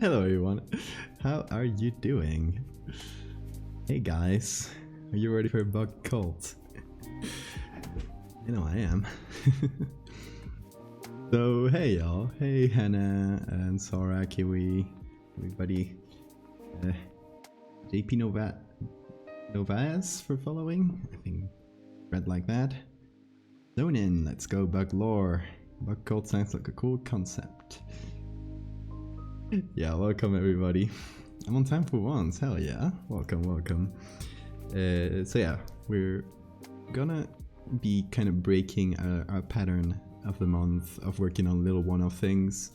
Hello everyone, how are you doing? Hey guys, are you ready for a bug cult? You know I am. So hey y'all, hey Hannah and Sora, Kiwi, everybody. JP Novas for following, I think read like that. Zone in, let's go bug lore. Bug cult sounds like a cool concept. Yeah, welcome everybody. I'm on time for once, hell yeah. Welcome, welcome. So yeah, we're gonna be kind of breaking our pattern of the month of working on little one-off things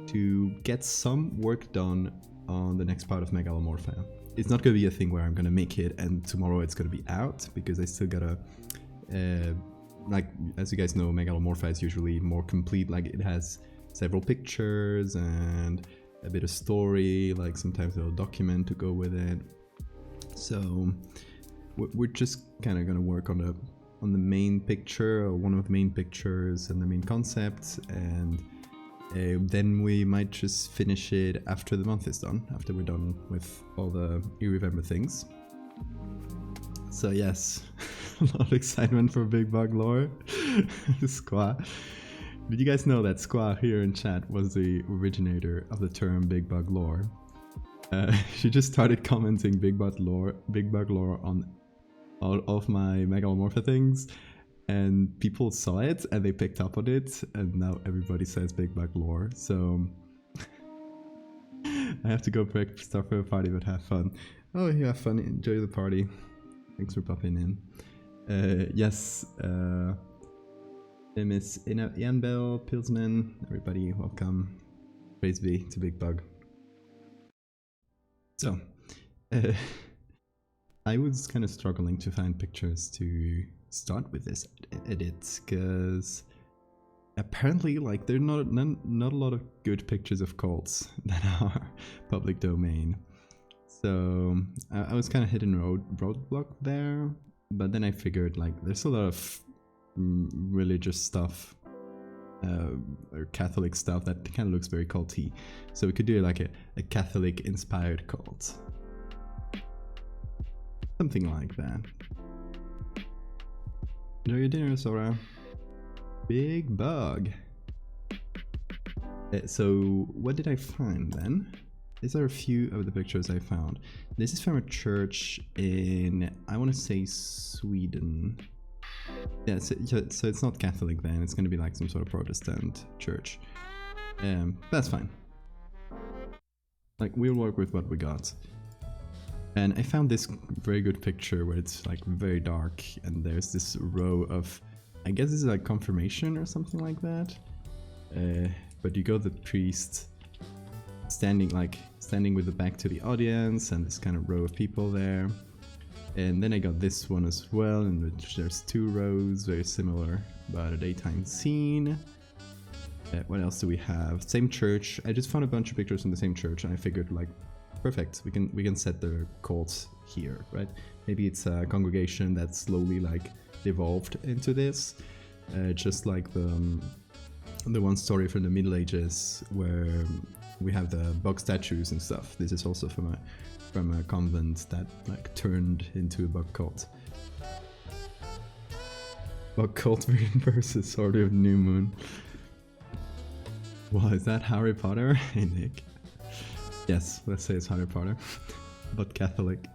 to get some work done on the next part of Megalomorpha. It's not gonna be a thing where I'm gonna make it and tomorrow it's gonna be out, because I still gotta like, as you guys know, Megalomorpha is usually more complete. Like, it has several pictures and a bit of story, like sometimes a little document to go with it. So we're just kind of gonna work on the main picture, or one of the main pictures and the main concept, and then we might just finish it after the month is done, after we're done with all the irremember things. So yes, a lot of excitement for Big Bug lore. Squaw. Did you guys know that Squaw here in chat was the originator of the term Big Bug lore? She just started commenting Big Bug lore on all of my Megalomorpha things, and people saw it and they picked up on it, and now everybody says Big Bug lore. So I have to go break stuff for a party, but have fun. Oh, you have fun, enjoy the party. Thanks for popping in. Yes, Miss Ian Bell, Pilsman, everybody, welcome. Praise be to Big Bug. So, I was kind of struggling to find pictures to start with this edit, because apparently, like, there are not a lot of good pictures of cults that are public domain. So I was kind of hitting roadblock there, but then I figured, like, there's a lot of religious stuff or Catholic stuff that kind of looks very culty, so we could do like a Catholic inspired cult, something like that. Enjoy your dinner, Sora. Big Bug. So what did I find then? These are a few of the pictures I found. This is from a church in, I want to say, Sweden. Yeah, so it's not Catholic then, it's going to be like some sort of Protestant church. That's fine. Like, we'll work with what we got. And I found this very good picture where it's like very dark and there's this row of, I guess this is like confirmation or something like that. But you got the priest standing with the back to the audience and this kind of row of people there. And then I got this one as well, in which there's two rows, very similar, about a daytime scene. What else do we have? Same church. I just found a bunch of pictures from the same church, and I figured, like, perfect, we can set the cult here, right? Maybe it's a congregation that slowly, like, evolved into this, just like the one story from the Middle Ages where we have the bug statues and stuff. This is also from a convent that, like, turned into a bug cult. Bug cult versus Sword of New Moon. Wow, is that Harry Potter? Hey Nick. Yes, let's say it's Harry Potter, but Catholic.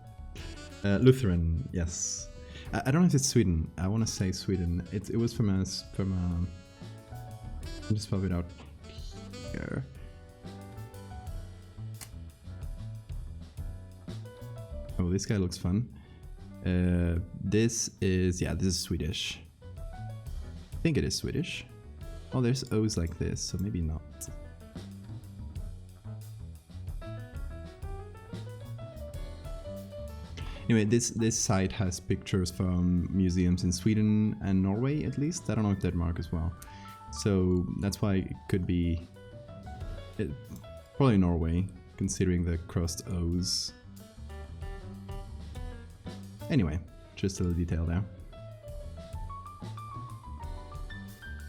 Lutheran, yes. I don't know if it's Sweden. I want to say Sweden. It was from a. I'll just pop it out here. Oh, this guy looks fun. This is Swedish. I think it is Swedish. Oh, there's O's like this, so maybe not. Anyway, this site has pictures from museums in Sweden and Norway, at least. I don't know if Denmark as well. So that's why it could be probably Norway, considering the crossed O's. Anyway, just a little detail there.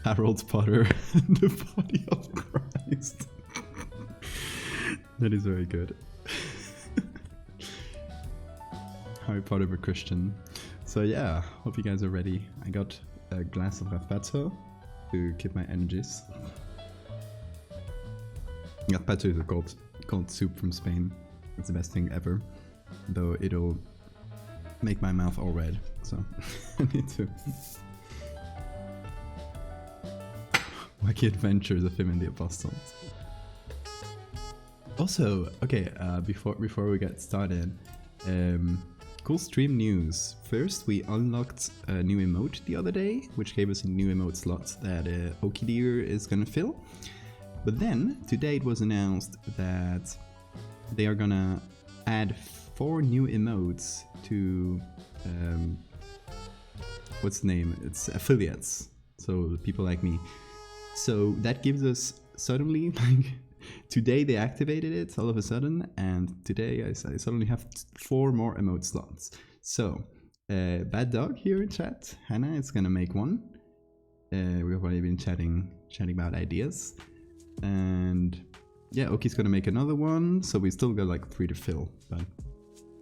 Harold Potter, the body of Christ. That is very good. Harry Potter for Christian. So yeah, hope you guys are ready. I got a glass of gazpacho to keep my energies. Gazpacho is a cold soup from Spain. It's the best thing ever, though it'll make my mouth all red, so I need to. Wacky Adventures of Him and the Apostles. Also, okay, before we get started, cool stream news. First, we unlocked a new emote the other day, which gave us a new emote slot that Okidir is gonna fill. But then, today it was announced that they are gonna add 4 new emotes to, what's the name? It's affiliates, so people like me. So that gives us suddenly, like, today they activated it all of a sudden, and today I suddenly have 4 more emote slots. So, Bad Dog here in chat, Hannah is gonna make one. We've already been chatting about ideas. And yeah, Oki's gonna make another one, so we still got like 3 to fill, but I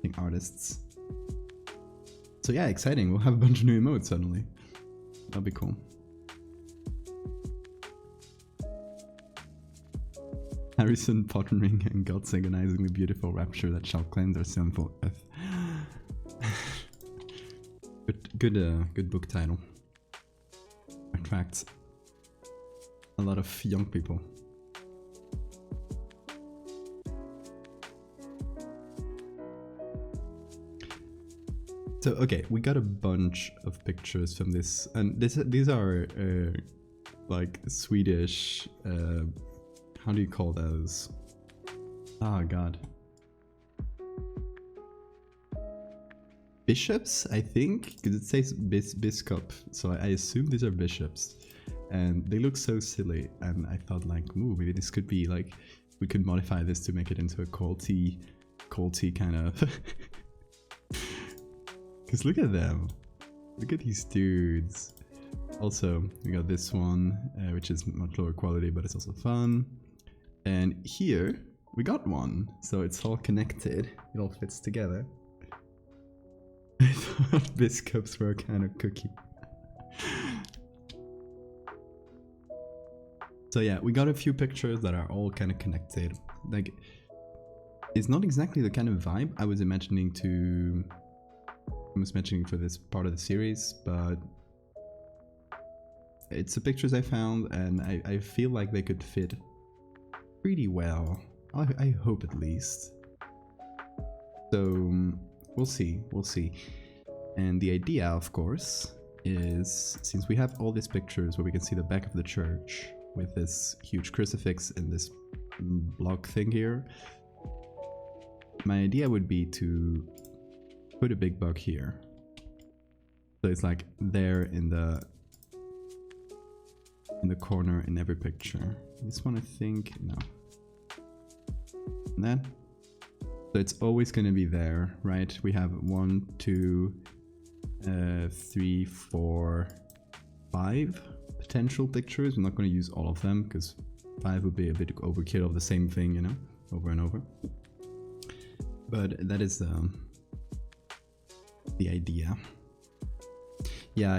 think artists. So yeah, exciting, we'll have a bunch of new emotes suddenly. That'll be cool. Harrison Pottering and God's agonizingly beautiful rapture that shall cleanse our sinful earth. Good book title. Attracts a lot of young people. So okay, we got a bunch of pictures from this, and these are like Swedish. How do you call those? Oh god. Bishops, I think, because it says biscop, so I assume these are bishops, and they look so silly. And I thought, like, ooh, maybe this could be like, we could modify this to make it into a culty kind of. Because look at them. Look at these dudes. Also, we got this one, which is much lower quality, but it's also fun. And here, we got one. So it's all connected. It all fits together. I thought biscuits were a kind of cookie. So yeah, we got a few pictures that are all kind of connected. Like, it's not exactly the kind of vibe I was imagining for this part of the series, but it's the pictures I found, and I feel like they could fit pretty well. I hope, at least. So we'll see. And the idea, of course, is, since we have all these pictures where we can see the back of the church with this huge crucifix and this block thing here, my idea would be to put a big bug here. So it's like there in the corner in every picture. This one, I think, no. And that. So it's always going to be there, right? We have 1, 2, 3, 4, 5 potential pictures. I'm not going to use all of them because 5 would be a bit overkill of the same thing, you know, over and over. But that is the idea. Yeah,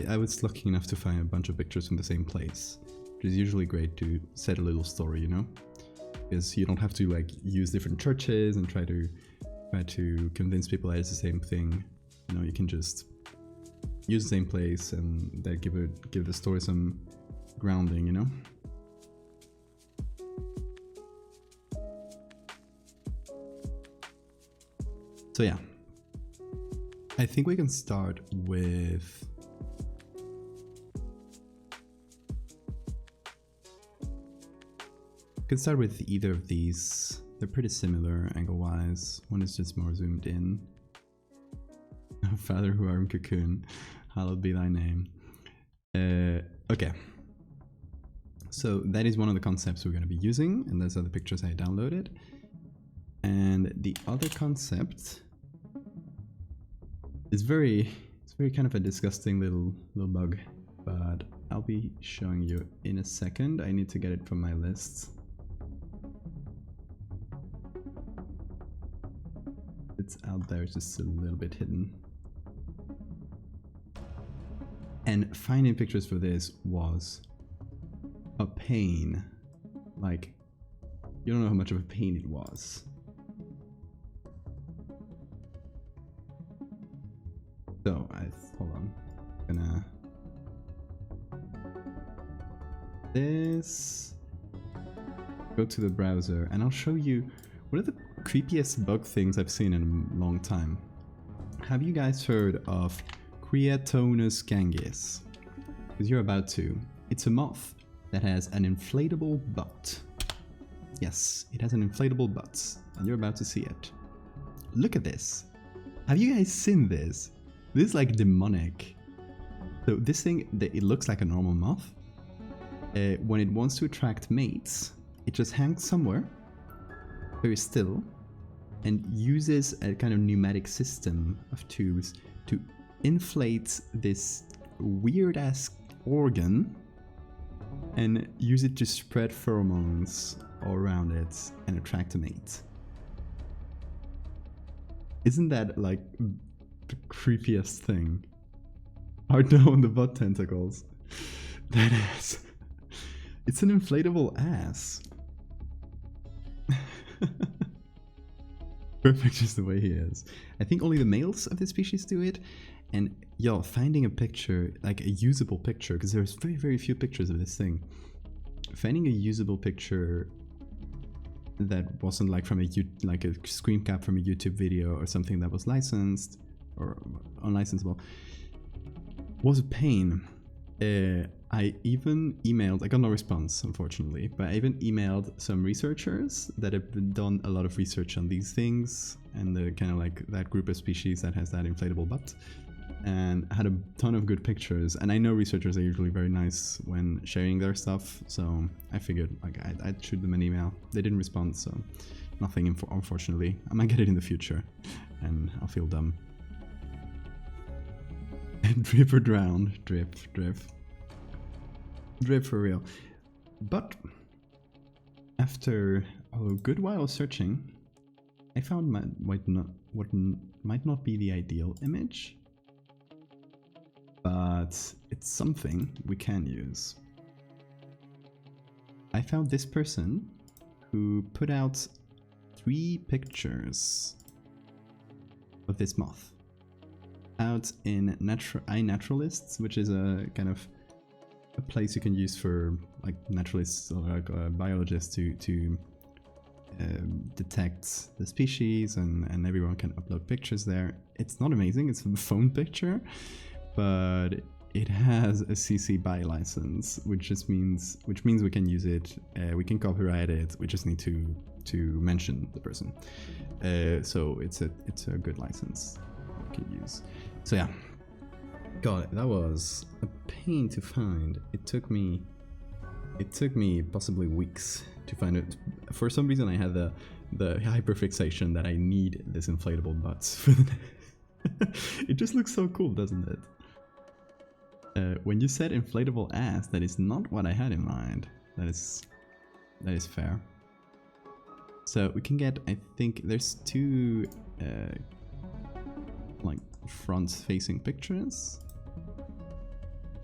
I was lucky enough to find a bunch of pictures from the same place, which is usually great to set a little story, you know, because you don't have to like use different churches and try to convince people that it's the same thing. You know, you can just use the same place and that give the story some grounding, you know. So yeah, I think we can start with either of these. They're pretty similar angle-wise. One is just more zoomed in. Father who are in cocoon, hallowed be thy name. Okay. So that is one of the concepts we're going to be using, and those are the pictures I downloaded. And the other concept is it's very kind of a disgusting little bug, but I'll be showing you in a second. I need to get it from my list. It's out there, it's just a little bit hidden. And finding pictures for this was a pain. Like, you don't know how much of a pain it was. So, hold on. I'm gonna... This... Go to the browser and I'll show you what are the creepiest bug things I've seen in a long time. Have you guys heard of Creatonus gangis? Because you're about to. It's a moth that has an inflatable butt. Yes, it has an inflatable butt, and you're about to see it. Look at this. Have you guys seen this? This is like demonic. So this thing, it looks like a normal moth. When it wants to attract mates, it just hangs somewhere, very still, and uses a kind of pneumatic system of tubes to inflate this weird-ass organ and use it to spread pheromones all around it and attract a mate. Isn't that like the creepiest thing? Or no, the butt tentacles. That is. It's an inflatable ass. Perfect just the way he is. I think only the males of this species do it. And yo, finding a picture, like a usable picture, because there's very, very few pictures of this thing. Finding a usable picture that wasn't like from like a screen cap from a YouTube video or something that was licensed or unlicensable was a pain. I even emailed, I got no response unfortunately, but I even emailed some researchers that have done a lot of research on these things and the kind of like that group of species that has that inflatable butt, and had a ton of good pictures. And I know researchers are usually very nice when sharing their stuff, so I figured like I'd shoot them an email. They didn't respond, so nothing unfortunately. I might get it in the future and I'll feel dumb. Drip or drown. Drip, drip. Drip for real. But after a good while of searching, I found what might not be the ideal image, but it's something we can use. I found this person who put out 3 pictures of this moth out in iNaturalists, which is a kind of a place you can use for like naturalists or like biologists to detect the species, and everyone can upload pictures there. It's not amazing, it's a phone picture, but it has a CC BY license, which means we can use it, we can copyright it, we just need to mention the person. So it's a good license we can use. So yeah, God, that was a pain to find. It took me possibly weeks to find it. For some reason I had the hyperfixation that I need this inflatable butt. It just looks so cool, doesn't it? When you said inflatable ass, that is not what I had in mind. That is fair. So we can get, I think there's 2 like front-facing pictures,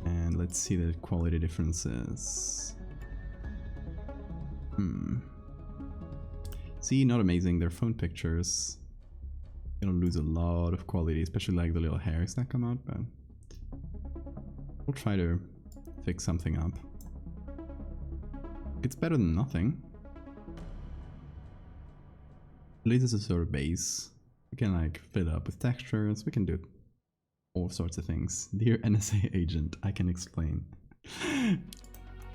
and let's see the quality differences. See, not amazing. They're phone pictures. Gonna lose a lot of quality, especially like the little hairs that come out, but we'll try to fix something up. It's better than nothing. At least it's a sort of base. We can like fill it up with textures, we can do all sorts of things. Dear NSA agent, I can explain.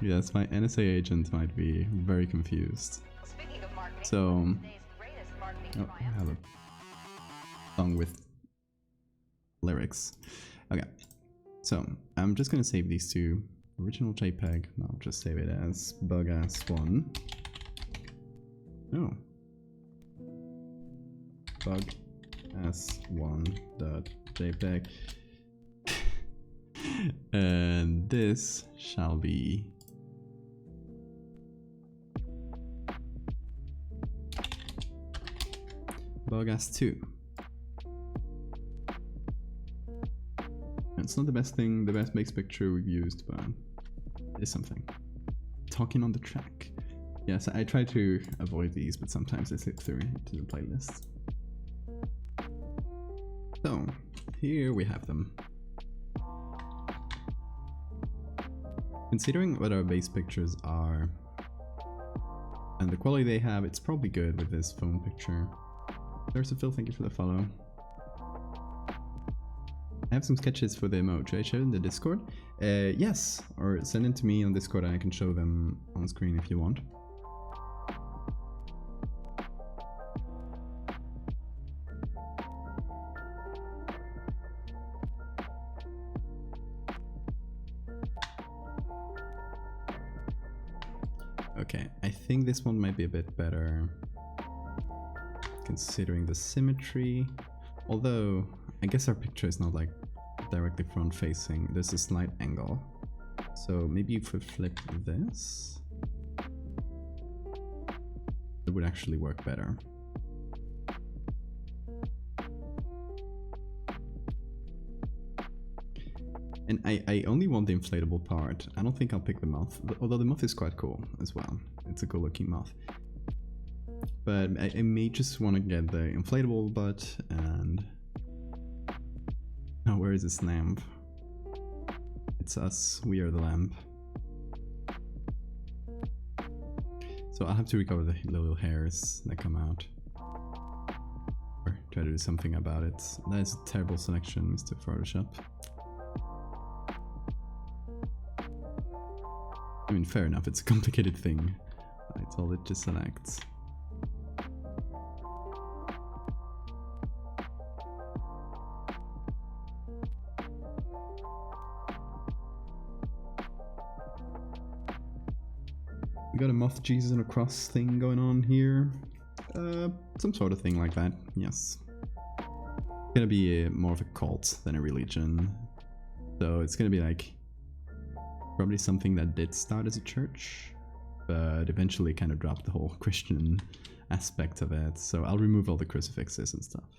Yes, my NSA agent might be very confused. So, oh, I have a song with lyrics. Okay, so I'm just gonna save these 2. Original JPEG, no, I'll just save it as bugass1. Oh. bugass1.jpg. And this shall be bugass2. It's not the best thing, the best base picture we've used, but it is something. Talking on the track. Yes, I try to avoid these, but sometimes they slip through to the playlist. So, here we have them. Considering what our base pictures are and the quality they have, it's probably good with this phone picture. There's a Phil, thank you for the follow. I have some sketches for the emote. Should I show them in the Discord? Yes, or send them to me on Discord and I can show them on screen if you want. Okay, I think this one might be a bit better considering the symmetry, although I guess our picture is not like directly front facing, there's a slight angle, so maybe if we flip this it would actually work better. And I only want the inflatable part. I don't think I'll pick the moth, although the moth is quite cool as well. It's a cool looking moth. But I may just want to get the inflatable butt and... Oh, where is this lamp? It's us, we are the lamp. So I'll have to recover the little hairs that come out. Or try to do something about it. That is a terrible selection, Mr. Photoshop. I mean, fair enough, it's a complicated thing. I told it to select. We got a moth Jesus and a cross thing going on here. Some sort of thing like that, yes. It's gonna be more of a cult than a religion. So it's gonna be like probably something that did start as a church, but eventually kind of dropped the whole Christian aspect of it. So I'll remove all the crucifixes and stuff.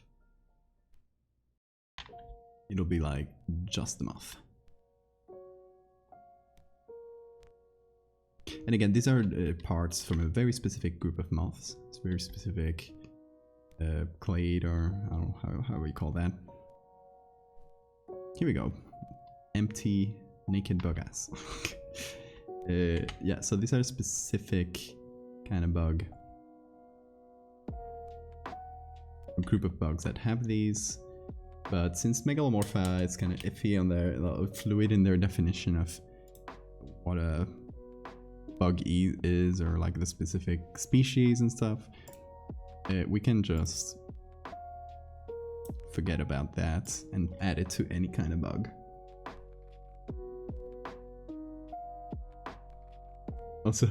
It'll be like just the moth. And again, these are parts from a very specific group of moths. It's very specific clade, or I don't know how we call that. Here we go. Empty naked bug ass. Yeah, so these are a specific kind of bug. A group of bugs that have these, but since Megalomorpha is kind of iffy on their, fluid in their definition of what a bug is, or like the specific species and stuff, we can just forget about that and add it to any kind of bug. Also,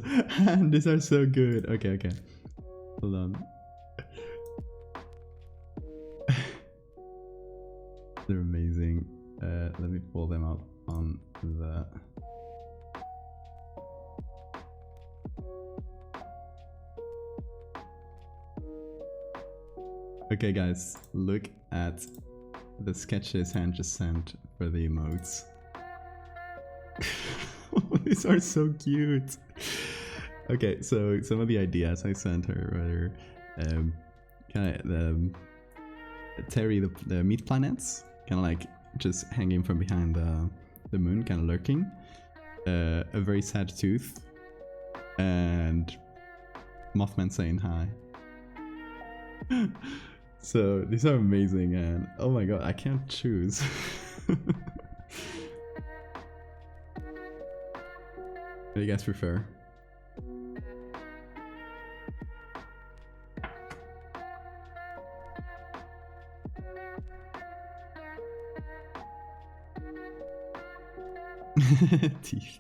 these are so good. Okay, hold on. They're amazing. Let me pull them up on the... Okay guys, look at the sketches Han just sent for the emotes. These are so cute. Okay, so some of the ideas I sent her were kind of Terry the meat planets, kind of like just hanging from behind the moon, kind of lurking. A very sad tooth, and Mothman saying hi. So these are amazing, and oh my god, I can't choose. What do you guys prefer? Teeth.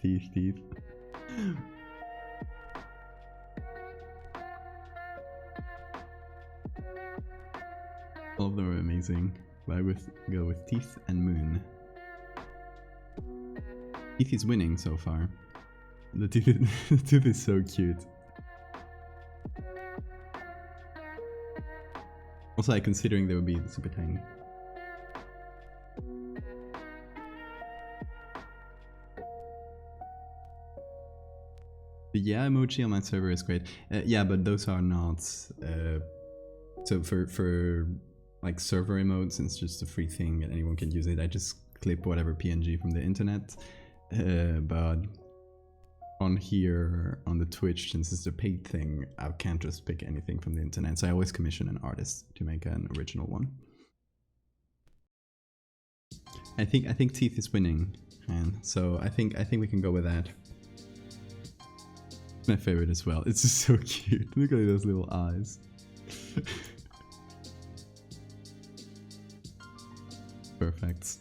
All of them are amazing, but I would go with teeth and moon. Teeth is winning so far. The tooth is so cute. Also, considering they would be super tiny. The yeah emoji on my server is great. Yeah, but those are not. So for like server emotes, it's just a free thing and anyone can use it. I just clip whatever PNG from the internet. But on here, on the Twitch, since it's a paid thing, I can't just pick anything from the internet. So I always commission an artist to make an original one. I think Teeth is winning, and so I think we can go with that. My favorite as well. It's just so cute. Look at those little eyes. Perfect.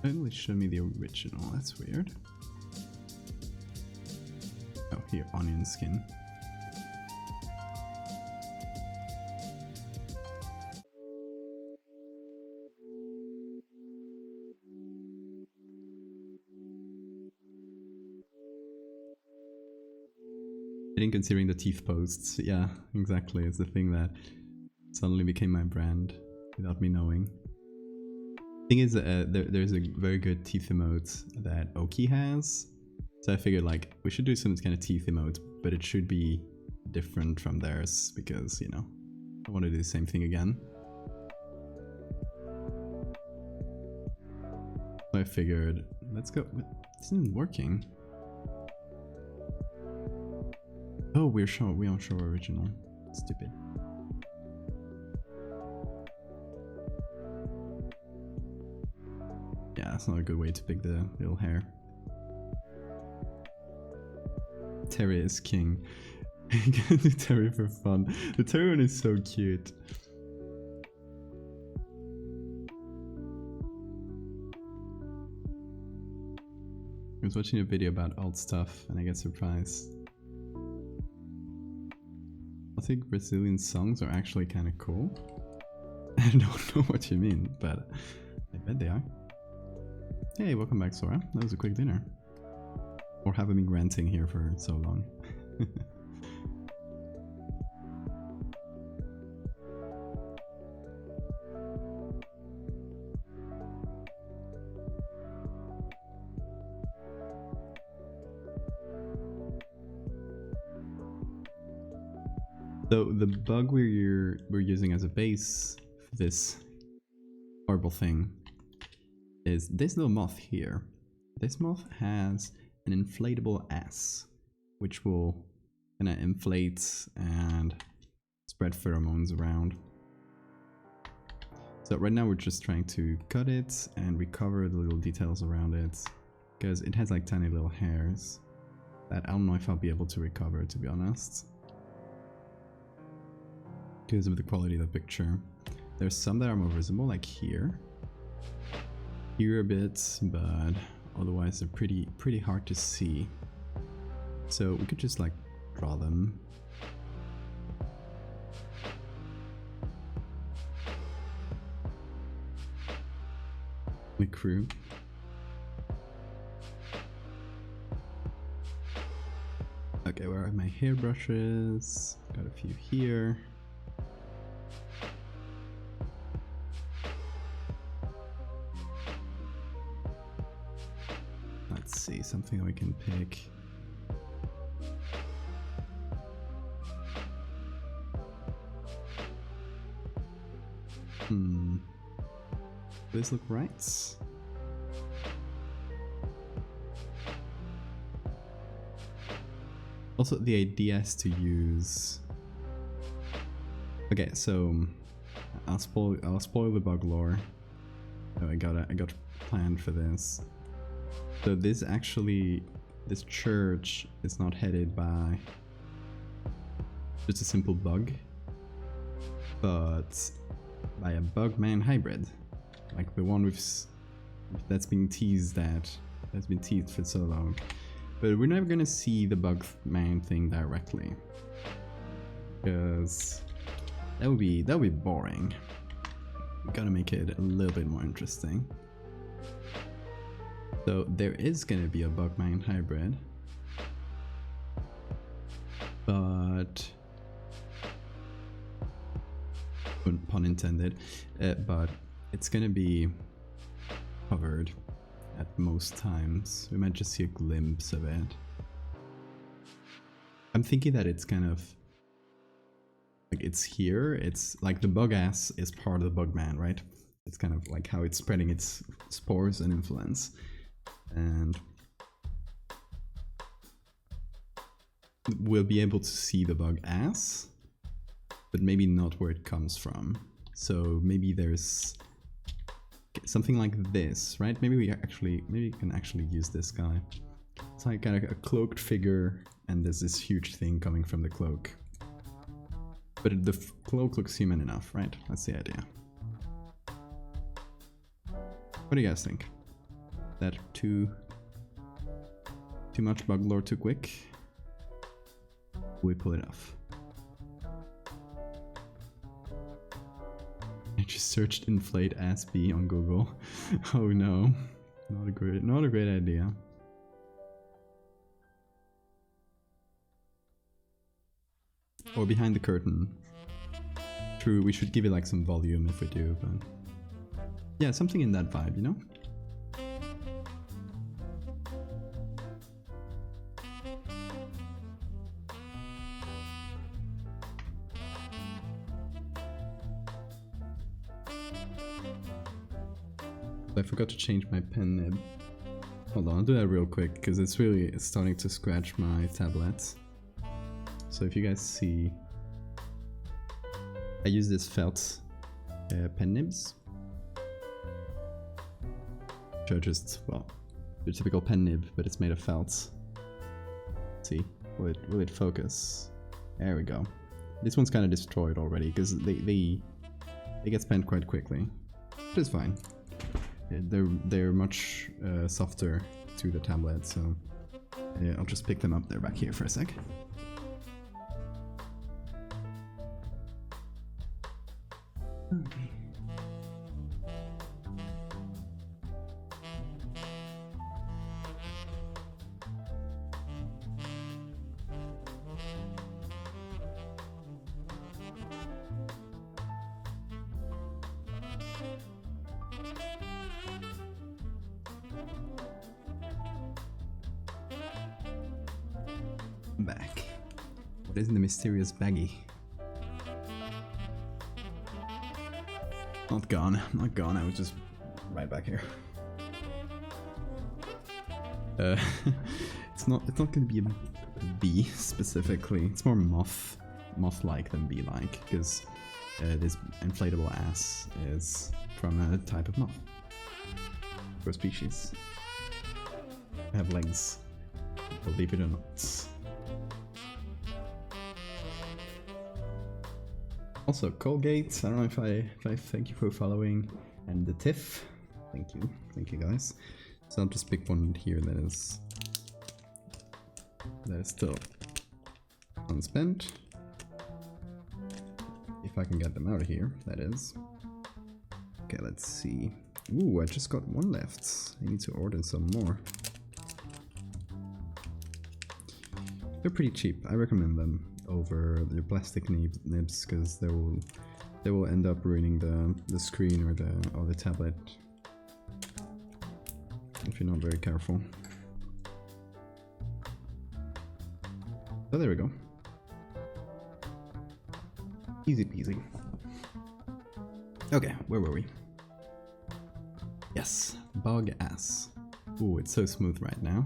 Finally show me the original, that's weird. Oh, here, onion skin. I didn't considering the teeth posts. Yeah, exactly. It's the thing that suddenly became my brand without me knowing. Thing is, there's a very good teeth emote that Oki has, so I figured like we should do some kind of teeth emote, but it should be different from theirs because, you know, I want to do the same thing again. So I figured, let's go. This isn't working. Oh, we don't show original. Stupid. Yeah, that's not a good way to pick the little hair. Terry is king. You can do Terry for fun. The Terry one is so cute. I was watching a video about alt stuff and I get surprised. I think Brazilian songs are actually kind of cool. I don't know what you mean, but I bet they are. Hey, welcome back, Sora. That was a quick dinner. Or haven't been ranting here for so long. So the bug we're using as a base for this horrible thing is this little moth here. This moth has an inflatable ass, which will kind of inflate and spread pheromones around. So right now we're just trying to cut it and recover the little details around it, because it has like tiny little hairs that I don't know if I'll be able to recover, to be honest, because of the quality of the picture. There's some that are more visible, like here a bit, but otherwise they're pretty hard to see. So we could just like draw them. The crew. Okay, where are my hairbrushes? Got a few here. Let's see, something we can pick. Does this look right? Also, the idea is to use... Okay, so I'll spoil the bug lore. Oh, I got planned for this. So this church is not headed by just a simple bug, but by a bug-man hybrid, like the one that's been teased for so long. But we're never gonna see the bug-man thing directly, because that would be boring. We gotta make it a little bit more interesting. So there is gonna be a bug-mine hybrid, but pun intended, but it's gonna be covered at most times. We might just see a glimpse of it. I'm thinking that it's kind of like it's here. It's like the bug ass is part of the bug man, right? It's kind of like how it's spreading its spores and influence, and we'll be able to see the bug ass, but maybe not where it comes from. So maybe there's something like this, right? Maybe we can actually use this guy. It's like kind of a cloaked figure, and there's this huge thing coming from the cloak. But the cloak looks human enough, right? That's the idea. What do you guys think? That too much bug lore too quick? We pull it off. I just searched inflate ass bee on Google. Oh no, not a great idea. Or behind the curtain. True, we should give it like some volume if we do, but yeah, something in that vibe, you know? I forgot to change my pen nib. Hold on, I'll do that real quick because it's starting to scratch my tablet. So if you guys see, I use this felt pen nibs. Which are just, well, your typical pen nib, but it's made of felt. Let's see, will it focus? There we go. This one's kind of destroyed already because they get spent quite quickly, but it's fine. They're much softer to the tablet, so I'll just pick them up. They're back here for a sec. Okay. I'm back. What is in the mysterious baggie? Not gone, not gone, I was just right back here. It's not gonna be a bee specifically, it's more moth-like than bee-like, because this inflatable ass is from a type of moth, or species. I have legs, believe it or not. Also, Colgate, I don't know if I thank you for following, and the Tiff, thank you guys. So I'll just pick one here that is still unspent. If I can get them out of here, that is. Okay, let's see. Ooh, I just got one left. I need to order some more. They're pretty cheap. I recommend them over your plastic nibs because they will end up ruining the screen or the tablet if you're not very careful. So there we go. Easy peasy. Okay, where were we? Yes, bug ass. Ooh, it's so smooth right now.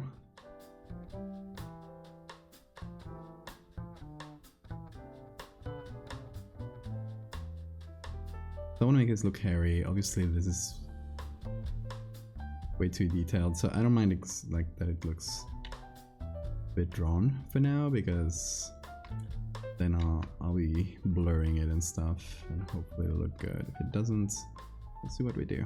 I want to make this look hairy. Obviously, this is way too detailed, so I don't mind like that it looks a bit drawn for now, because then I'll be blurring it and stuff, and hopefully it'll look good. If it doesn't, let's see what we do.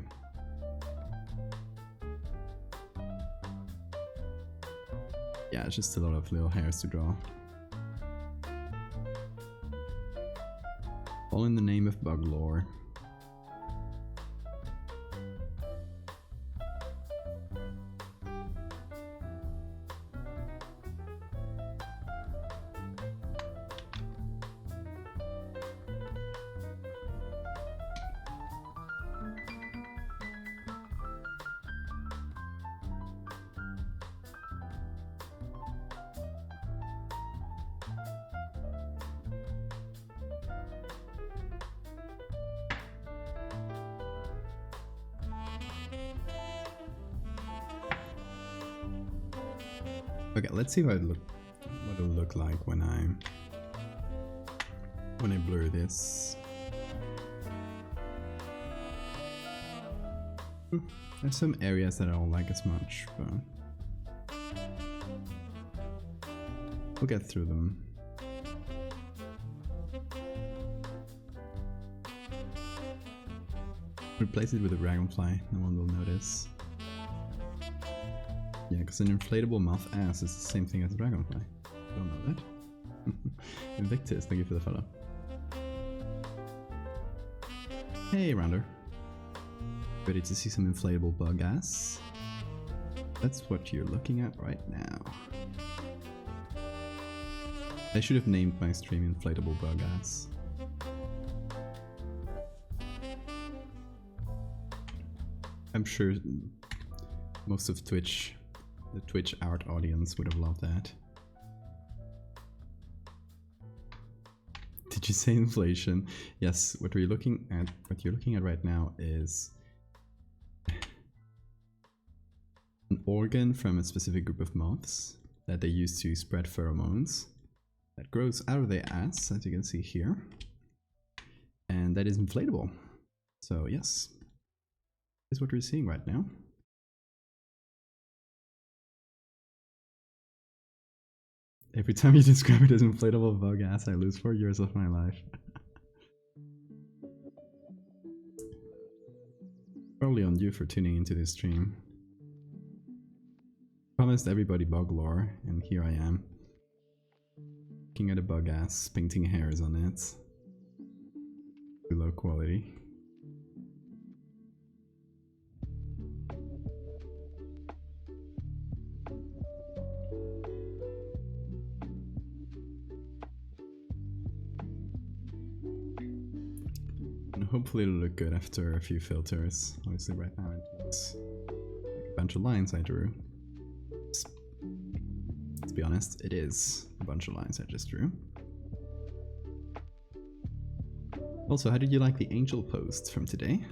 Yeah, it's just a lot of little hairs to draw. All in the name of bug lore. Okay, let's see what it'll look like when I blur this. There's some areas that I don't like as much, but we'll get through them. Replace it with a dragonfly, no one will notice. Yeah, because an inflatable moth ass is the same thing as a dragonfly. Don't know that. Invictus, thank you for the follow. Hey, Rounder. Ready to see some inflatable bug ass? That's what you're looking at right now. I should have named my stream Inflatable Bug Ass. I'm sure most of the Twitch art audience would have loved that. Did you say inflation? Yes, what you're looking at right now is an organ from a specific group of moths that they use to spread pheromones that grows out of their ass, as you can see here, and that is inflatable. So yes, this is what we're seeing right now. Every time you describe it as inflatable bug ass, I lose 4 years of my life. Probably on you for tuning into this stream. Promised everybody bug lore, and here I am. Looking at a bug ass, painting hairs on it. Too low quality. And hopefully it'll look good after a few filters. Obviously right now it looks like a bunch of lines I drew. Let's be honest, it is a bunch of lines I just drew. Also, how did you like the angel posts from today?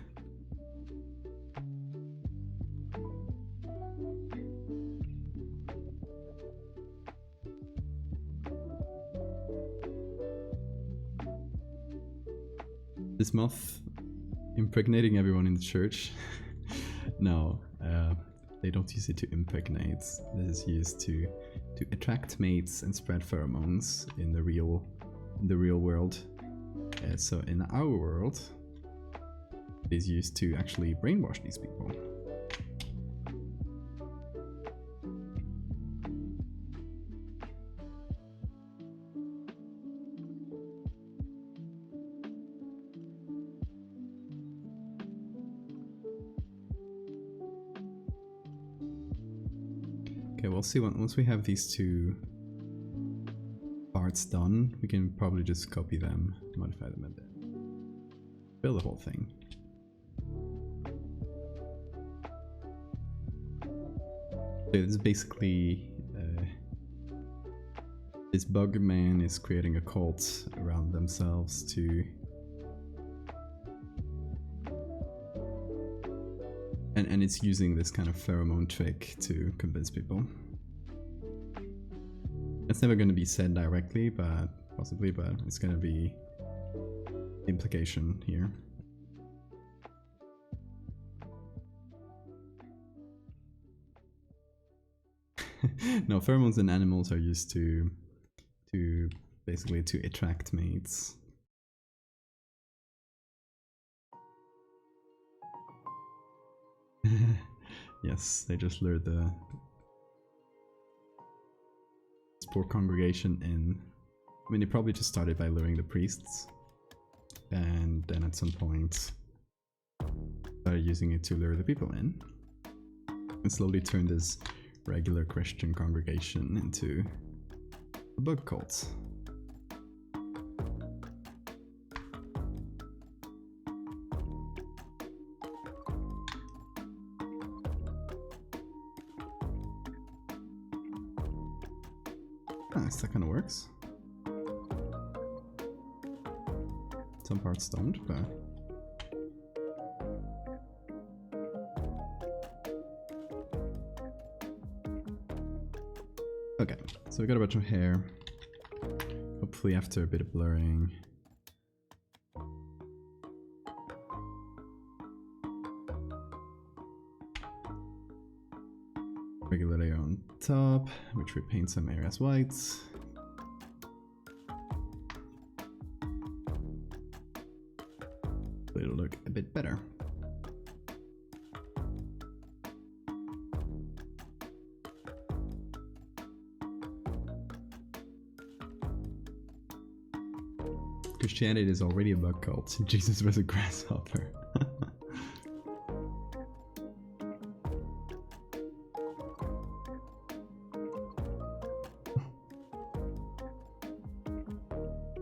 This moth impregnating everyone in the church? No, they don't use it to impregnate. This is used to attract mates and spread pheromones in the real world. So in our world, it is used to actually brainwash these people. Okay, we'll see once we have these two parts done, we can probably just copy them, modify them, and then build the whole thing. So this is basically this bug man is creating a cult around themselves to and it's using this kind of pheromone trick to convince people. It's never going to be said directly, but possibly, but it's going to be the implication here. No, pheromones in animals are used to basically to attract mates. Yes, they just lured the poor congregation in. I mean, they probably just started by luring the priests, and then at some point started using it to lure the people in, and slowly turned this regular Christian congregation into a bug cult. Nice, that kind of works. Some parts don't, but Okay, so we got a bunch of hair. Hopefully after a bit of blurring. Regular layer on top, which we paint some areas white. It'll look a bit better. Christianity is already a bug cult. Jesus was a grasshopper.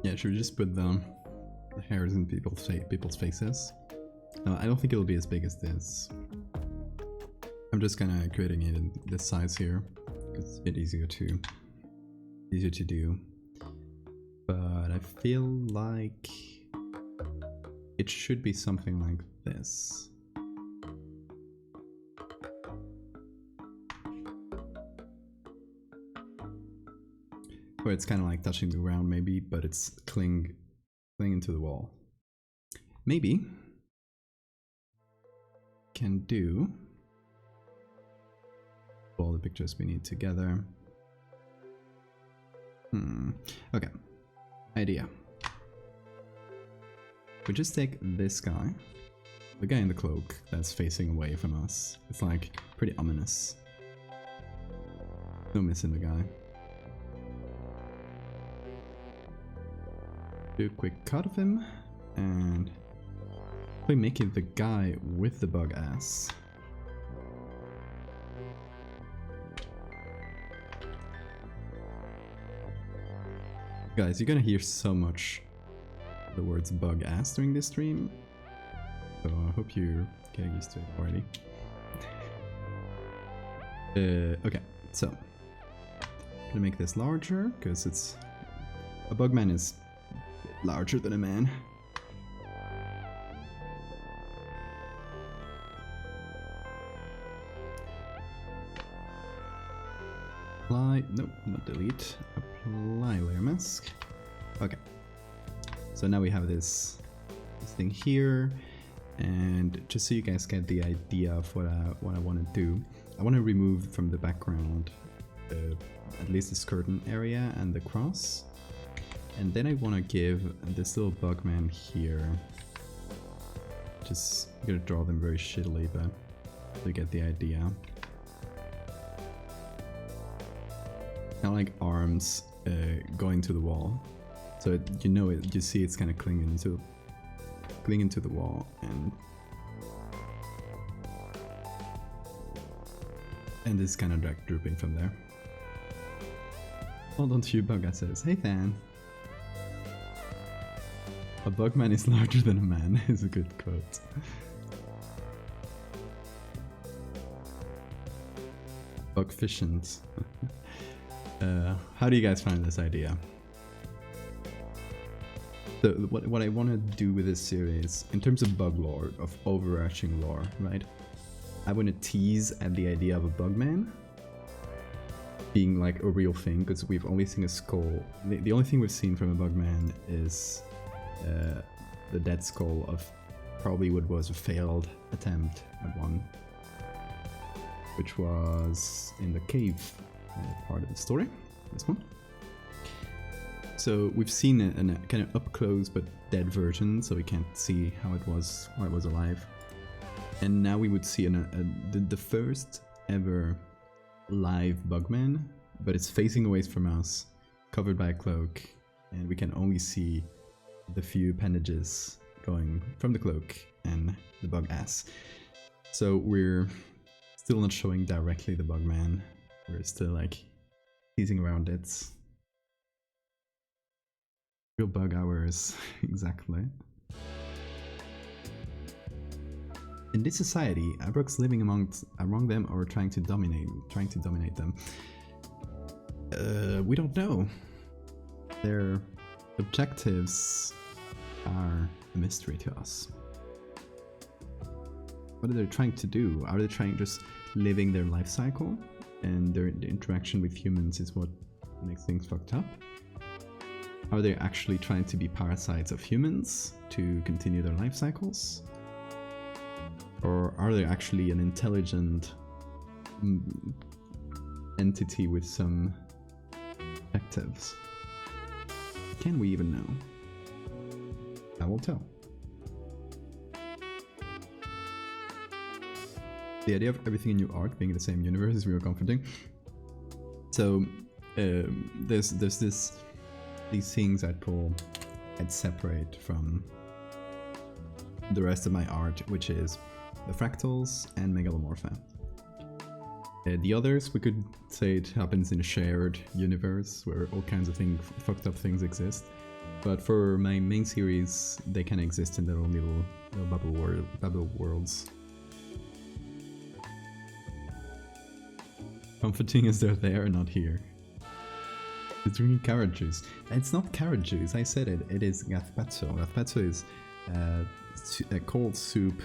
Yeah, should we just put the hairs in people's faces? No, I don't think it'll be as big as this. I'm just kinda creating it in this size here. It's a bit easier to do. But I feel like it should be something like this. Where it's kind of like touching the ground maybe, but it's clinging into the wall. Maybe can do all the pictures we need together. Okay. Idea. We just take this guy, the guy in the cloak that's facing away from us. It's like pretty ominous. No missing the guy. Do a quick cut of him and we make it the guy with the bug ass. Guys, you're gonna hear so much the words bug ass during this stream, so I hope you're getting used to it already. Okay, so gonna make this larger because it's a bugman is larger than a man. Apply, nope, not delete. Apply layer mask. Okay. So now we have this thing here, and just so you guys get the idea of what I want to do, I want to remove from the background at least this curtain area and the cross, and then I want to give this little bugman here. Just I'm gonna draw them very shittily, but you get the idea. Kind of like arms going to the wall, so you know it. You see it's kind of clinging to the wall, and this kind of like drooping from there. Hold on to you, Bugga says. Hey Than. A bugman is larger than a man is a good quote. Bugficient. How do you guys find this idea? So what I want to do with this series, in terms of bug lore, of overarching lore, right? I want to tease at the idea of a bugman being like a real thing, because we've only seen a skull. The only thing we've seen from a bugman is the dead skull of probably what was a failed attempt at one, which was in the cave part of the story, this one. So we've seen a kind of up close but dead version, so we can't see how it was while it was alive. And now we would see the first ever live bugman, but it's facing away from us, covered by a cloak, and we can only see the few appendages going from the cloak and the bug ass. So we're still not showing directly the bugman, we're still like teasing around it. Real bug hours, exactly. In this society, Abrox living among them or trying to dominate them. We don't know. Their objectives are a mystery to us. What are they trying to do? Are they trying just living their life cycle? and the interaction with humans is what makes things fucked up? Are they actually trying to be parasites of humans to continue their life cycles? Or are they actually an intelligent entity with some objectives? Can we even know? I will tell. The idea of everything in your arc being in the same universe is real comforting. So there's these things I'd separate from the rest of my art, which is the fractals and Megalomorpha. The others, we could say it happens in a shared universe where all kinds of fucked up things exist. But for my main series, they can exist in their own little bubble worlds. Comforting as they're there, not here. It's drinking carrot juice. It's not carrot juice, I said it. It is gazpacho. Gazpacho is a cold soup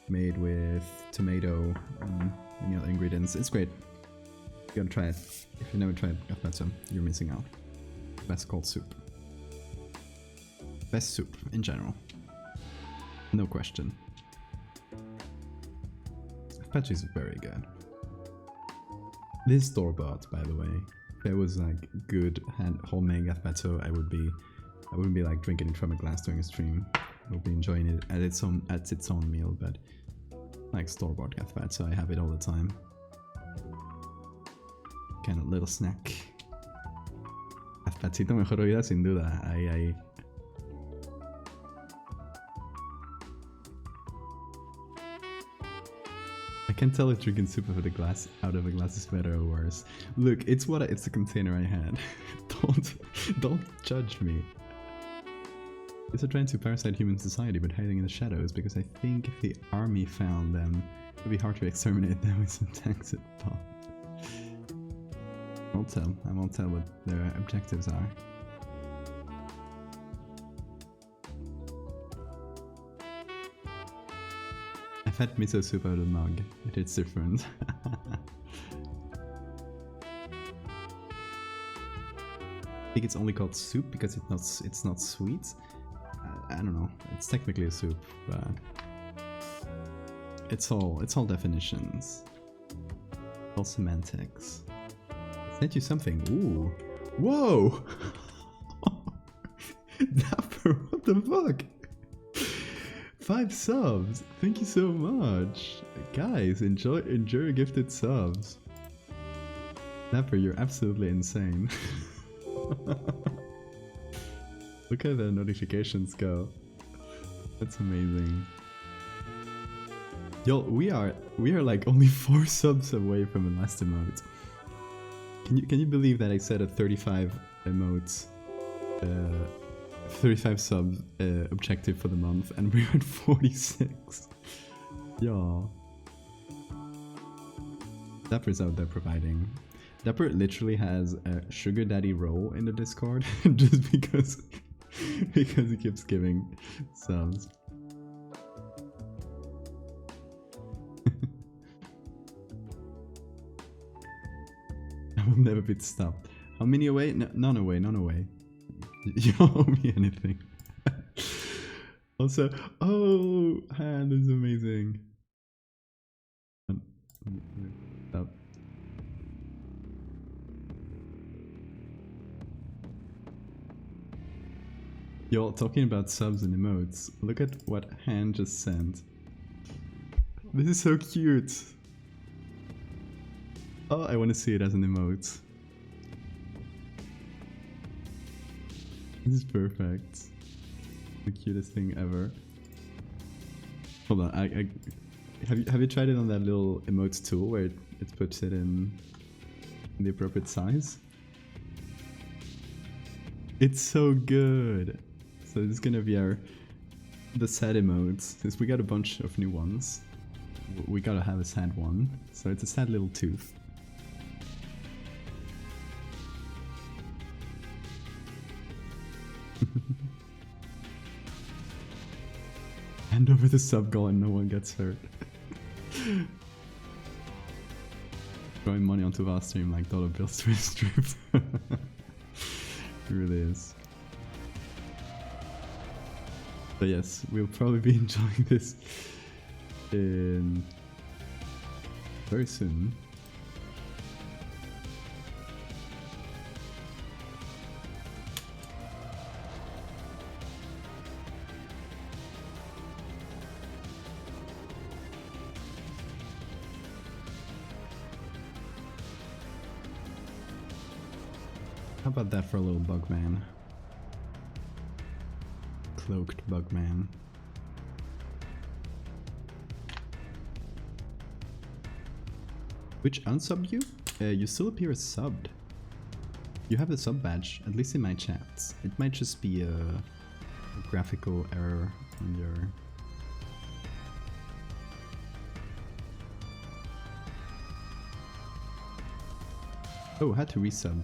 made with tomato and any other ingredients. It's great. You gotta try it. If you never tried gazpacho, you're missing out. Best cold soup. Best soup in general. No question. Gazpacho is very good. This store-bought, by the way. If it was like good homemade gazpacho, I wouldn't be like drinking it from a glass during a stream. I would be enjoying it at its own meal, but like store-bought gazpacho, I have it all the time. Kind of little snack. Gazpachito mejor vida sin duda. Ahí. I can't tell if drinking soup out of a glass is better or worse. Look, it's the container I had. Don't judge me. These are trying to parasite human society but hiding in the shadows, because I think if the army found them, it would be hard to exterminate them with some tanks and bombs. I won't tell what their objectives are. I've had miso soup out of a mug, but it's different. I think it's only called soup because it's not sweet. I don't know. It's technically a soup, but it's all definitions. All semantics. Sent you something. Ooh. Whoa! Dapper, what the fuck? 5 subs. Thank you so much. Guys, enjoy gifted subs. Dapper, you're absolutely insane. Look how the notifications go. That's amazing. Yo, we are like only 4 subs away from the last emote. Can you believe that I set a 35 emotes, 35 subs objective for the month, and we're at 46. Yeah. Dapper's out there providing. Dapper literally has a sugar daddy role in the Discord just because he keeps giving subs. I will never be stopped. How many away? No, none away. You don't owe me anything. Also, oh, hand is amazing. Stop. Y'all, talking about subs and emotes, look at what Han just sent. This is so cute. Oh, I want to see it as an emote. This is perfect. The cutest thing ever. Hold on, have you tried it on that little emotes tool where it puts it in the appropriate size? It's so good. So this is gonna be the sad emotes. Since we got a bunch of new ones, we gotta have a sad one. So it's a sad little tooth. Hand over the sub goal and no one gets hurt. throwing money onto our stream like dollar bills to his streams. It really is. So yes, we'll probably be enjoying this very soon. How about that for a little bug man? Cloaked bug man. Which unsub you? You still appear as subbed. You have a sub badge, at least in my chats. It might just be a graphical error on your... Oh, had to resub.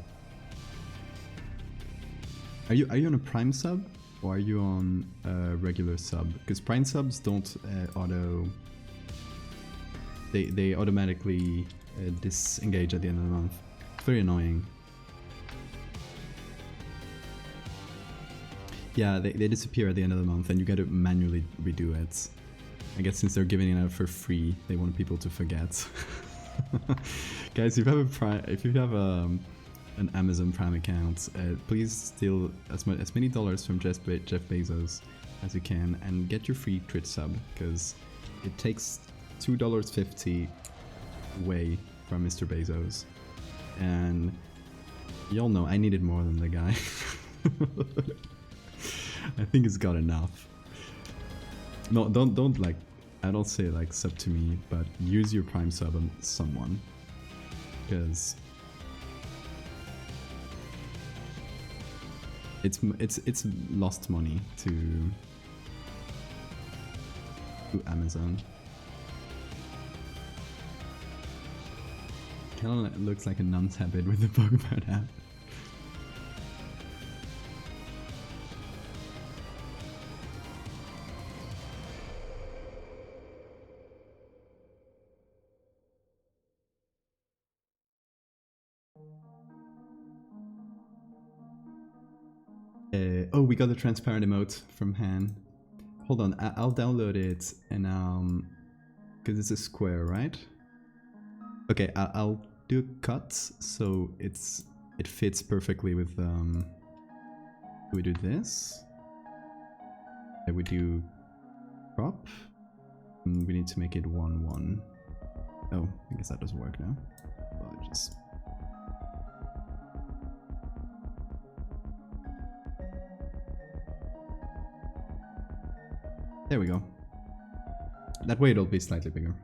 Are you on a Prime sub or are you on a regular sub? Because Prime subs don't they automatically disengage at the end of the month. It's very annoying. Yeah, they disappear at the end of the month and you gotta manually redo it. I guess since they're giving it out for free, they want people to forget. Guys, if you have an Amazon Prime account, please steal as many dollars from Jeff Bezos as you can and get your free Twitch sub, because it takes $2.50 away from Mr. Bezos, and y'all know I needed more than the guy. I think he's got enough. No, don't like, I don't say like sub to me, but use your Prime sub on someone, because it's lost money to Amazon. Kinda looks like a nun's habit with the Pokemon app. Oh, we got a transparent emote from Han. Hold on, I'll download it and because it's a square, right? Okay, I'll do cuts so it fits perfectly with we do this. Then we do crop. And we need to make it 1:1. Oh, I guess that doesn't work now. Well, just. There we go. That way it'll be slightly bigger.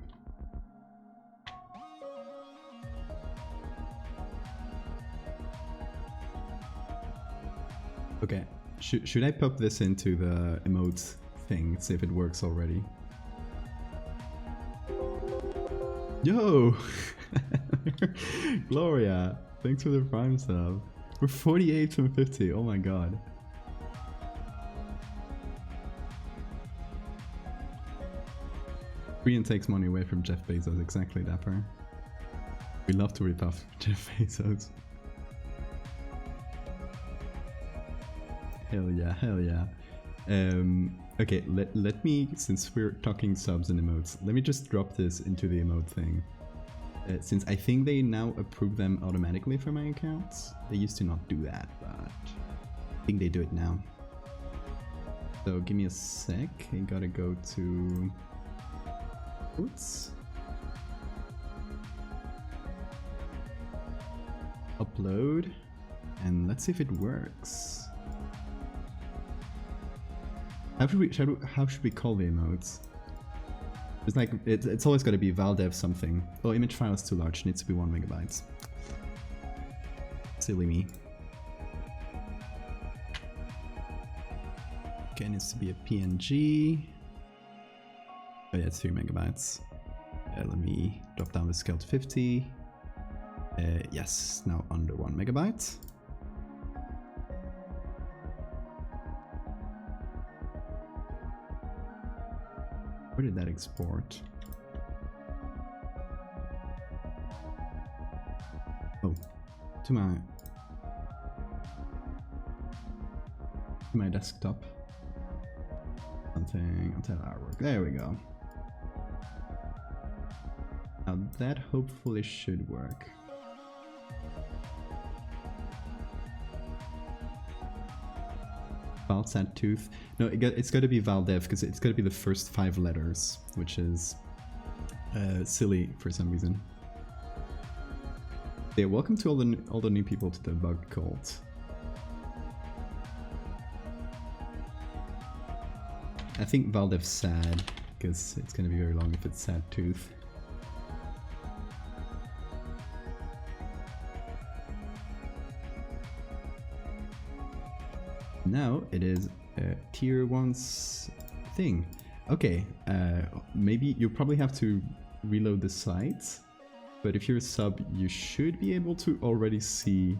Okay, should I pop this into the emote thing, see if it works already? Yo! Gloria, thanks for the Prime sub. We're 48 from 50, oh my god. Brian takes money away from Jeff Bezos, exactly, Dapper. We love to rip off Jeff Bezos. Hell yeah, hell yeah. Okay, let me, since we're talking subs and emotes, let me just drop this into the emote thing. Since I think they now approve them automatically for my accounts. They used to not do that, but I think they do it now. So give me a sec, I gotta go to... Oops. Upload, and let's see if it works. How should we call the emotes? It's like it's always got to be valdev something. Oh, image file is too large. Needs to be 1 megabyte. Silly me. Okay, needs to be a PNG. Oh yeah, it's 3 megabytes. Let me drop down the scale to 50. Yes, now under 1 megabyte. Where did that export? Oh, to my desktop. Something until artwork. There we go. Now that hopefully should work. Valsat tooth. No, it's got to be Valdev because it's got to be the first 5 letters, which is silly for some reason. Yeah, welcome to all the new people to the bug cult. I think Valdev's sad because it's gonna be very long if it's sad tooth. Now it is tier 1's thing. Okay, maybe you probably have to reload the site, but if you're a sub, you should be able to already see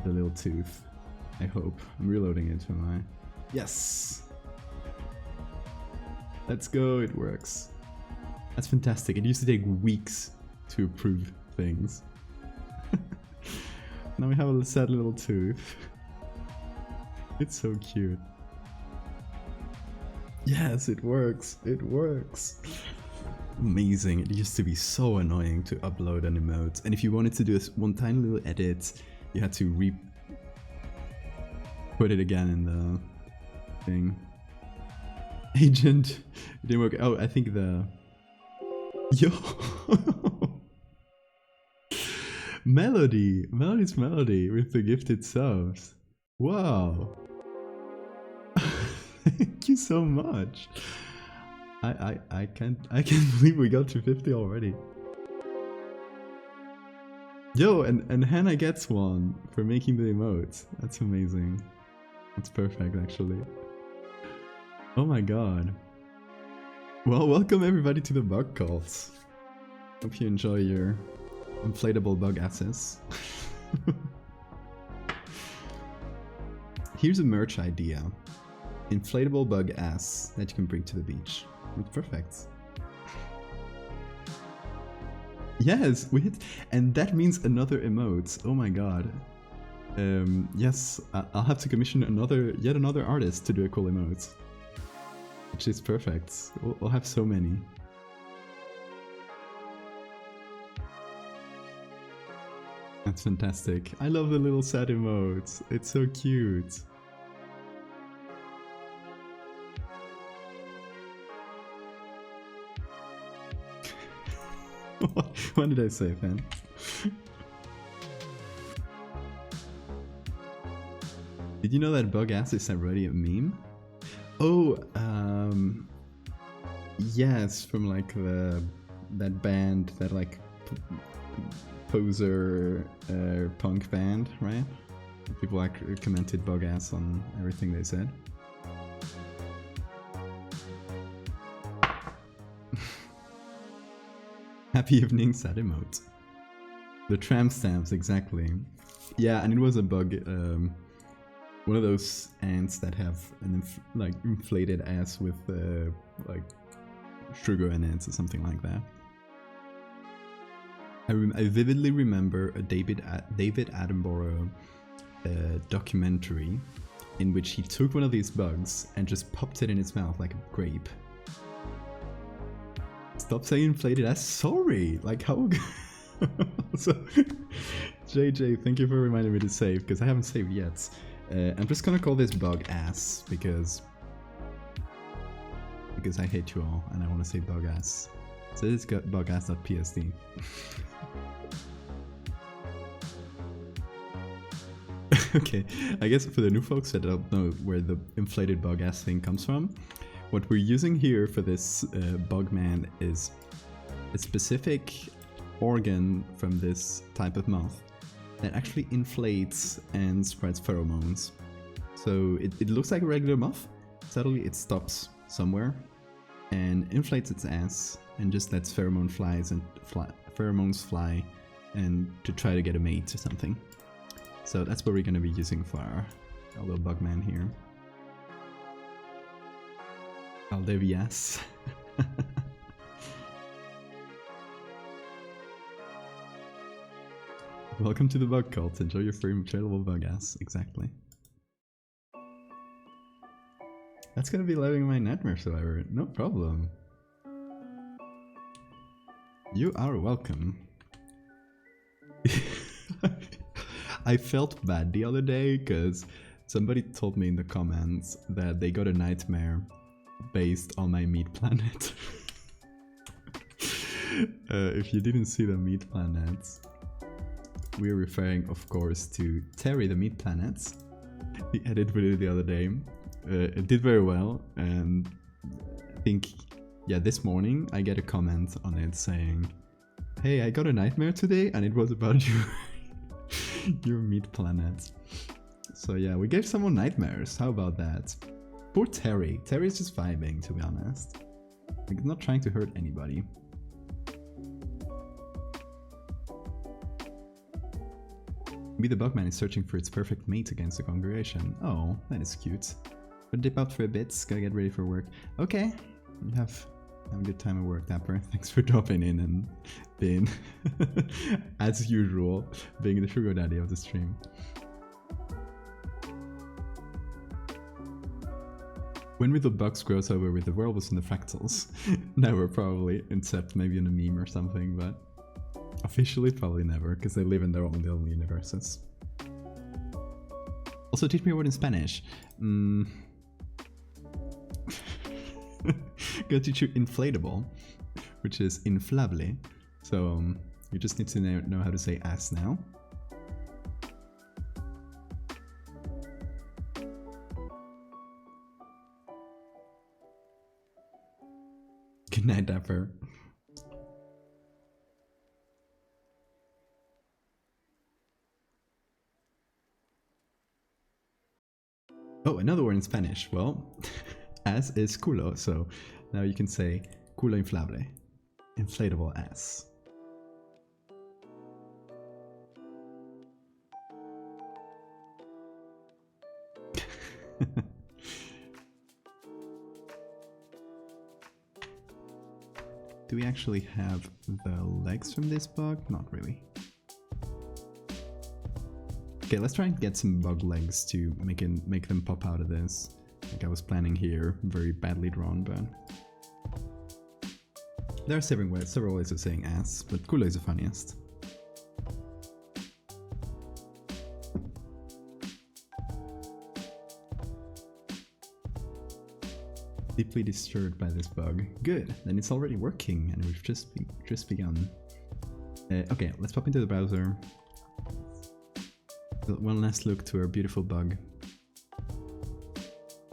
the little tooth. I hope. I'm reloading it, am I? Yes! Let's go, it works. That's fantastic. It used to take weeks to approve things. Now we have a sad little tooth. It's so cute. Yes, it works. It works. Amazing. It used to be so annoying to upload an emote. And if you wanted to do one tiny little edit, you had to put it again in the thing. Agent. It didn't work. Oh, I think the... Yo! Melody! Melody's Melody with the gifted subs. Wow! Thank you so much. I can't believe we got to 50 already. Yo, and Hannah gets one for making the emotes. That's amazing. That's perfect actually. Oh my god. Well, welcome everybody to the bug cults. Hope you enjoy your inflatable bug asses. Here's a merch idea. Inflatable bug ass that you can bring to the beach. It's perfect. Yes, we hit, and that means another emote. Oh my god. Yes, I'll have to commission yet another artist to do a cool emote. Which is perfect. We'll have so many. That's fantastic. I love the little sad emotes. It's so cute. What did I say, fan? Did you know that bug ass is already a meme? Oh, yes, from like that band, that like poser punk band, right? People actually commented bug ass on everything they said. Happy evening, sad emote. The tramp stamps, exactly. Yeah, and it was a bug. One of those ants that have an inflated ass with like sugar in it or something like that. I vividly remember a David Attenborough documentary in which he took one of these bugs and just popped it in his mouth like a grape. Stop saying inflated ass. Sorry. Like how? So, JJ, thank you for reminding me to save because I haven't saved yet. I'm just gonna call this bug ass because I hate you all and I want to say bug ass. So it's got bugass.psd. Okay, I guess for the new folks that don't know where the inflated bug ass thing comes from, what we're using here for this bug man is a specific organ from this type of moth that actually inflates and spreads pheromones. So it looks like a regular moth. Suddenly it stops somewhere and inflates its ass and just lets pheromones fly and to try to get a mate or something. So that's what we're going to be using for our little bug man here. Valdevias. Welcome to the bug cult. Enjoy your free trailable bug ass. Exactly. That's gonna be living my nightmare survivor. No problem. You are welcome. I felt bad the other day because somebody told me in the comments that they got a nightmare based on my meat planet. If you didn't see the meat planets, we're referring of course to Terry the meat planets. He edited video the other day. It did very well, and I think, yeah, this morning I get a comment on it saying, hey, I got a nightmare today and it was about your meat planet. So yeah, we gave someone nightmares. How about that? Poor Terry. Terry's just vibing, to be honest. Like, not trying to hurt anybody. Maybe the bugman is searching for its perfect mate against the congregation. Oh, that is cute. But dip out for a bit, gotta get ready for work. Okay, you have a good time at work, Dapper. Thanks for dropping in and being, as usual, being the sugar daddy of the stream. When will the bugs cross over with the werewolves and the fractals? Never, probably, except maybe in a meme or something, but officially probably never, because they live in their own little universes. Also, teach me a word in Spanish. Gonna teach you inflatable, which is inflable. So you just need to know how to say ass now. Good night, Dapper. Oh, another word in Spanish. Well, ass is culo, so now you can say culo inflable. Inflatable ass. Do we actually have the legs from this bug? Not really. Okay, let's try and get some bug legs to make them pop out of this. Like I was planning here, very badly drawn, but there are several ways of saying ass, but culo is the funniest. Deeply disturbed by this bug. Good, then it's already working, and we've just begun. Okay, let's pop into the browser. One last look to our beautiful bug.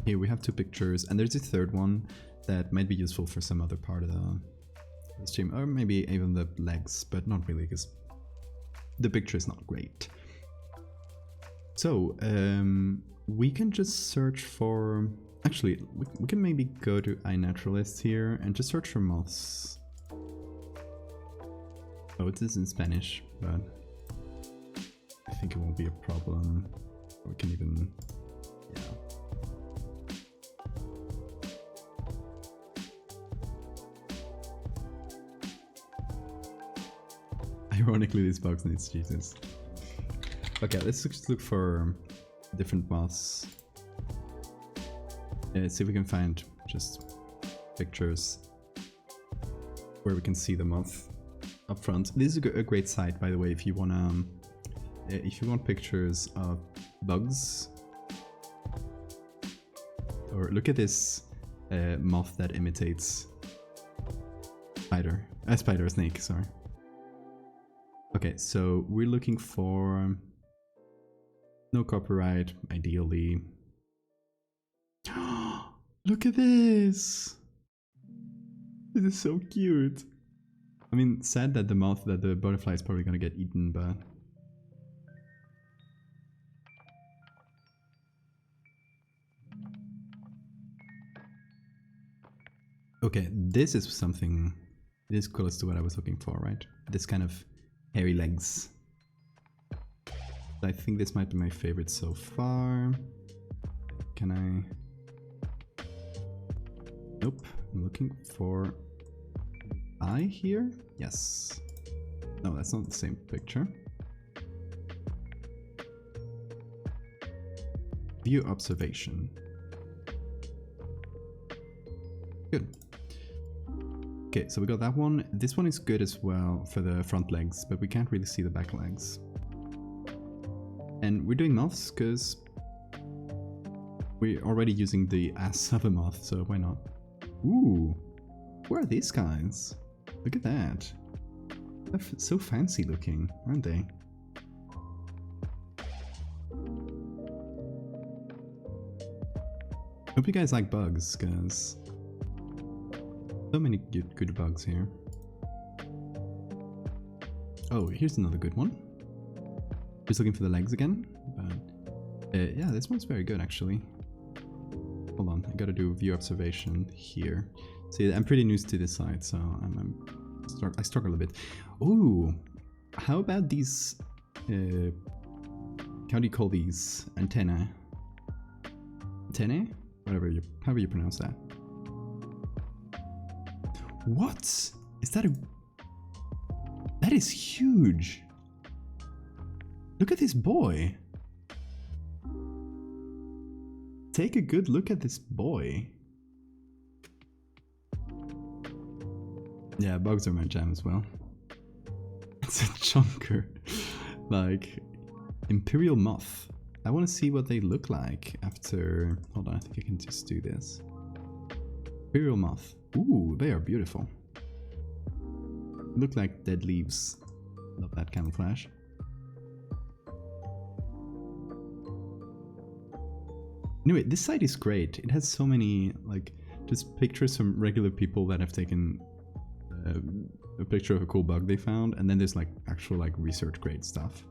Here we have two pictures, and there's a third one that might be useful for some other part of the stream, or maybe even the legs, but not really, because the picture is not great. So, we can just search for... Actually, we can maybe go to iNaturalist here and just search for moths. Oh, it is in Spanish, but I think it won't be a problem. We can even... yeah. Ironically, these bugs needs Jesus. Okay, let's just look for different moths. See if we can find just pictures where we can see the moth up front. This is a great site, by the way, if you want pictures of bugs. Or look at this moth that imitates snake, sorry. Okay, so we're looking for no copyright, ideally. Look at this! This is so cute. I mean, sad that the butterfly is probably gonna get eaten, but... Okay, this is something... This is close to what I was looking for, right? This kind of hairy legs. I think this might be my favorite so far. Can I... Nope, I'm looking for eye here? Yes. No, that's not the same picture. View observation. Good. Okay, so we got that one. This one is good as well for the front legs, but we can't really see the back legs. And we're doing moths because we're already using the ass of a moth, so why not? Ooh, who are these guys? Look at that. They're so fancy looking, aren't they? Hope you guys like bugs, because so many good bugs here. Oh, here's another good one. Just looking for the legs again, but yeah, this one's very good actually. Hold on, I gotta do view observation here. See, I'm pretty new to this side, so I struggle a bit. Ooh, how about these? How do you call these? Antennae? Antennae? However you pronounce that. What? Is that a... That is huge! Look at this boy! Take a good look at this boy. Yeah, bugs are my jam as well. It's a chunker. Like, Imperial Moth. I want to see what they look like after... Hold on, I think I can just do this. Imperial Moth. Ooh, they are beautiful. Look like dead leaves. Love that camouflage. Anyway, this site is great. It has so many, like, just pictures from regular people that have taken a picture of a cool bug they found, and then there's like actual like research grade stuff.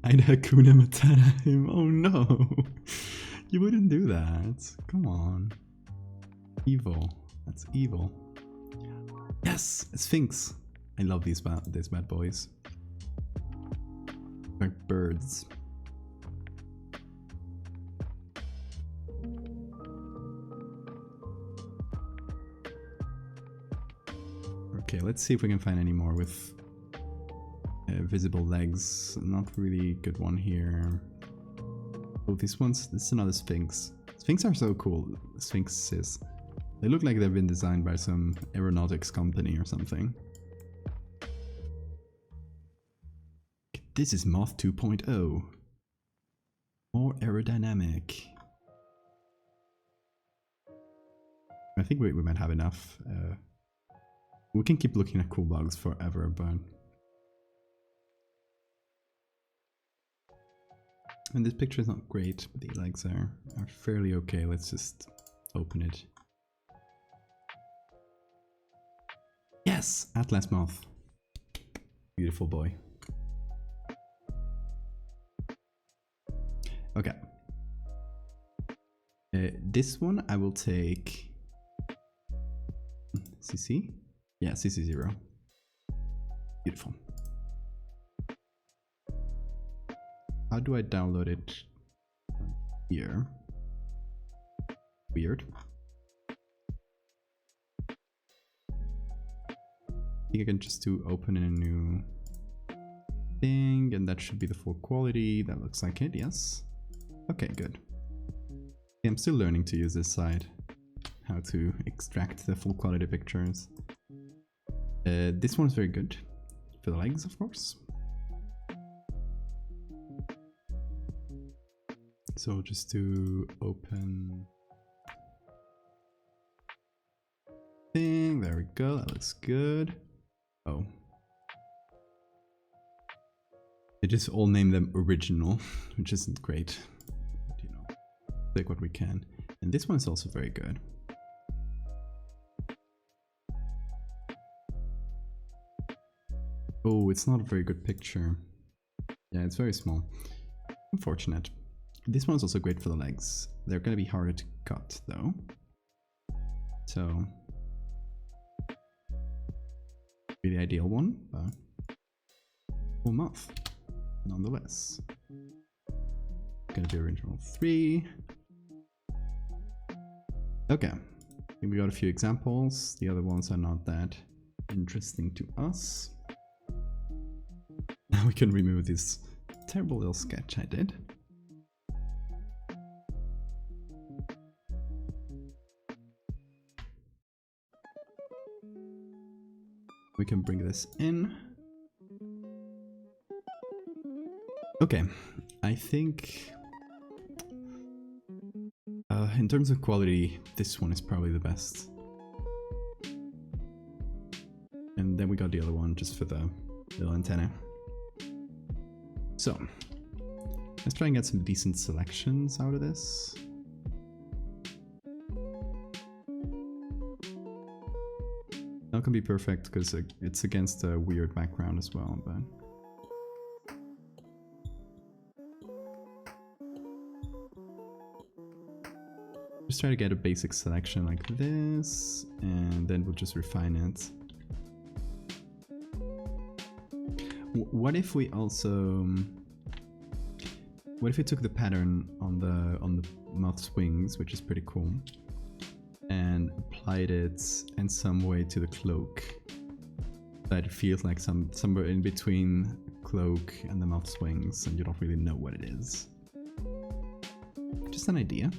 I'd Hakuna Matata him. Oh no! You wouldn't do that. Come on. Evil. That's evil. Yes! Sphinx! I love these bad boys. Like birds. Okay, let's see if we can find any more with visible legs. Not really good one here. Oh, this is another Sphinx. Sphinx are so cool. Sphinxes. They look like they've been designed by some aeronautics company or something. This is Moth 2.0. More aerodynamic. I think we might have enough. We can keep looking at cool bugs forever, but... And this picture is not great, but the legs are fairly okay. Let's just open it. Yes! Atlas Moth. Beautiful boy. Okay. This one I will take... CC? Yeah, CC0. Beautiful. How do I download it? Here. Weird. I think I can just do open in a new thing, and that should be the full quality. That looks like it, yes. Okay, good. Yeah, I'm still learning to use this side. How to extract the full quality pictures. This one's very good. For the legs, of course. So just to open thing, there we go, that looks good. Oh. They just all name them original, which isn't great. But, you know, take what we can. And this one's also very good. Oh, it's not a very good picture. Yeah, it's very small. Unfortunate. This one's also great for the legs. They're gonna be harder to cut though. So, really ideal one, but full moth, nonetheless. Gonna do original 3. Okay, I think we got a few examples. The other ones are not that interesting to us. Now we can remove this terrible little sketch I did. We can bring this in. Okay, I think in terms of quality, this one is probably the best. And then we got the other one just for the little antenna. So, let's try and get some decent selections out of this. Not gonna be perfect because it's against a weird background as well, but... just try to get a basic selection like this, and then we'll just refine it. What if we also... what if we took the pattern on the moth's wings, which is pretty cool, and applied it in some way to the cloak, that it feels like somewhere in between cloak and the moth's wings, and you don't really know what it is. Just an idea.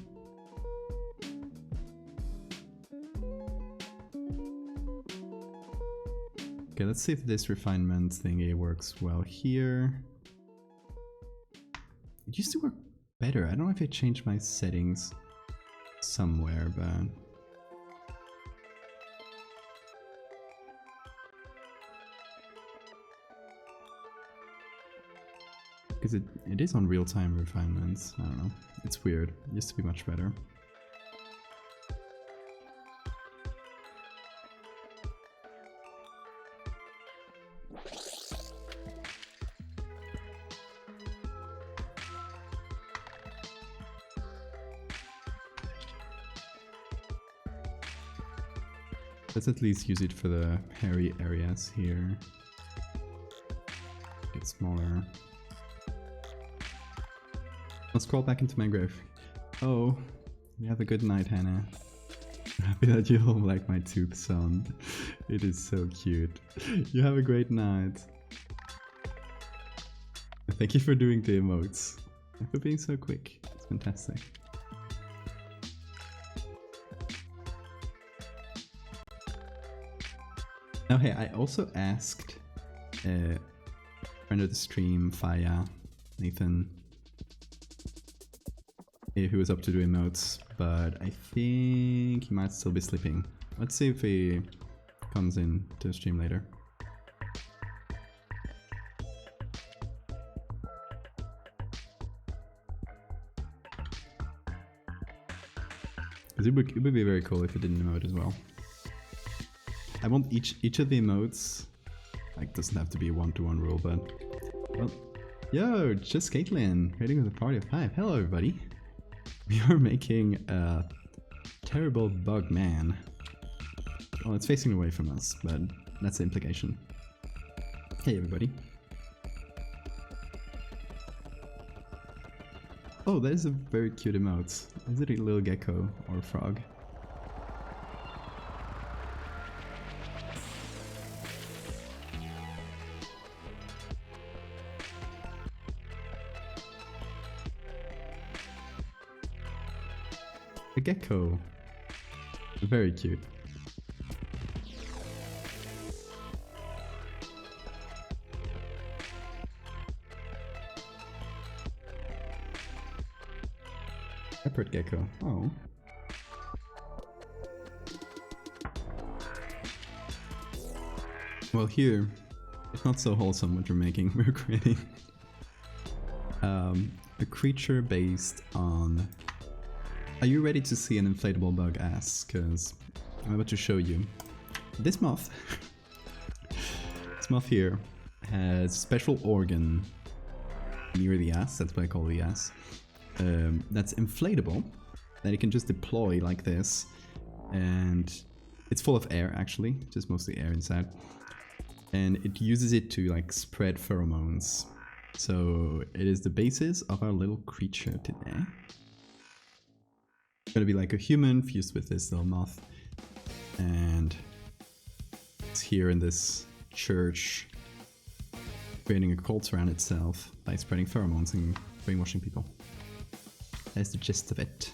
Okay, let's see if this refinement thingy works well here. It used to work better. I don't know if I changed my settings somewhere, but... because it is on real-time refinements. I don't know. It's weird. It used to be much better. Let's at least use it for the hairy areas here. Get smaller. Let's crawl back into my grave. Oh, you have a good night, Hannah. I'm happy that you all like my tooth sound. It is so cute. You have a great night. Thank you for doing the emotes. And for being so quick. It's fantastic. Now hey, I also asked friend of the stream, Faya, Nathan, who was up to do emotes, but I think he might still be sleeping. Let's see if he comes in to the stream later. Because it would be very cool if he didn't emote as well. I want each of the emotes, like, doesn't have to be a one-to-one rule, but... well, yo, just Caitlin, raiding with a party of 5. Hello everybody. We are making a terrible bug man. Well, it's facing away from us, but that's the implication. Hey everybody. Oh, that is a very cute emote. Is it a little gecko or a frog? A gecko. Very cute. Leopard gecko. Oh. Well, here, it's not so wholesome what you're making. We're creating a creature based on... Are you ready to see an inflatable bug ass? Because I'm about to show you. This moth, this moth here, has a special organ near the ass, that's what I call the ass, that's inflatable, that it can just deploy like this, and it's full of air actually, just mostly air inside, and it uses it to like spread pheromones. So it is the basis of our little creature today. It's gonna be like a human fused with this little moth, and it's here in this church creating a cult around itself by spreading pheromones and brainwashing people. That's the gist of it.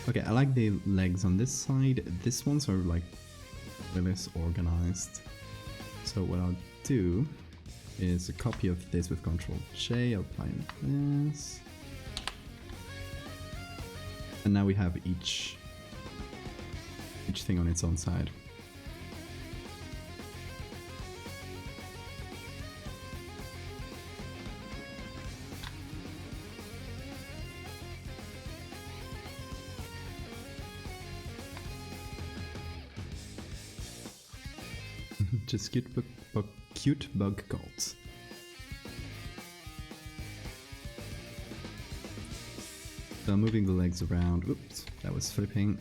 Okay, I like the legs on this side. This ones are like really less organized. So what I'll do is a copy of this with Control J, I'll apply this. And now we have each thing on its own side. Just cute bug cults. So I'm moving the legs around. Oops, that was flipping.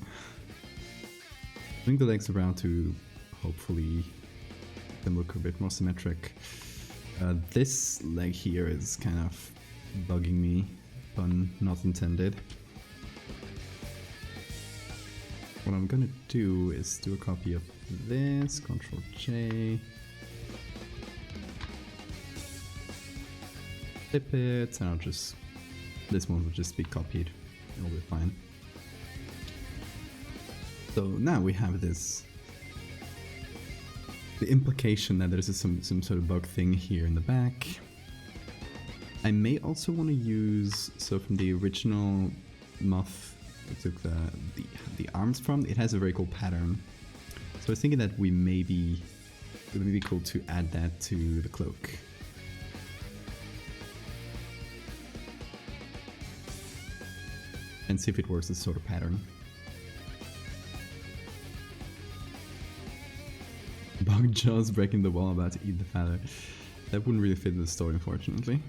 Moving the legs around to hopefully them look a bit more symmetric. This leg here is kind of bugging me, pun not intended. What I'm gonna do is do a copy of this, Control J, flip it, and I'll just, this one will just be copied, it'll be fine. So now we have this, the implication that there's some sort of bug thing here in the back. I may also want to use, so from the original moth I took the arms from, it has a very cool pattern. So I was thinking that it would maybe be cool to add that to the cloak. And see if it works as sort of pattern. Bug jaws breaking the wall about to eat the feather. That wouldn't really fit in the story, unfortunately.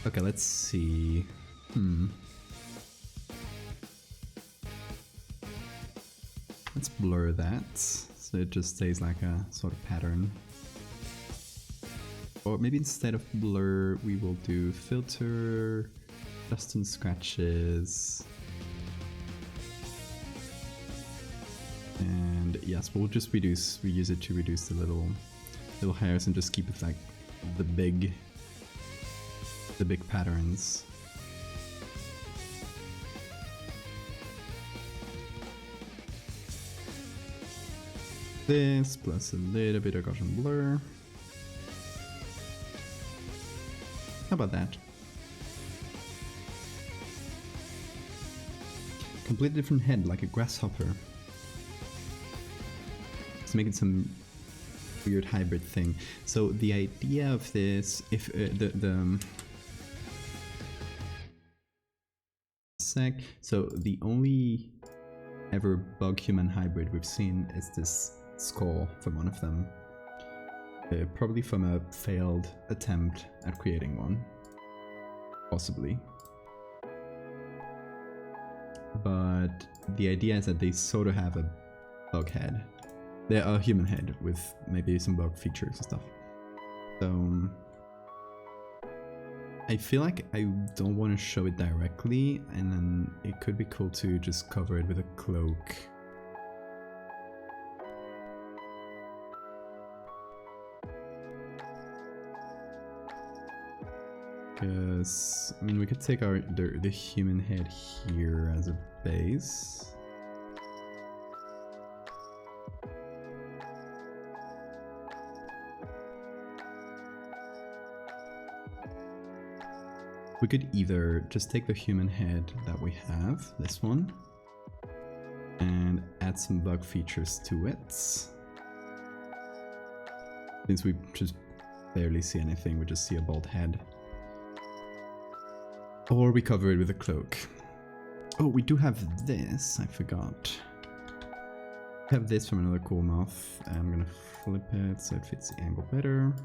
Okay, let's see. Let's blur that, so it just stays like a sort of pattern. Or maybe instead of blur, we will do filter, dust and scratches. And yes, we'll just reuse it to reduce the little hairs and just keep it like the big patterns. This plus a little bit of Gaussian blur. How about that? Completely different head, like a grasshopper. It's making some weird hybrid thing. So the idea of this, if so the only ever bug human hybrid we've seen is this skull from one of them. Probably from a failed attempt at creating one. Possibly. But the idea is that they sort of have a bug head. They're a human head with maybe some bug features and stuff. So I feel like I don't want to show it directly, and then it could be cool to just cover it with a cloak. Because, I mean, we could take the human head here as a base. We could either just take the human head that we have, this one, and add some bug features to it. Since we just barely see anything, we just see a bald head. Or we cover it with a cloak. Oh, we do have this, I forgot. We have this from another cool moth, and I'm gonna flip it so it fits the angle better.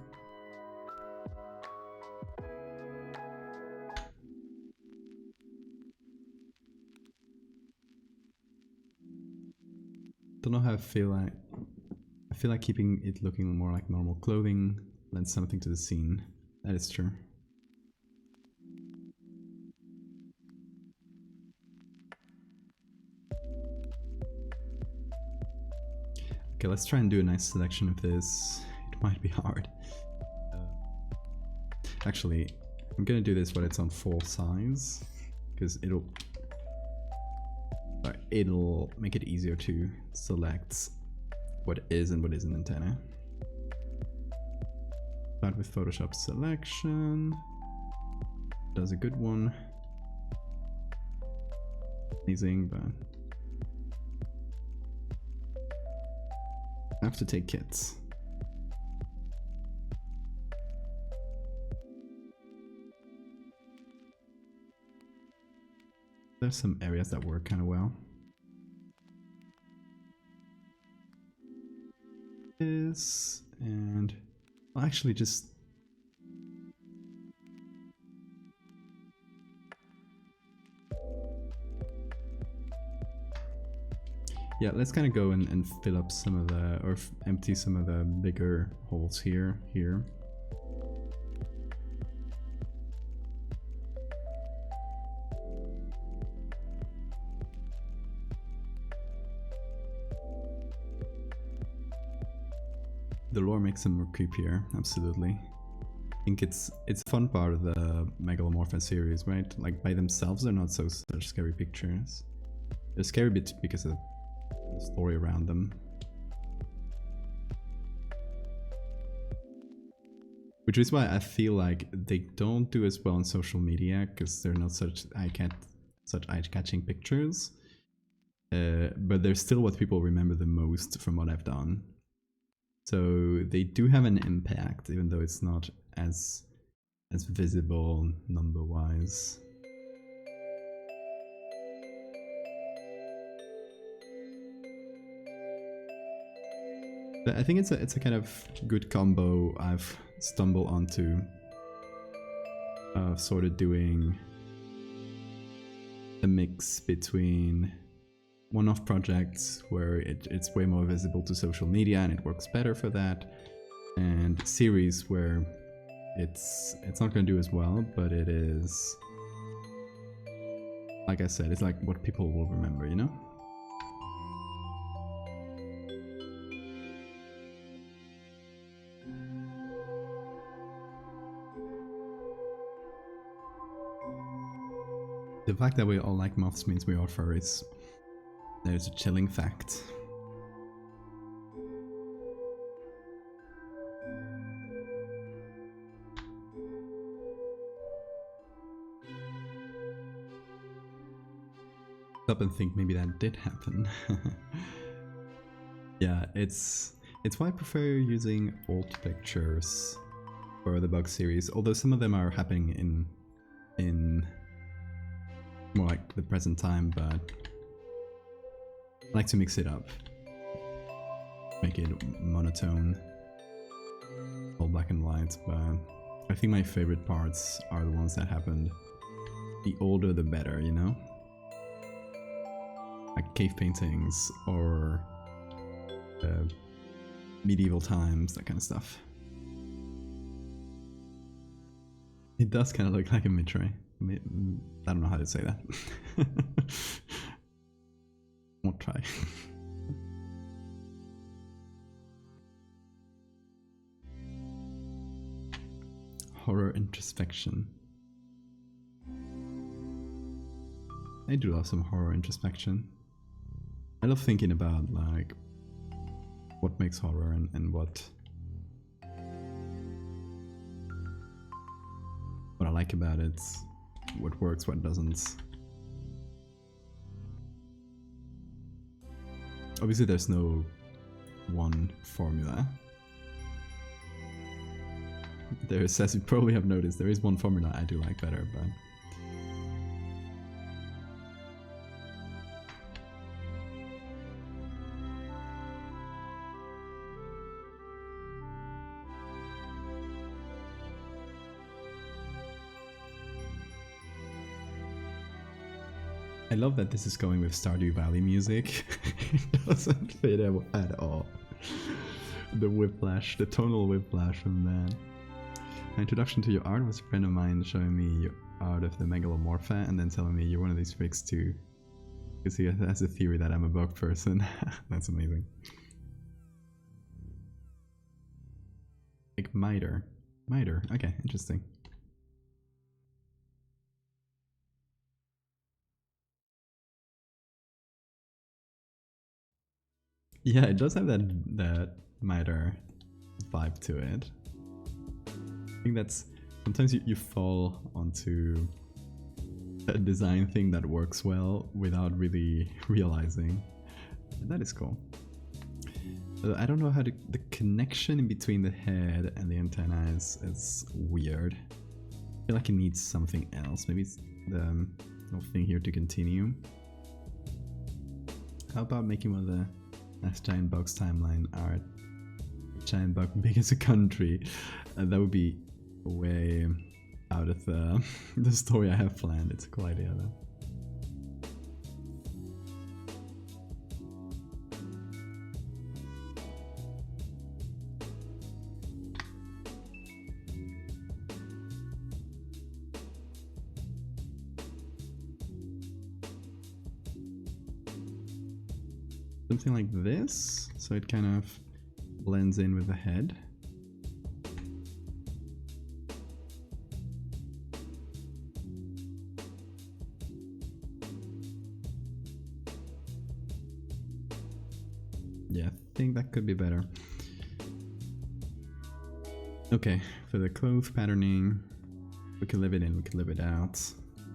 don't know how I feel like. I feel like keeping it looking more like normal clothing lends something to the scene. That is true. Okay, let's try and do a nice selection of this. It might be hard. Actually, I'm gonna do this when it's on full size, because it'll make it easier to select what is and what isn't antenna. Start with Photoshop selection. Does a good one. Amazing, but I have to take kits. There's some areas that work kind of well. This and I'll actually just yeah, let's kind of go and fill up some of the, or empty some of the bigger holes here. The lore makes them more creepier, absolutely. I think it's a fun part of the Megalomorpha series, right? Like by themselves, they're not such scary pictures. They're scary bit because of the story around them. Which is why I feel like they don't do as well on social media, because they're not such eye-catching pictures. But they're still what people remember the most from what I've done. So they do have an impact, even though it's not as visible number-wise. But I think it's a kind of good combo I've stumbled onto of sort of doing a mix between one-off projects where it's way more visible to social media and it works better for that, and series where it's not going to do as well, but it is, like I said, it's like what people will remember, you know? The fact that we all like moths means we are furries. There's a chilling fact. Stop and think maybe that did happen. Yeah, it's why I prefer using old pictures for the bug series, although some of them are happening in more like the present time, but I like to mix it up, make it monotone, all black and white, but I think my favorite parts are the ones that happened. The older the better, you know? Like cave paintings or medieval times, that kind of stuff. It does kind of look like a mid-tray. I don't know how to say that. Won't try. Horror introspection. I do love some horror introspection. I love thinking about like what makes horror and what I like about it, what works, what doesn't. Obviously there's no one formula. There's, as you probably have noticed, there is one formula I do like better, but I love that this is going with Stardew Valley music. It doesn't fit at all. The whiplash, the tonal whiplash from that. My introduction to your art was a friend of mine showing me your art of the Megalomorpha and then telling me you're one of these freaks too. Because he has a theory that I'm a bug person. That's amazing. Like miter. Miter, okay, interesting. Yeah, it does have that miter vibe to it. I think that's sometimes you fall onto a design thing that works well without really realizing. That is cool. I don't know how the connection in between the head and the antenna is weird. I feel like it needs something else. Maybe it's the little thing here to continue. How about making one of the last giant bugs timeline art? Giant bug big as a country. That would be way out of the story I have planned. It's a cool idea though. Something like this, so it kind of blends in with the head. Yeah, I think that could be better. Okay, for the clothes patterning, we can leave it in, we can leave it out.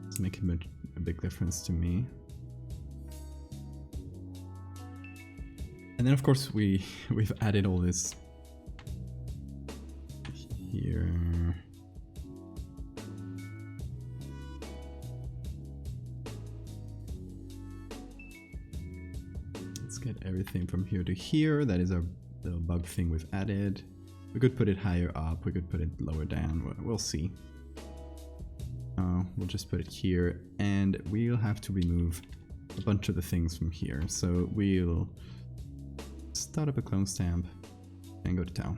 It's making a big difference to me. And then of course we've added all this here. Let's get everything from here to here. That is our little bug thing we've added. We could put it higher up, we could put it lower down, we'll see. We'll just put it here, and we'll have to remove a bunch of the things from here. So we'll start up a clone stamp and go to town.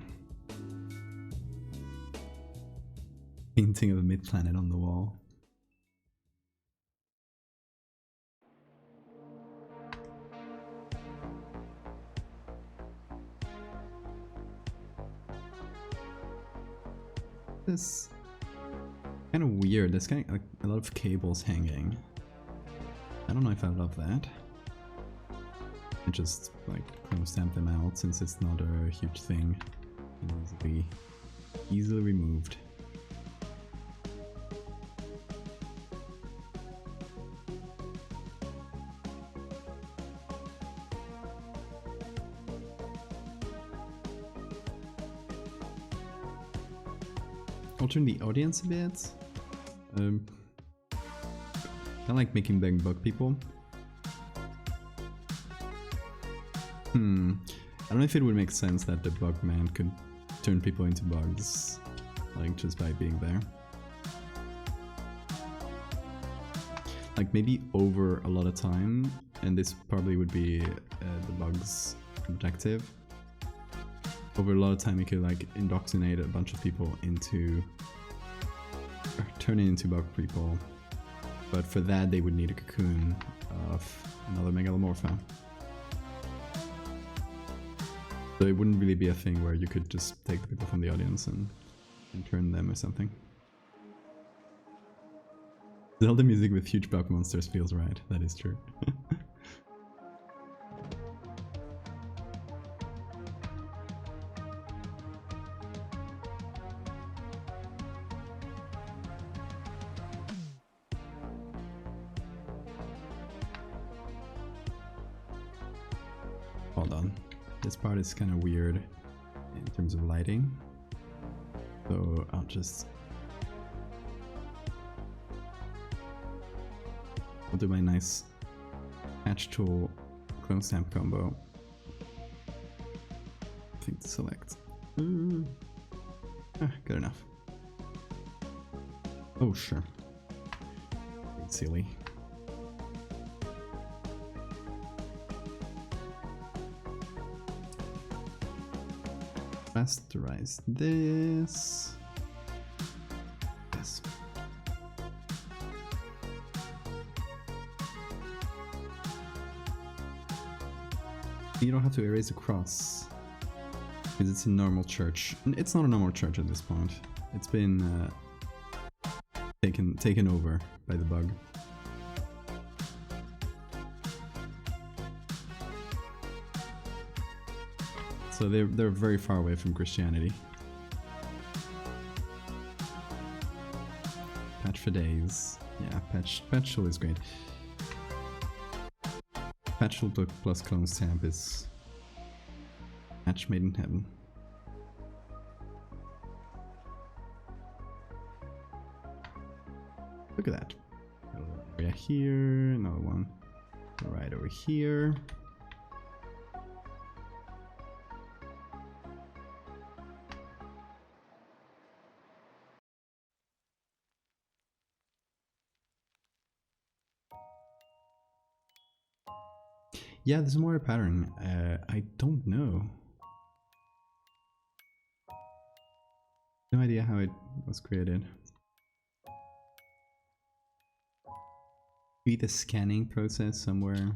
Painting of a mid-planet on the wall. This kind of weird. There's kind of like a lot of cables hanging. I don't know if I love that. I just like chrome stamp them out since it's not a huge thing. It needs to be easily removed. Altering the audience a bit. I like making them bug people. I don't know if it would make sense that the bug man could turn people into bugs, like just by being there. Like maybe over a lot of time, and this probably would be the bug's objective. Over a lot of time you could like indoctrinate a bunch of people into turning into bug people, but for that they would need a cocoon of another Megalomorpha. So it wouldn't really be a thing where you could just take the people from the audience and turn them or something. Zelda music with huge bug monsters feels right, that is true. Hold on. This part is kind of weird in terms of lighting, so I'll do my nice patch tool clone stamp combo. I think to select. Good enough. Oh sure. Silly. rasterize this. Yes. You don't have to erase the cross because it's a normal church. It's not a normal church at this point. It's been taken over by the bug. So they're very far away from Christianity. Patch for days. Yeah, patch tool is great. Patch tool plus clone stamp is match made in heaven. Look at that. Area here, another one right over here. Yeah, there's more pattern. I don't know. No idea how it was created. Maybe the scanning process somewhere.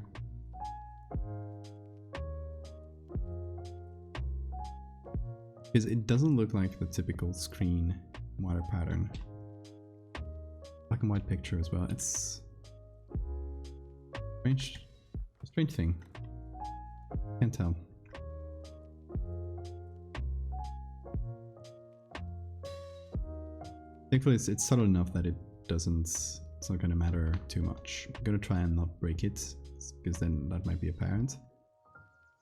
Because it doesn't look like the typical screen water pattern. Black and white picture as well. It's strange. Strange thing. Can't tell. Thankfully, it's subtle enough that it's not gonna matter too much. I'm gonna try and not break it, because then that might be apparent.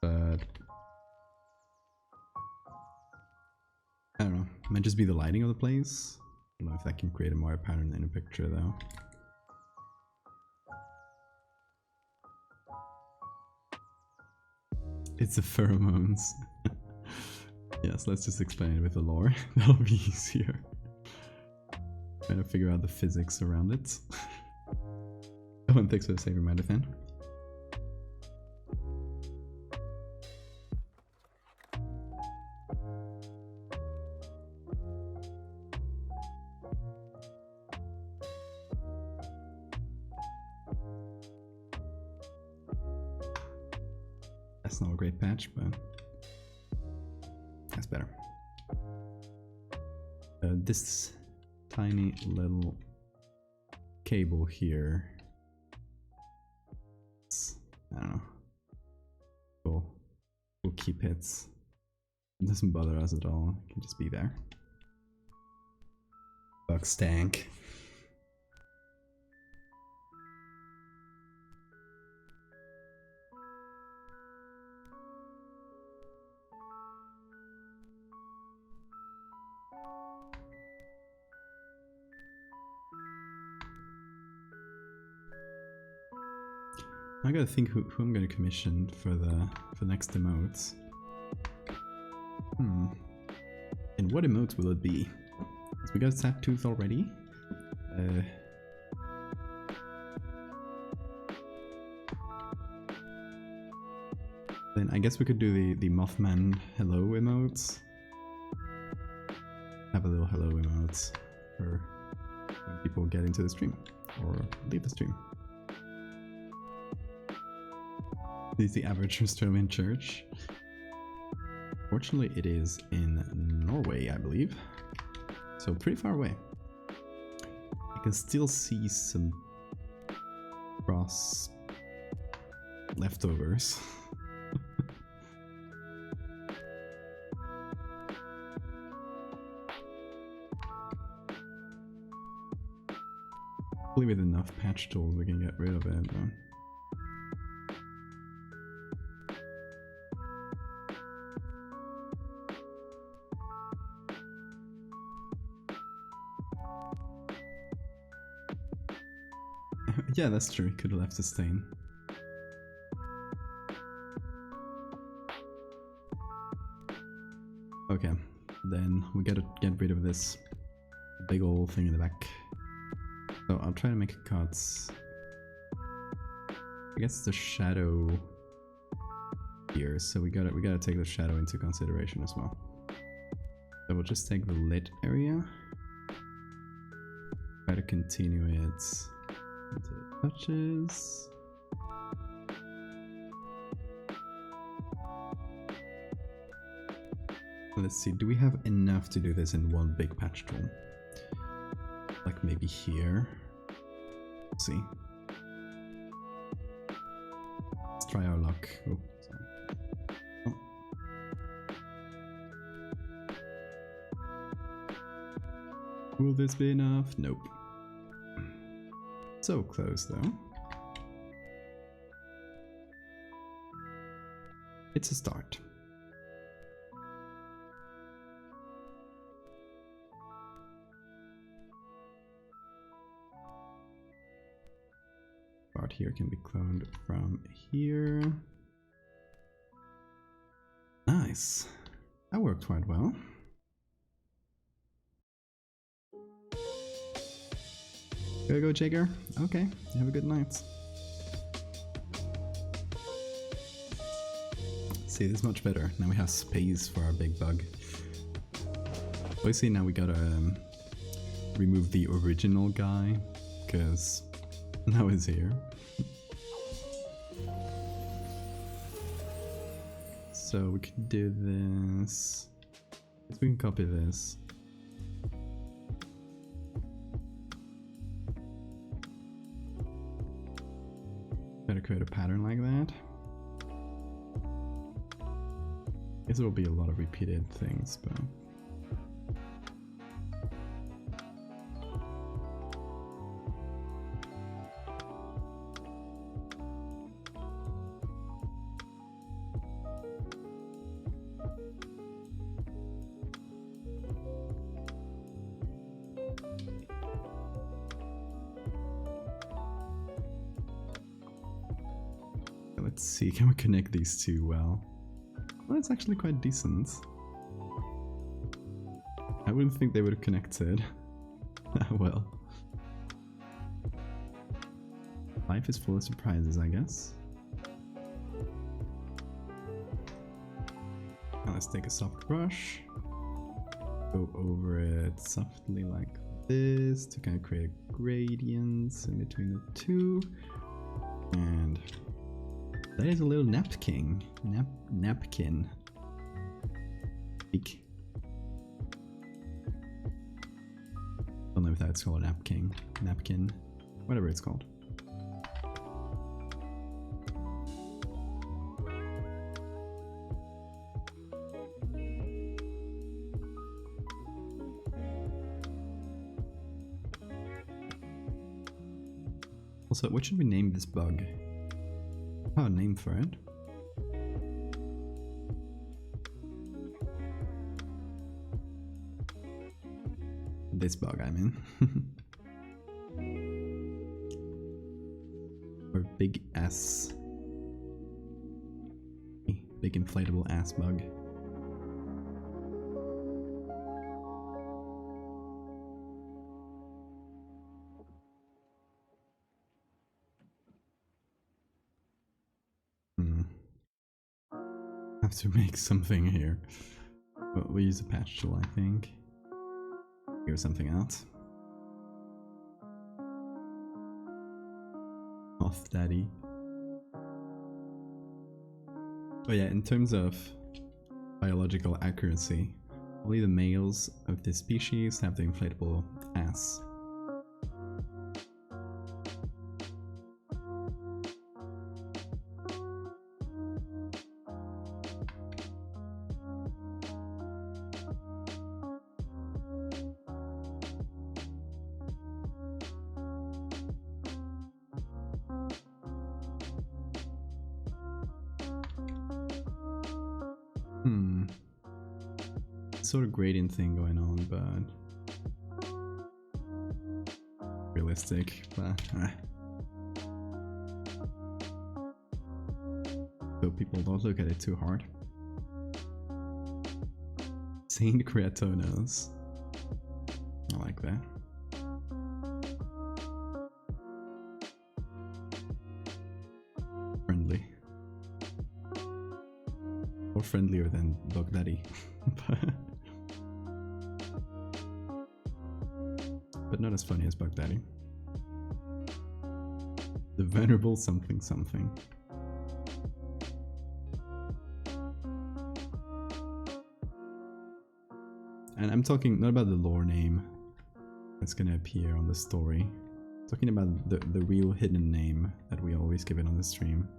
But I don't know. It might just be the lighting of the place. I don't know if that can create a more pattern in a picture though. It's the pheromones. Yes, let's just explain it with the lore. That'll be easier. Trying to figure out the physics around it. Oh, and thanks for the save reminder, then. That's not a great patch, but that's better. This tiny little cable here. I don't know. We'll keep it. It doesn't bother us at all. It can just be there. Bug stank. I gotta think who I'm gonna commission for the next emotes. And what emotes will it be? So we got Sap Tooth already. Then I guess we could do the Mothman hello emotes. Have a little hello emotes for when people get into the stream or leave the stream. Is the average Australian church? Fortunately, it is in Norway, I believe. So pretty far away. I can still see some cross leftovers. Hopefully with enough patch tools we can get rid of it. Though. Yeah, that's true. Could have left a stain. Okay, then we gotta get rid of this big old thing in the back. So I'll try to make cuts. I guess the shadow here, so we gotta take the shadow into consideration as well. I will just take the lit area. Try to continue it until it touches. Let's see, do we have enough to do this in one big patch tool? Like maybe here? Let's see. Let's try our luck. Oh, sorry. Oh. Will this be enough? Nope. So close though. It's a start. Part here can be cloned from here. Nice. That worked quite well. Go, Jagger. Okay, have a good night. See, this is much better. Now we have space for our big bug. Obviously now we gotta remove the original guy, because now he's here. So we can do this. We can copy this. Better create a pattern like that. Guess there will be a lot of repeated things, but let's see, can we connect these two well? Well, it's actually quite decent. I wouldn't think they would have connected. Well. Life is full of surprises, I guess. Now let's take a soft brush. Go over it softly like this to kind of create gradients in between the two. And that is a little napkin. Napkin. Peek. Don't know if that's called a napkin. Napkin. Whatever it's called. Also, what should we name this bug? Oh, name for it. This bug, I mean. Or big S. Big inflatable ass bug. Have to make something here. But we'll use a patch tool, I think. Figure something out. Off daddy. Oh yeah, in terms of biological accuracy, only the males of this species have the inflatable ass. Sort of gradient thing going on, but realistic, but so people don't look at it too hard. Saint Creatonos. I like that. Friendly. More friendlier than Bug Daddy. but not as funny as Bug Daddy. The venerable something something. And I'm talking not about the lore name that's gonna appear on the story. I'm talking about the real hidden name that we always give it on the stream.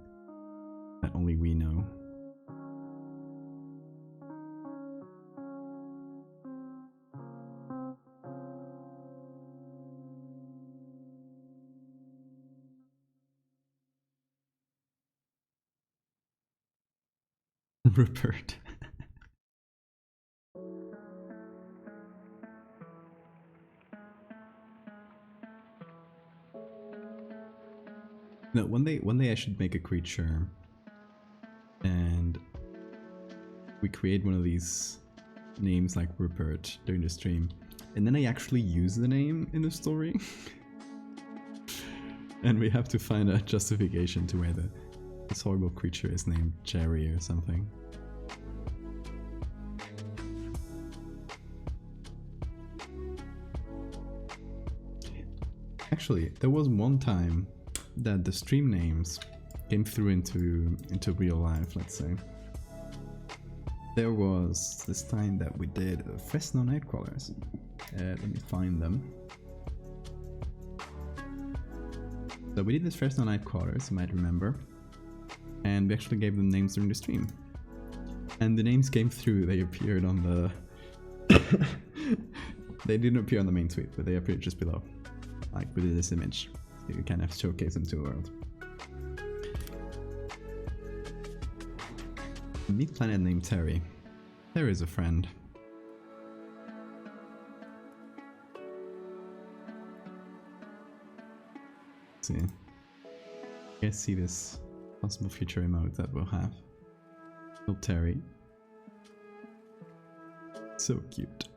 That only we know. Rupert. No, one day I should make a creature and we create one of these names like Rupert during the stream, and then I actually use the name in the story. And we have to find a justification to where this horrible creature is named Jerry or something. Actually, there was one time that the stream names came through into real life, let's say. There was this time that we did Fresno Nightcrawlers. Let me find them. So we did this Fresno Nightcrawlers, you might remember. And we actually gave them names during the stream. And the names came through, they appeared on the... They didn't appear on the main tweet, but they appeared just below. Like within this image. So you kind of showcase them to the world. Meet planet named Terry. Terry is a friend. Let's see. You guys see this possible future emote that we'll have. Little Terry. So cute.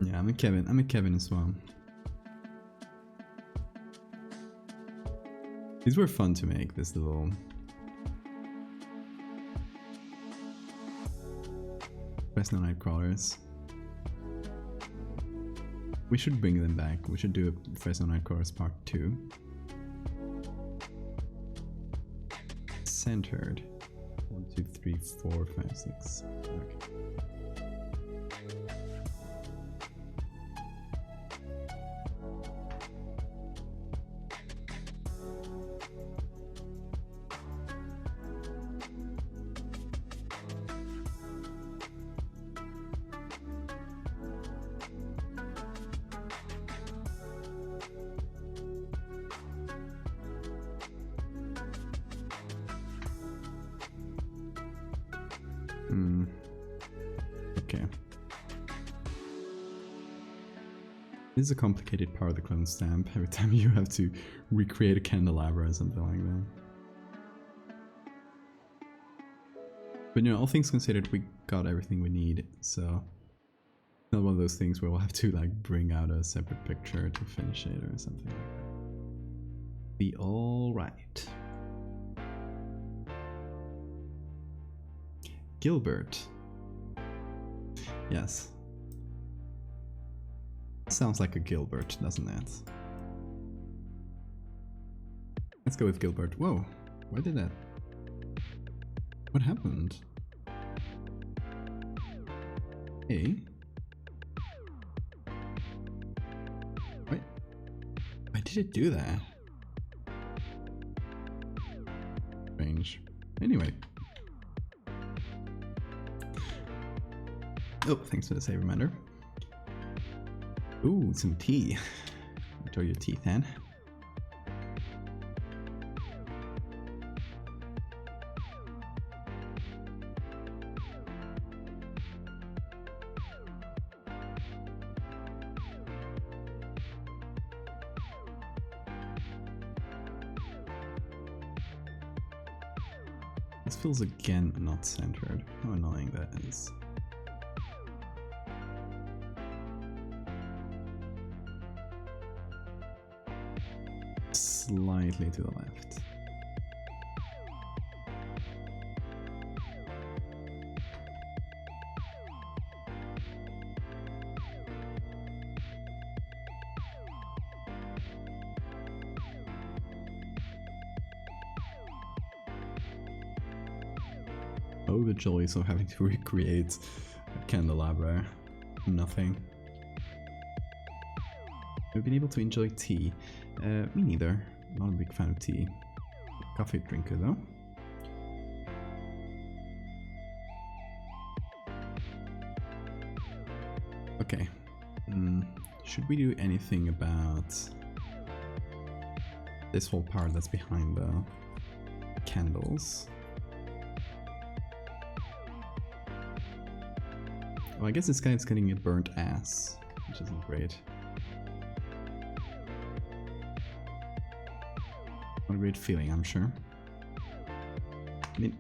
Yeah, I'm a Kevin as well. These were fun to make, this little... Fresno Nightcrawlers. We should bring them back. We should do a Fresno Nightcrawlers Part 2. Centered. 1, 2, 3, 4, 5, 6. Okay. Okay. This is a complicated part of the clone stamp. Every time you have to recreate a candelabra or something like that. But you know, all things considered, we got everything we need, so it's not one of those things where we'll have to like bring out a separate picture to finish it or something. Be alright. Gilbert. Yes. Sounds like a Gilbert, doesn't it? Let's go with Gilbert. Whoa, why did that? What happened? Hey? Why did it do that? Strange. Anyway. Oh, thanks for the save reminder. Ooh, some tea. Enjoy your teeth, Anne. This feels again not centered. How annoying that is. Slightly to the left. Oh, the joys of having to recreate a candelabra. Nothing. I've been able to enjoy tea. Me neither. Not a big fan of tea. Coffee drinker though. Okay. Should we do anything about this whole part that's behind the candles? Well, I guess this guy's getting a burnt ass, which isn't great. Not a great feeling, I'm sure. I mean,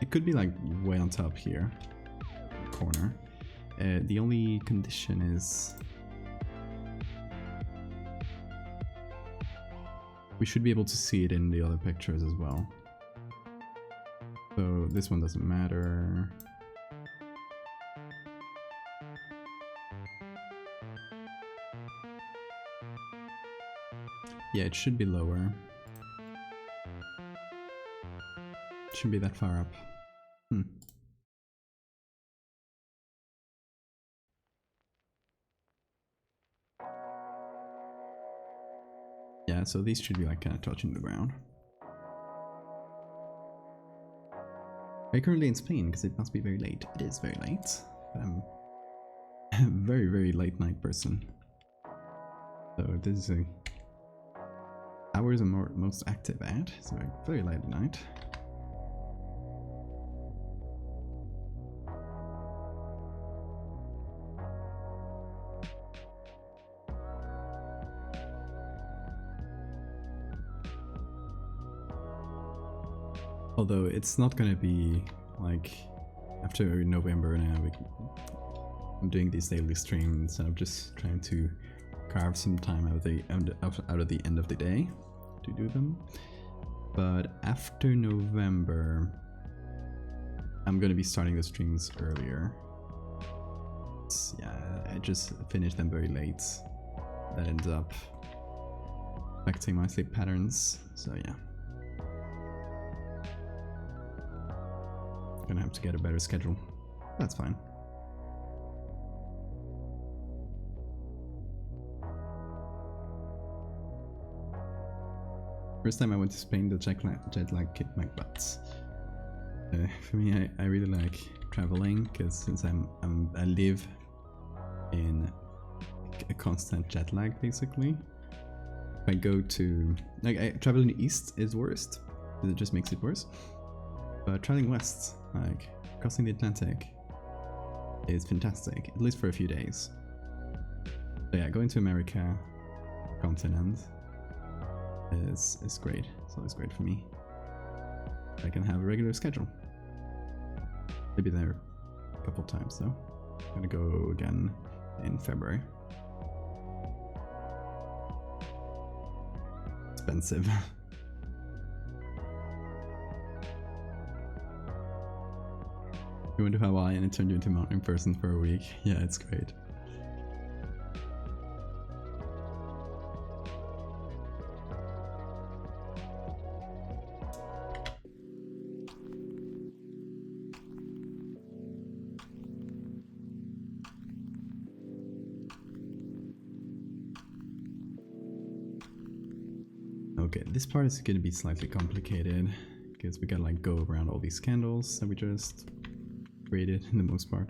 it could be like way on top here, corner. The only condition is we should be able to see it in the other pictures as well. So this one doesn't matter. Yeah, it should be lower. Shouldn't be that far up. Yeah, so these should be like kind of touching the ground. Are you currently in Spain? Because it must be very late. It is very late. I'm a very, very late night person. So this is a hours I'm most active at. So very late at night. Although it's not gonna be like after November now. I'm doing these daily streams and I'm just trying to carve some time out of the end of the day to do them. But after November, I'm gonna be starting the streams earlier. Yeah, I just finished them very late. That ends up affecting my sleep patterns. So yeah. Gonna have to get a better schedule. That's fine. First time I went to Spain, the jet lag kicked my butt. For me, I really like traveling because since I live in a constant jet lag basically. If I go to traveling east is worst because it just makes it worse. But traveling west, like crossing the Atlantic, is fantastic, at least for a few days. So yeah, going to America, continent, is great. It's always great for me. I can have a regular schedule. Maybe there a couple times though. I'm gonna go again in February. Expensive. You went to Hawaii and it turned you into a mountain person for a week. Yeah, it's great. Okay, this part is going to be slightly complicated because we gotta like go around all these candles that we just created in the most part.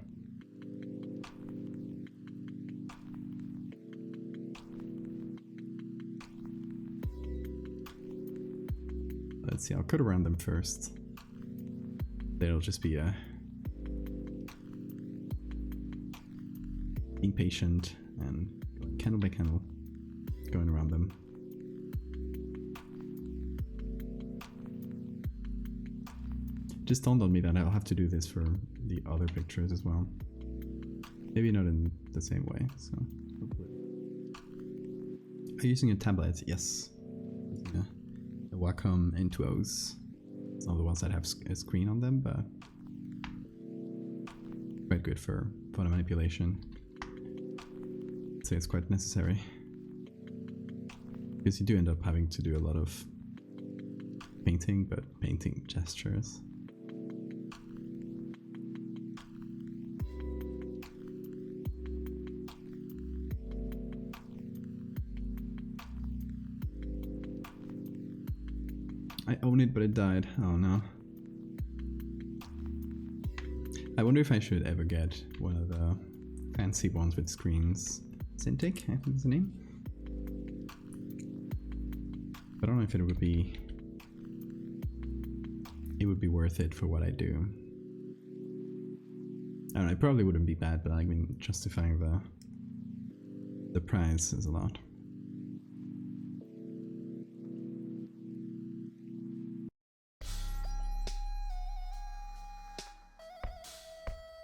Let's see, I'll cut around them first. Then it'll just be being patient and candle by candle going around them. Just dawned on me that I'll have to do this for the other pictures as well. Maybe not in the same way, so hopefully. Are you using a tablet? Yes. Using a Wacom N2Os. It's not the ones that have a screen on them, but quite good for photo manipulation. I'd say it's quite necessary. Because you do end up having to do a lot of painting, but painting gestures. I own it, but it died. Oh no. I wonder if I should ever get one of the fancy ones with screens. Cintiq, I think is the name. I don't know if it would be worth it for what I do. I don't know, it probably wouldn't be bad, but I mean, justifying the price is a lot.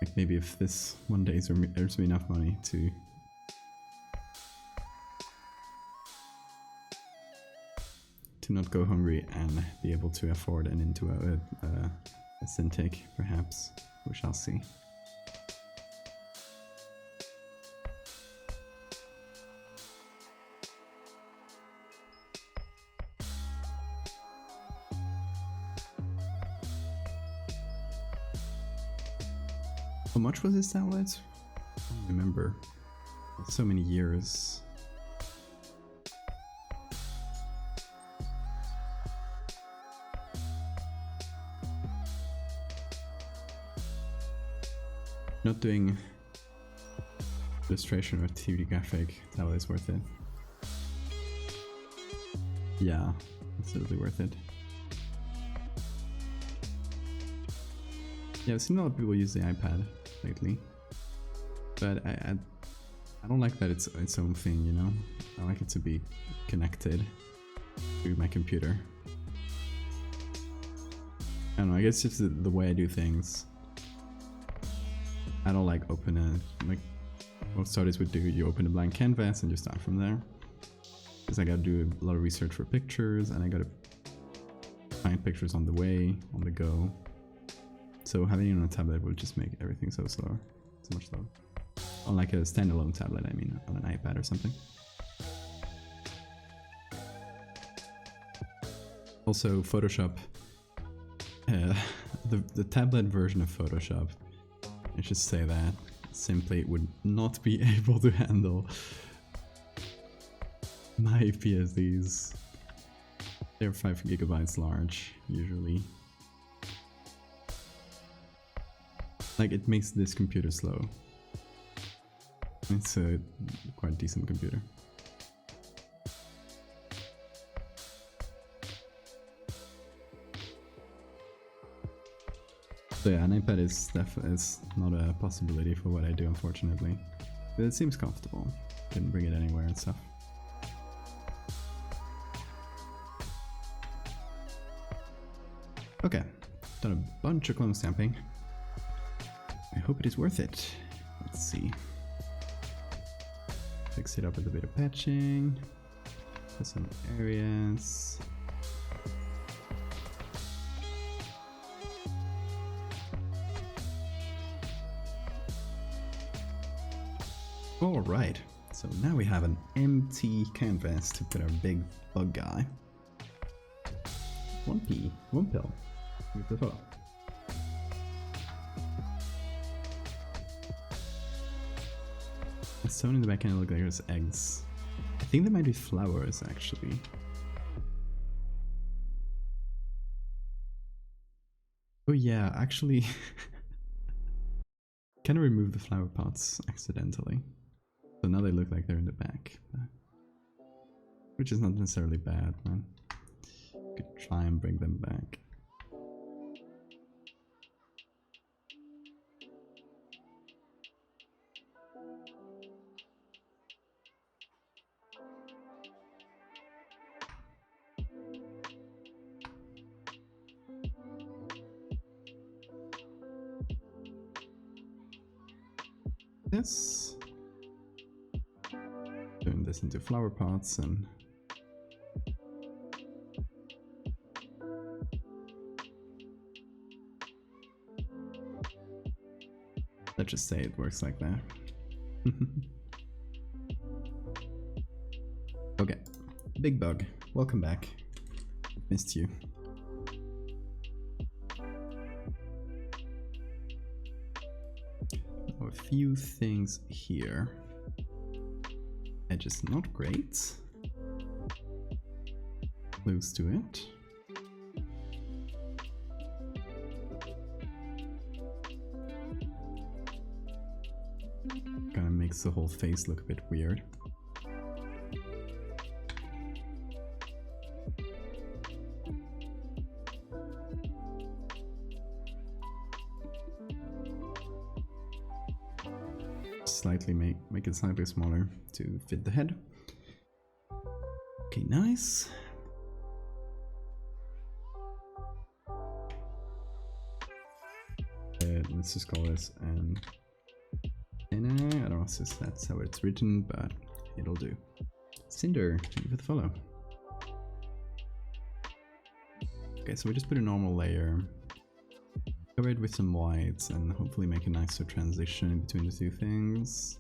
Like maybe if this one day earns me enough money to not go hungry and be able to afford an into a Cintiq, perhaps. We shall see. How much was this tablet? I don't remember. So many years. Not doing illustration or 3D graphic tablet is worth it. Yeah, absolutely worth it. Yeah, I've seen a lot of people use the iPad lately, but I don't like that it's its own thing, you know? I like it to be connected to my computer. I don't know, I guess it's just the way I do things. I don't like like most artists would do. You open a blank canvas and you start from there. Because I gotta do a lot of research for pictures and I gotta find pictures on the way, on the go. So having it on a tablet will just make everything so slower, so much slower. Unlike a standalone tablet, I mean, on an iPad or something. Also, Photoshop, the tablet version of Photoshop, I should say that, simply would not be able to handle my PSDs. They're 5 gigabytes large, usually. Like, it makes this computer slow. It's a quite decent computer. So yeah, an iPad is not a possibility for what I do, unfortunately. But it seems comfortable. Can bring it anywhere and stuff. Okay, done a bunch of clone stamping. I hope it is worth it. Let's see. Fix it up with a bit of patching. For some areas. Alright, so now we have an empty canvas to put our big bug guy. 1p, 1 pill. With the photo. The stone in the back end look like there's eggs. I think they might be flowers actually. Oh yeah, actually kind of removed the flower pots accidentally. So now they look like they're in the back. Which is not necessarily bad, man. Could try and bring them back. This. Turn this into flower pots and let's just say it works like that. Okay, Big Bug, welcome back. Missed you. Oh, a few things here. Edge is not great. Close to it. makes the whole face look a bit weird. Slightly make it slightly smaller to fit the head. Okay, nice. Let's just call this I don't know if that's how it's written, but it'll do. Cinder, thank you for the follow. Okay, so we just put a normal layer, cover it with some whites, and hopefully make a nicer transition between the two things.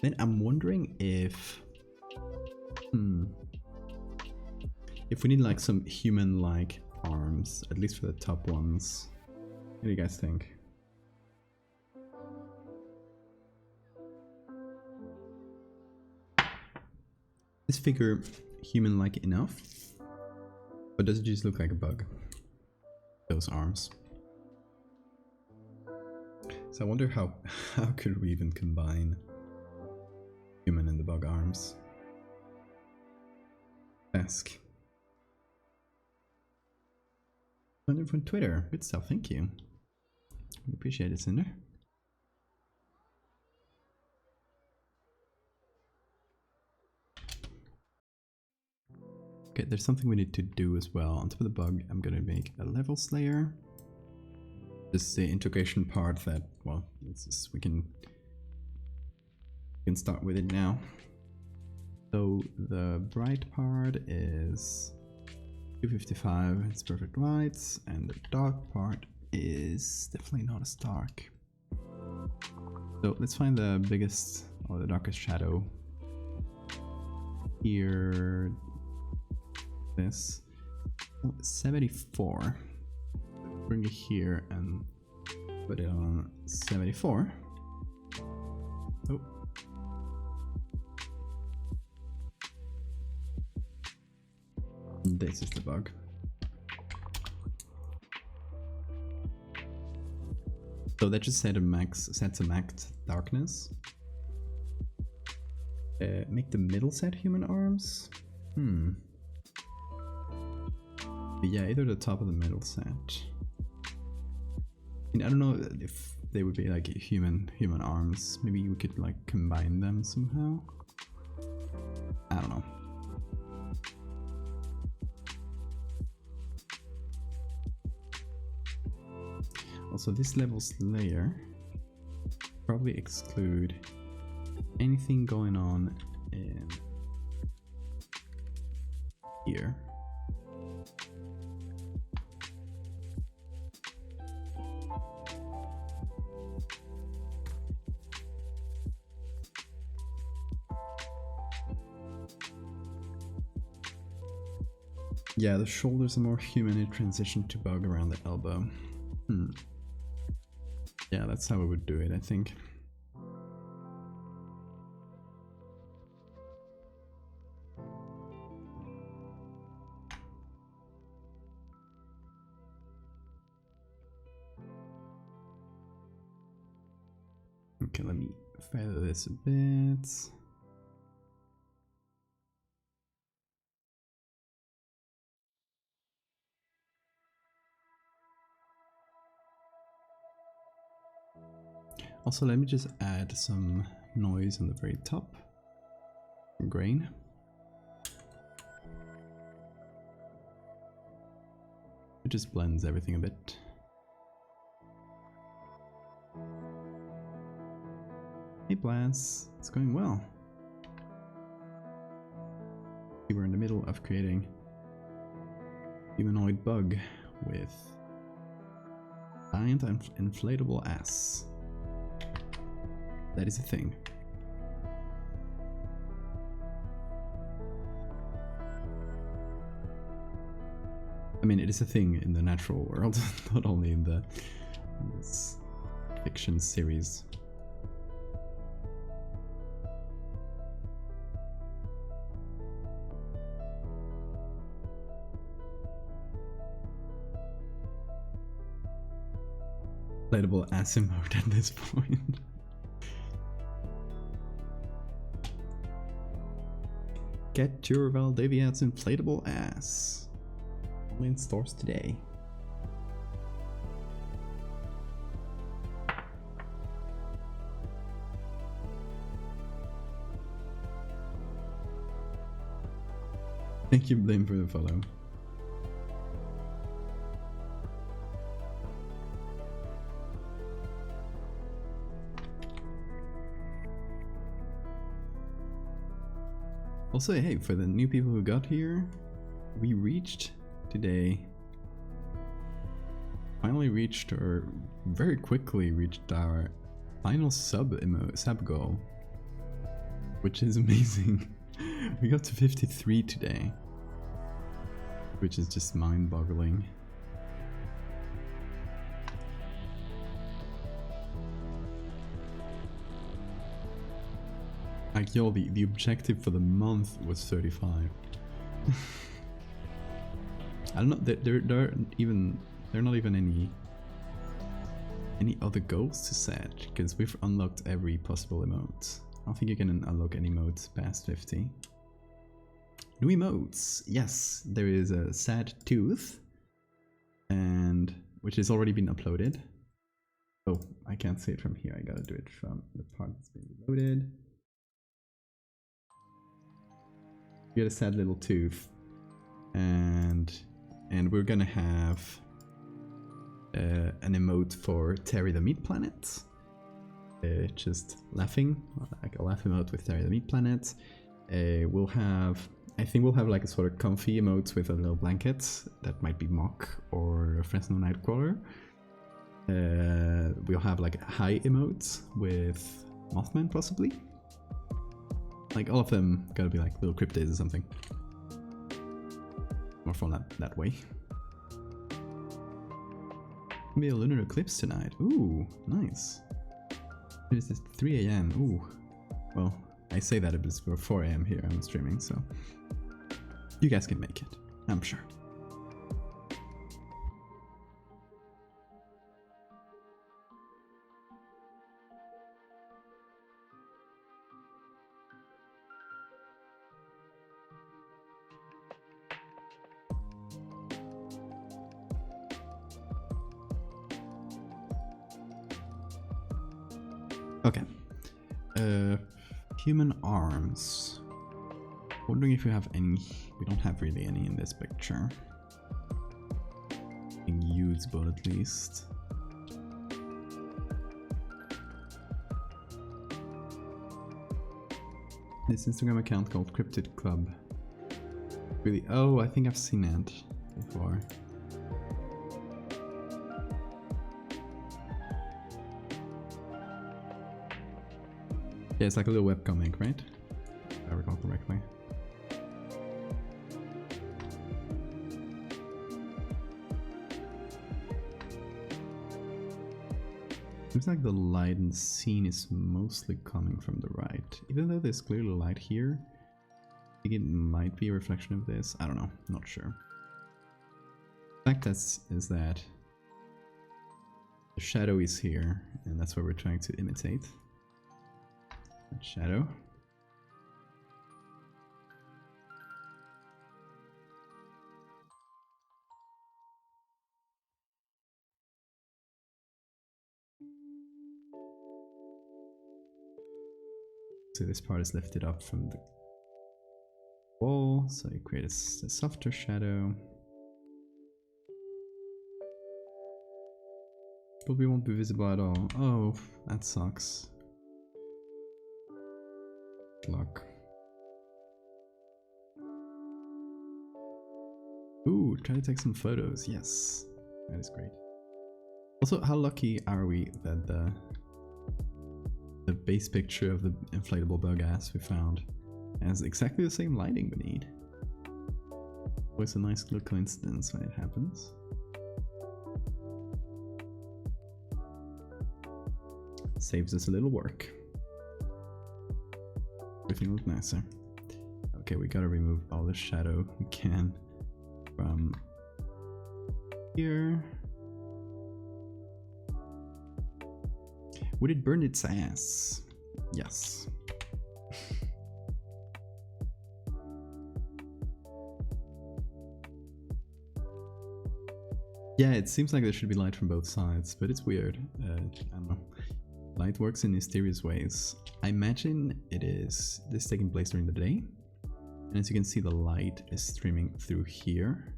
Then I'm wondering if we need like some human-like arms, at least for the top ones. What do you guys think? This figure human-like enough? Or does it just look like a bug? Those arms. So I wonder how could we even combine human and the bug arms? Ask. From Twitter. Good stuff, thank you. We appreciate it, Cinder. Okay, there's something we need to do as well. On top of the bug, I'm gonna make a levels layer. This is the integration part that, well, we can start with it now. So the bright part is 255, it's perfect lights, and the dark part is definitely not as dark. So let's find the biggest or the darkest shadow here. This 74. Bring it here and put it on 74. Oh. This is the bug. So that just sets a max darkness. Make the middle set human arms. But yeah, either the top or the middle set. I don't know if they would be like human arms. Maybe we could like combine them somehow. I don't know. Also, this levels layer probably exclude anything going on in here. Yeah, the shoulders are more human in transition to bug around the elbow. Yeah, that's how we would do it, I think. Okay, let me feather this a bit. Also, let me just add some noise on the very top. Grain. It just blends everything a bit. Hey Blas, it's going well. We were in the middle of creating humanoid bug with giant inflatable ass. That is a thing. I mean, it is a thing in the natural world, not only in this fiction series. inflatable ass emote at this point. Get your Valdevia's inflatable ass. Only in stores today. Thank you, Blame, for the follow. Also, hey, for the new people who got here, we reached today, finally reached, or very quickly reached our final sub goal, which is amazing. We got to 53 today, which is just mind-boggling. Like, yo, the objective for the month was 35. I don't know, there are not even any other goals to set, because we've unlocked every possible emote. I don't think you can unlock any emotes past 50. New emotes! Yes, there is a sad tooth, and which has already been uploaded. Oh, I can't see it from here, I gotta do it from the part that's been loaded. You get a sad little tooth, and we're gonna have an emote for Terry the Meat Planet. Just laughing, like a laugh emote with Terry the Meat Planet. I think we'll have like a sort of comfy emotes with a little blanket that might be Mock or Fresno Nightcrawler. We'll have like high emotes with Mothman possibly. Like all of them gotta be like little cryptids or something. More fun that way. Maybe a lunar eclipse tonight. Ooh, nice. It is 3 AM. Ooh. Well, I say that it was for 4 AM here I'm streaming, so you guys can make it, I'm sure. Okay. Human arms. Wondering if we have any. We don't have really any in this picture. Usable at least. This Instagram account called Cryptid Club. Really? Oh, I think I've seen it before. Yeah, it's like a little webcomic, right? If I recall correctly. Seems like the light in the scene is mostly coming from the right. Even though there's clearly light here, I think it might be a reflection of this. I don't know, not sure. The fact is that the shadow is here, and that's what we're trying to imitate. That shadow. So this part is lifted up from the wall, so you create a softer shadow. But we won't be visible at all. Oh, that sucks. Luck. Ooh, try to take some photos. Yes, that is great. Also, how lucky are we that the base picture of the inflatable bug ass we found has exactly the same lighting we need. Always a nice little coincidence when it happens. Saves us a little work. Everything looks nicer. Okay, we gotta remove all the shadow we can from here. Would it burn its ass? Yes. Yeah, it seems like there should be light from both sides, but it's weird. I don't know. Light works in mysterious ways. I imagine it is this taking place during the day. And as you can see, the light is streaming through here.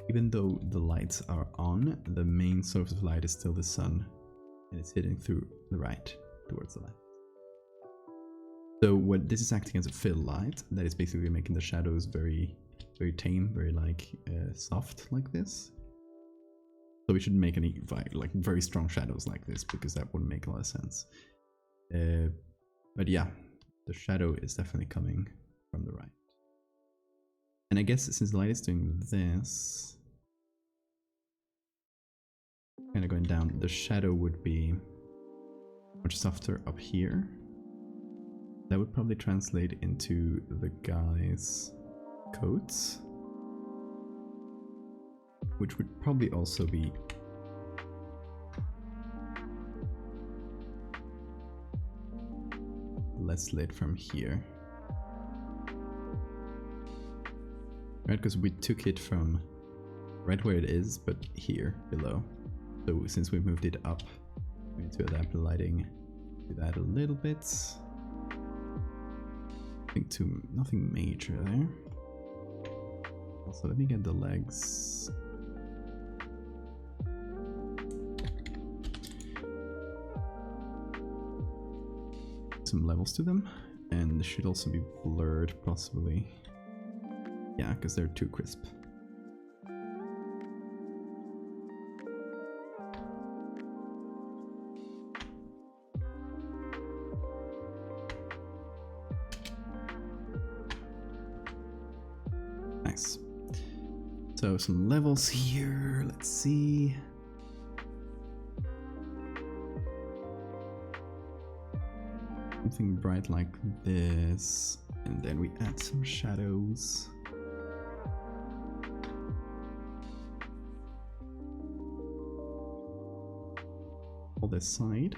Even though the lights are on, the main source of light is still the sun. And it's hitting through the right, towards the left. So what this is acting as a fill light, that is basically making the shadows very, very tame, very like soft like this. So we shouldn't make any like very strong shadows like this, because that wouldn't make a lot of sense. But yeah, the shadow is definitely coming from the right. And I guess since the light is doing this, kind of going down, the shadow would be much softer up here. That would probably translate into the guy's coats, which would probably also be less lit from here. Right, because we took it from right where it is, but here below. So since we moved it up, we need to adapt the lighting to that a little bit. I think to nothing major there. Also, let me get the legs. Some levels to them, and they should also be blurred, possibly. Yeah, because they're too crisp. Nice. So some levels here, let's see. Something bright like this, and then we add some shadows. On this side.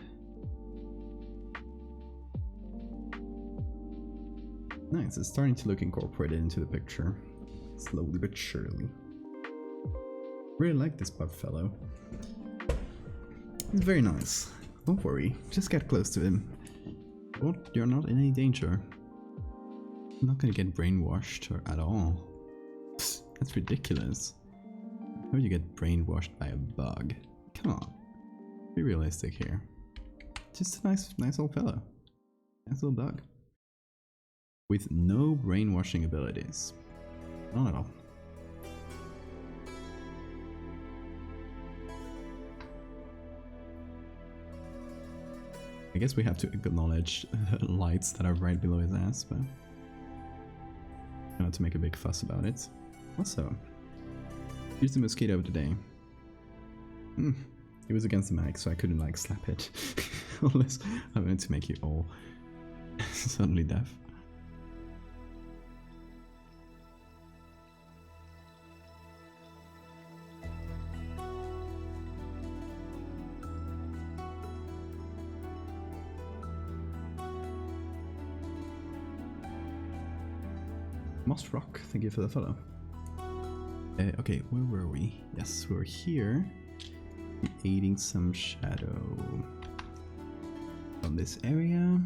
Nice, it's starting to look incorporated into the picture. Slowly but surely. Really like this buff fellow. He's very nice. Don't worry, just get close to him. Well, you're not in any danger. I'm not gonna get brainwashed or at all. Psst, that's ridiculous. How would you get brainwashed by a bug? Come on. Be realistic here. Just a nice old fellow. Nice little bug. With no brainwashing abilities. Not at all. I guess we have to acknowledge lights that are right below his ass, but not to make a big fuss about it. Also, here's the mosquito of the day. It was against the mic, so I couldn't like slap it. Unless I wanted to make you all suddenly deaf. Moss Rock, thank you for the follow. Okay, where were we? Yes, we were here. Creating some shadow on this area.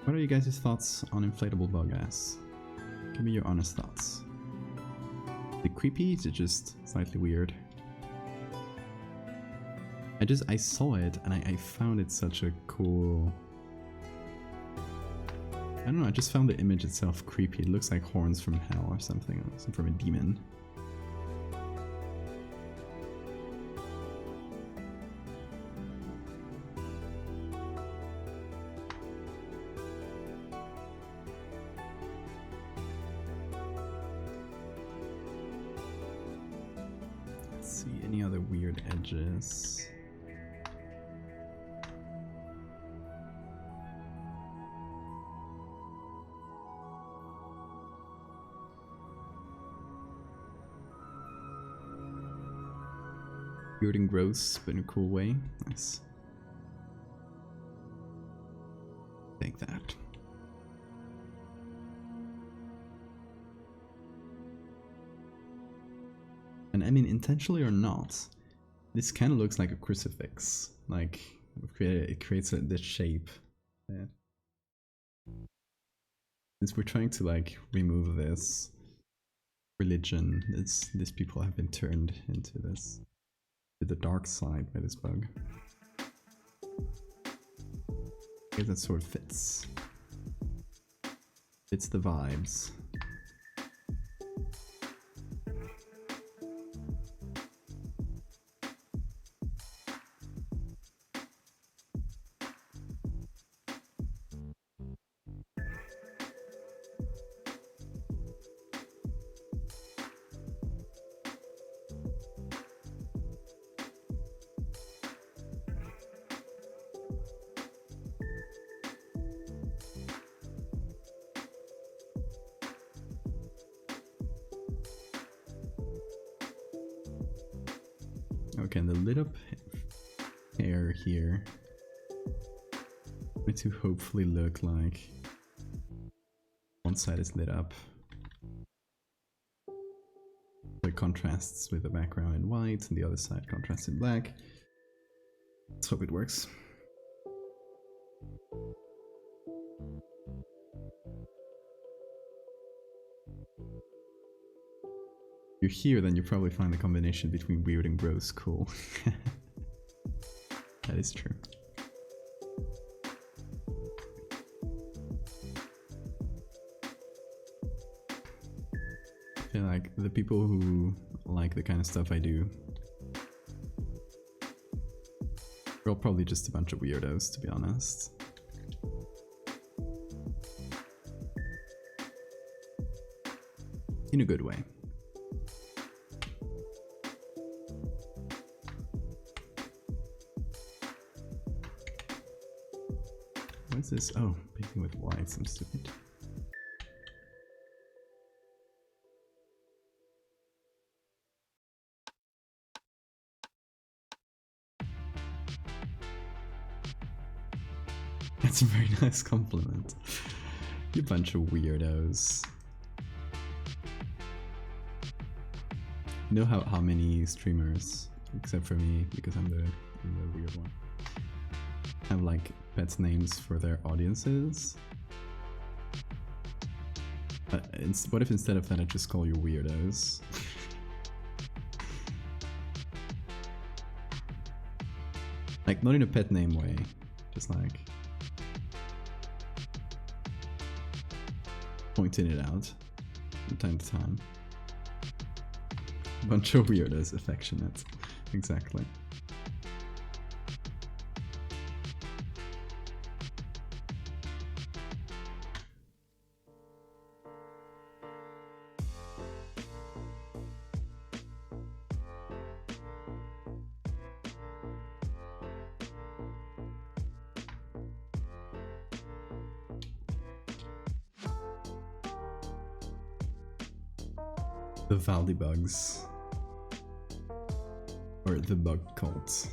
What are you guys' thoughts on inflatable bug ass? Give me your honest thoughts. Is it creepy? Is it just slightly weird? I saw it and I found it such a cool... I don't know, I just found the image itself creepy. It looks like horns from hell or something from a demon. Let's see, any other weird edges? Weird and gross, but in a cool way. Nice. Take that. And I mean, intentionally or not, this kind of looks like a crucifix. Like, it creates this shape. Yeah. Since we're trying to like remove this religion, these people have been turned into this, to the dark side by this bug. Okay, that sort of fits. Fits the vibes. Okay, and the lit up hair here going to hopefully look like one side is lit up. It contrasts with the background in white and the other side contrasts in black. Let's hope it works. If you're here, then you probably find the combination between weird and gross cool. That is true. I feel like the people who like the kind of stuff I do, we're all probably just a bunch of weirdos, to be honest. In a good way. What's this? Oh, painting with white, I'm stupid. That's a very nice compliment. You bunch of weirdos. You know how many streamers, except for me, because I'm the weird one, have like pet names for their audiences? What if instead of that I just call you weirdos? Like, not in a pet name way, just like pointing it out from time to time. Bunch of weirdos, affectionate. Exactly. The Valdebugs. Or the bug cult.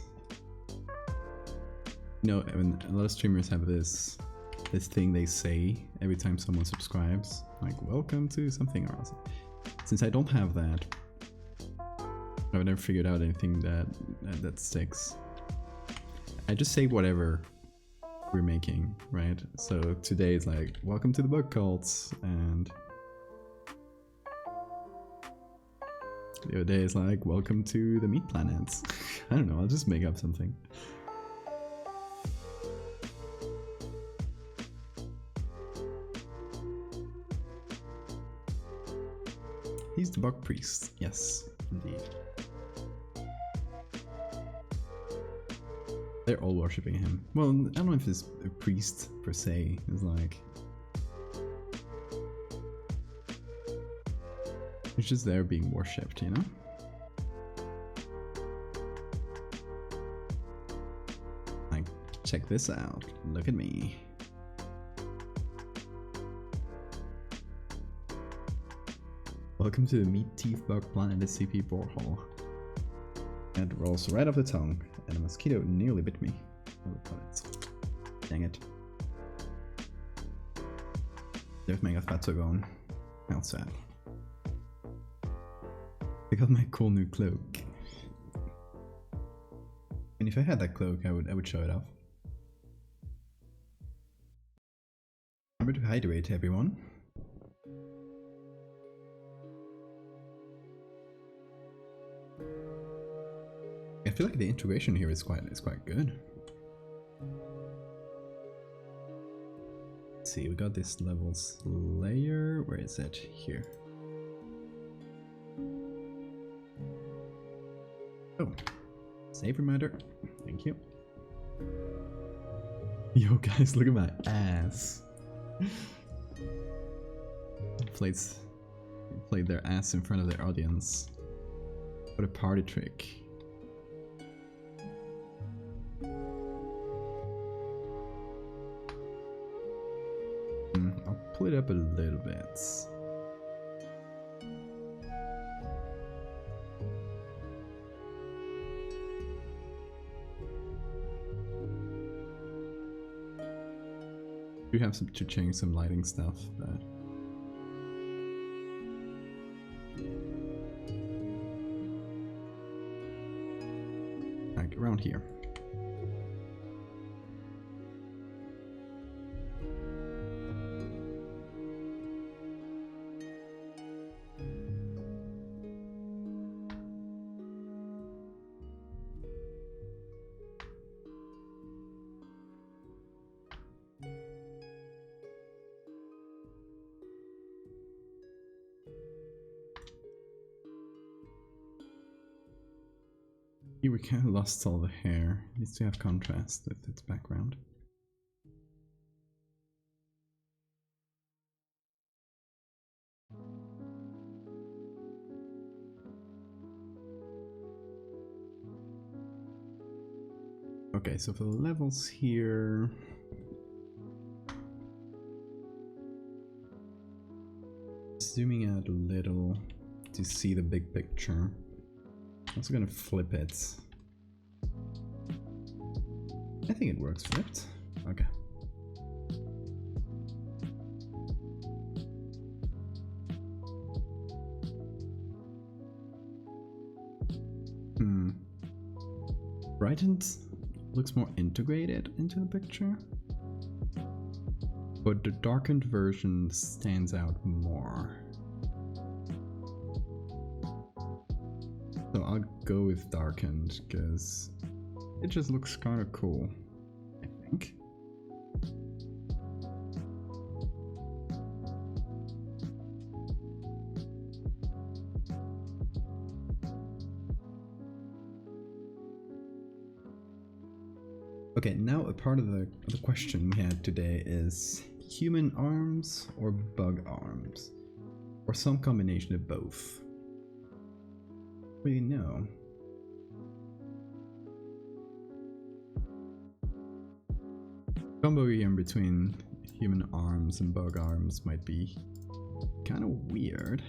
You know, I mean, a lot of streamers have this thing they say every time someone subscribes, like welcome to something or else. Since I don't have that, I've never figured out anything that sticks. I just say whatever we're making, right? So today is like welcome to the bug cults, and the other day is like welcome to the meat planets. I don't know, I'll just make up something. He's the bug priest. Yes, indeed. They're all worshipping him. Well, I don't know if he's a priest per se. It's like he's just there being worshipped, you know? Like, check this out. Look at me. Welcome to the Meat Teeth Bug Planet SCP Borehole. It rolls right off the tongue, and a mosquito nearly bit me. Dang it. There's Megafatso gone. How sad. I got my cool new cloak. And if I had that cloak, I would show it off. Remember to hydrate, everyone. I feel like the integration here is quite good. Let's see, we got this levels layer. Where is it? Here. Oh, save reminder. Thank you. Yo, guys, look at my ass. Played their ass in front of their audience. What a party trick. I'll pull it up a little bit. You have to change some lighting stuff, but like around here. Here we kind of lost all the hair. It needs to have contrast with its background. Okay, so for the levels here, zooming out a little to see the big picture. I'm also gonna flip it. I think it works flipped. Okay. Brightened looks more integrated into the picture, but the darkened version stands out more. So I'll go with darkened because it just looks kind of cool, I think. Okay, now a part of the question we had today is human arms or bug arms, or some combination of both. We know. Combo in between human arms and bug arms might be kind of weird.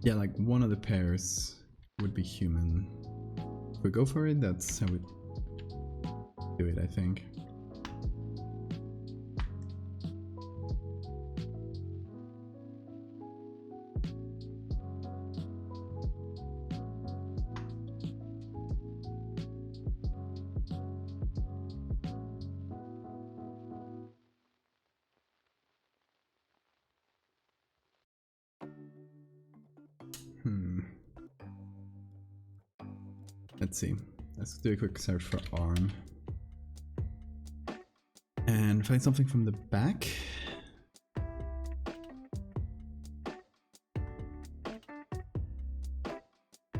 Yeah, like one of the pairs would be human. If we go for it, that's how we do it, I think. Let's see. Let's do a quick search for arm. And find something from the back.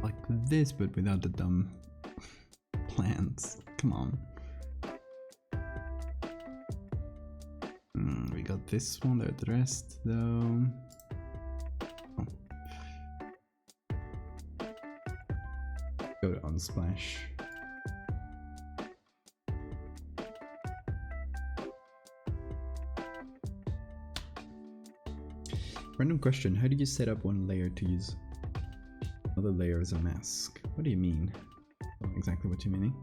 Like this, but without the dumb plants. Come on. We got this one, the rest though. Go to Unsplash. Random question, how do you set up one layer to use another layer as a mask? What do you mean? I don't know exactly what you're meaning.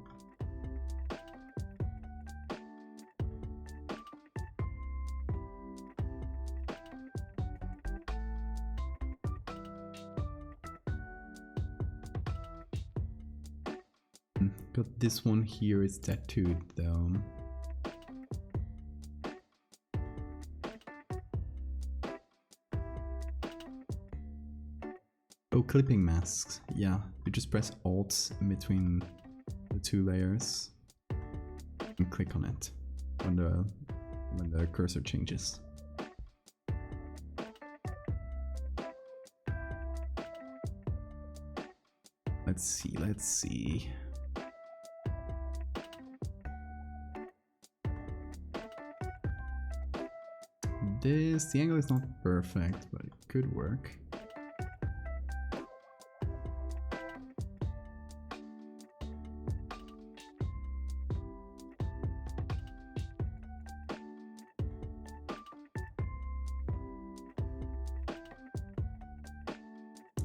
Got this one here is tattooed though. Oh, clipping masks. Yeah, you just press Alt in between the two layers and click on it when the cursor changes. Let's see. The angle is not perfect, but it could work.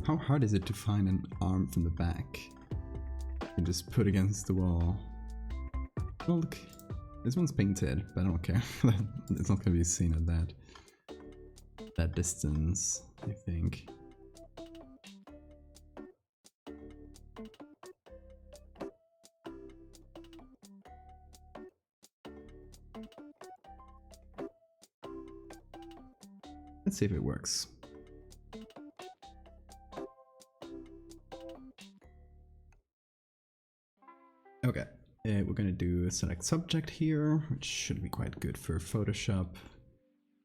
How hard is it to find an arm from the back and just put against the wall? Well, look, this one's painted, but I don't care. It's not gonna be seen at that distance, I think. Let's see if it works. Okay, we're gonna do a select subject here, which should be quite good for Photoshop.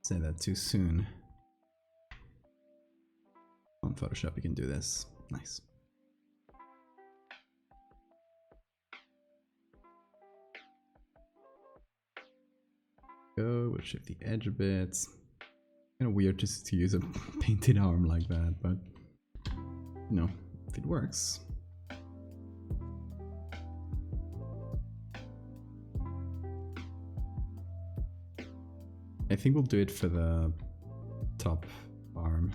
Say that too soon. On Photoshop you can do this. Nice. We'll shift the edge a bit. Kind of weird just to use a painted arm like that, but you know, if it works. I think we'll do it for the top arm.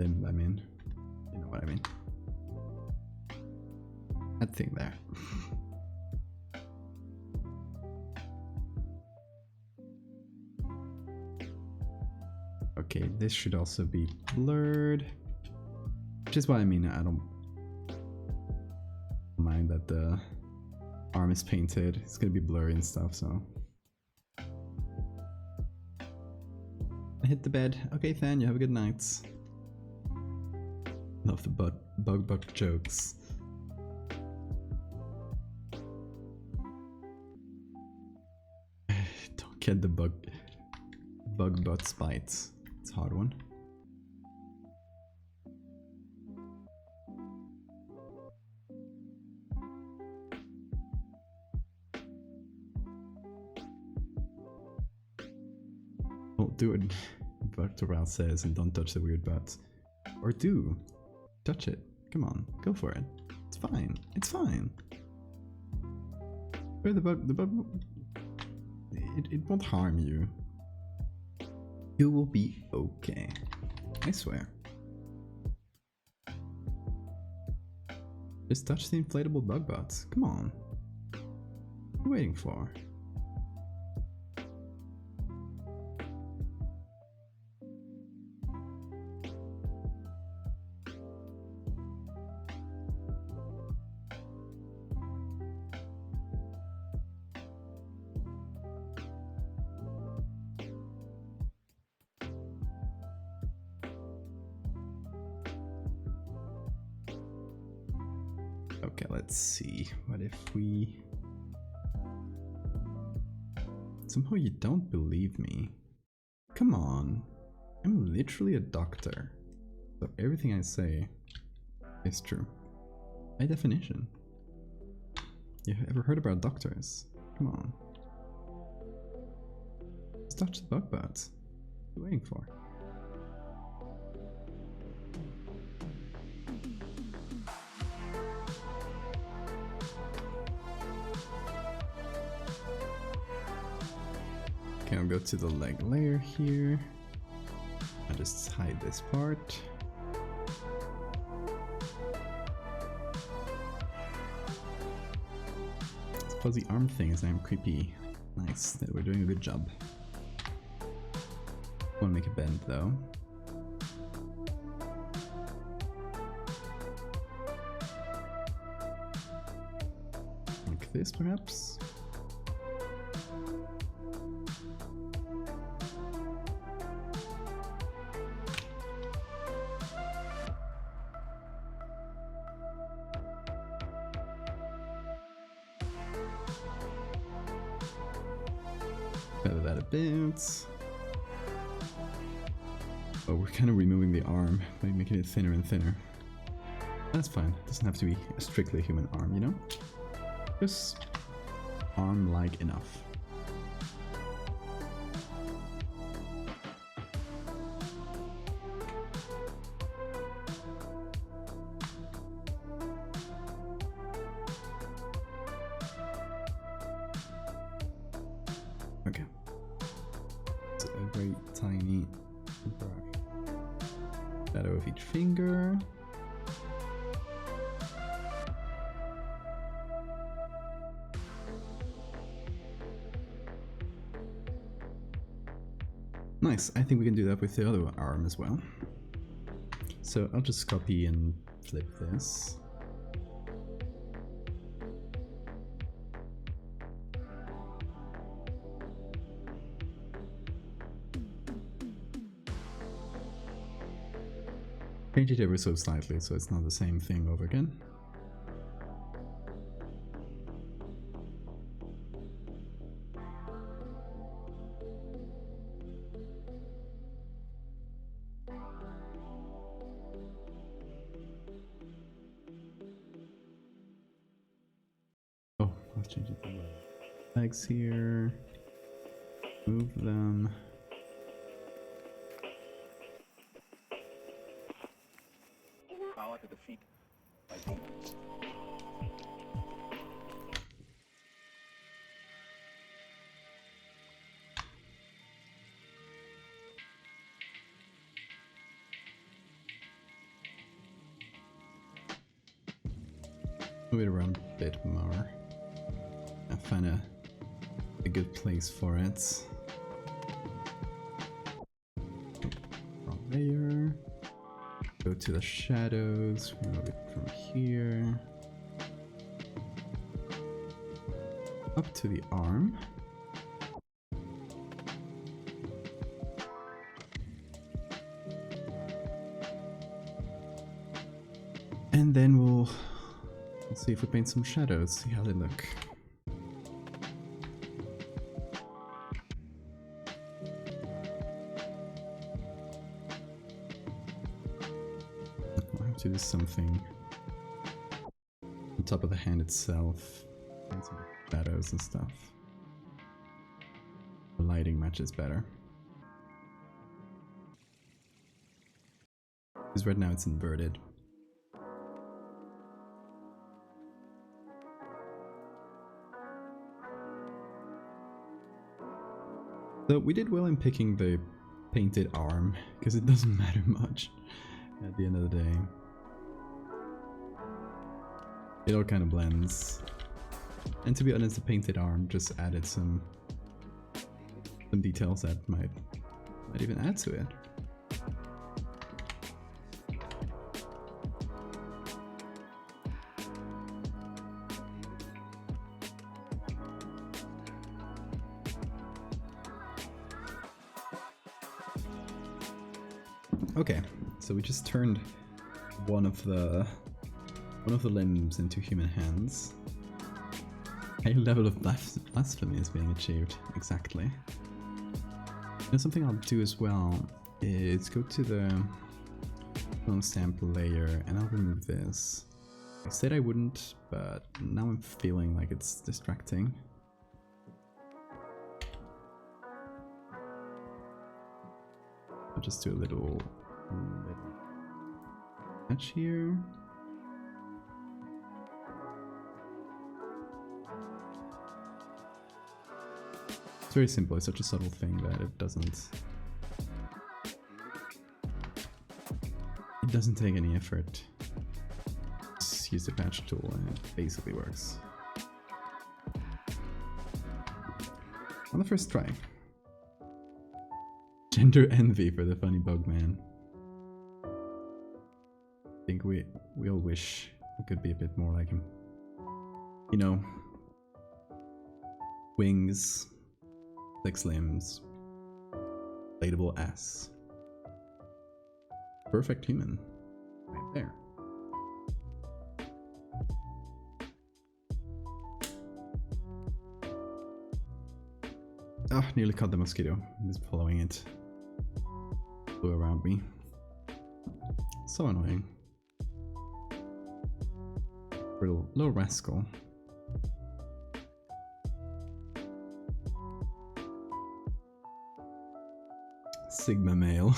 Limb, I mean. You know what I mean. That thing there. Okay, this should also be blurred. Which is what I mean, I don't mind that the arm is painted. It's gonna be blurry and stuff, so. I hit the bed. Okay, Than, you have a good night. Love the bug jokes. Don't get the bug butt spites. It's a hard one. Well, do it. Doctor says, and don't touch the weird butt. Or do. Touch it. Come on, go for it. It's fine. It's fine. Where the bug it won't harm you. You will be okay. I swear. Just touch the inflatable bug butts. Come on. What are you waiting for? Okay, let's see. What if we... Somehow you don't believe me. Come on. I'm literally a doctor. So everything I say is true. By definition. You ever heard about doctors? Come on. Just touch the bug butts. What are you waiting for? Okay, I'll go to the leg layer here. just hide this part. This fuzzy arm thing is damn creepy. Nice, that we're doing a good job. Want to make a bend though. Like this perhaps? Feather that a bit. Oh, we're kind of removing the arm by making it thinner and thinner. That's fine. It doesn't have to be a strictly human arm, you know? Just arm-like enough. Okay. It's a very tiny shadow of each finger. Nice, I think we can do that with the other arm as well. So I'll just copy and flip this. Change it ever so slightly so it's not the same thing over again. Oh, let's change it to the legs here. Move them. Move it around a bit more. I find a good place for it. Wrong layer. Go to the shadows, remove it from here. Up to the arm. And then we'll see if we paint some shadows, see how they look. I'll have to do something on top of the hand itself. Paint some shadows and stuff. The lighting matches better. Because right now it's inverted. So we did well in picking the painted arm, because it doesn't matter much at the end of the day. It all kind of blends. And to be honest, the painted arm just added some details that might even add to it. Okay, so we just turned one of the limbs into human hands. A level of blasphemy is being achieved, exactly. You know, something I'll do as well is go to the clone sample layer and I'll remove this. I said I wouldn't, but now I'm feeling like it's distracting. I'll just do a little patch here. It's very simple, it's such a subtle thing that it doesn't It doesn't take any effort. Just use the patch tool and it basically works. On the first try. Gender envy for the funny bug man. I think we all wish we could be a bit more like him. You know, wings, 6 limbs, inflatable ass. Perfect human, right there. Ah, nearly caught the mosquito. I'm just following it. Flew around me. So annoying. Little rascal. Sigma male.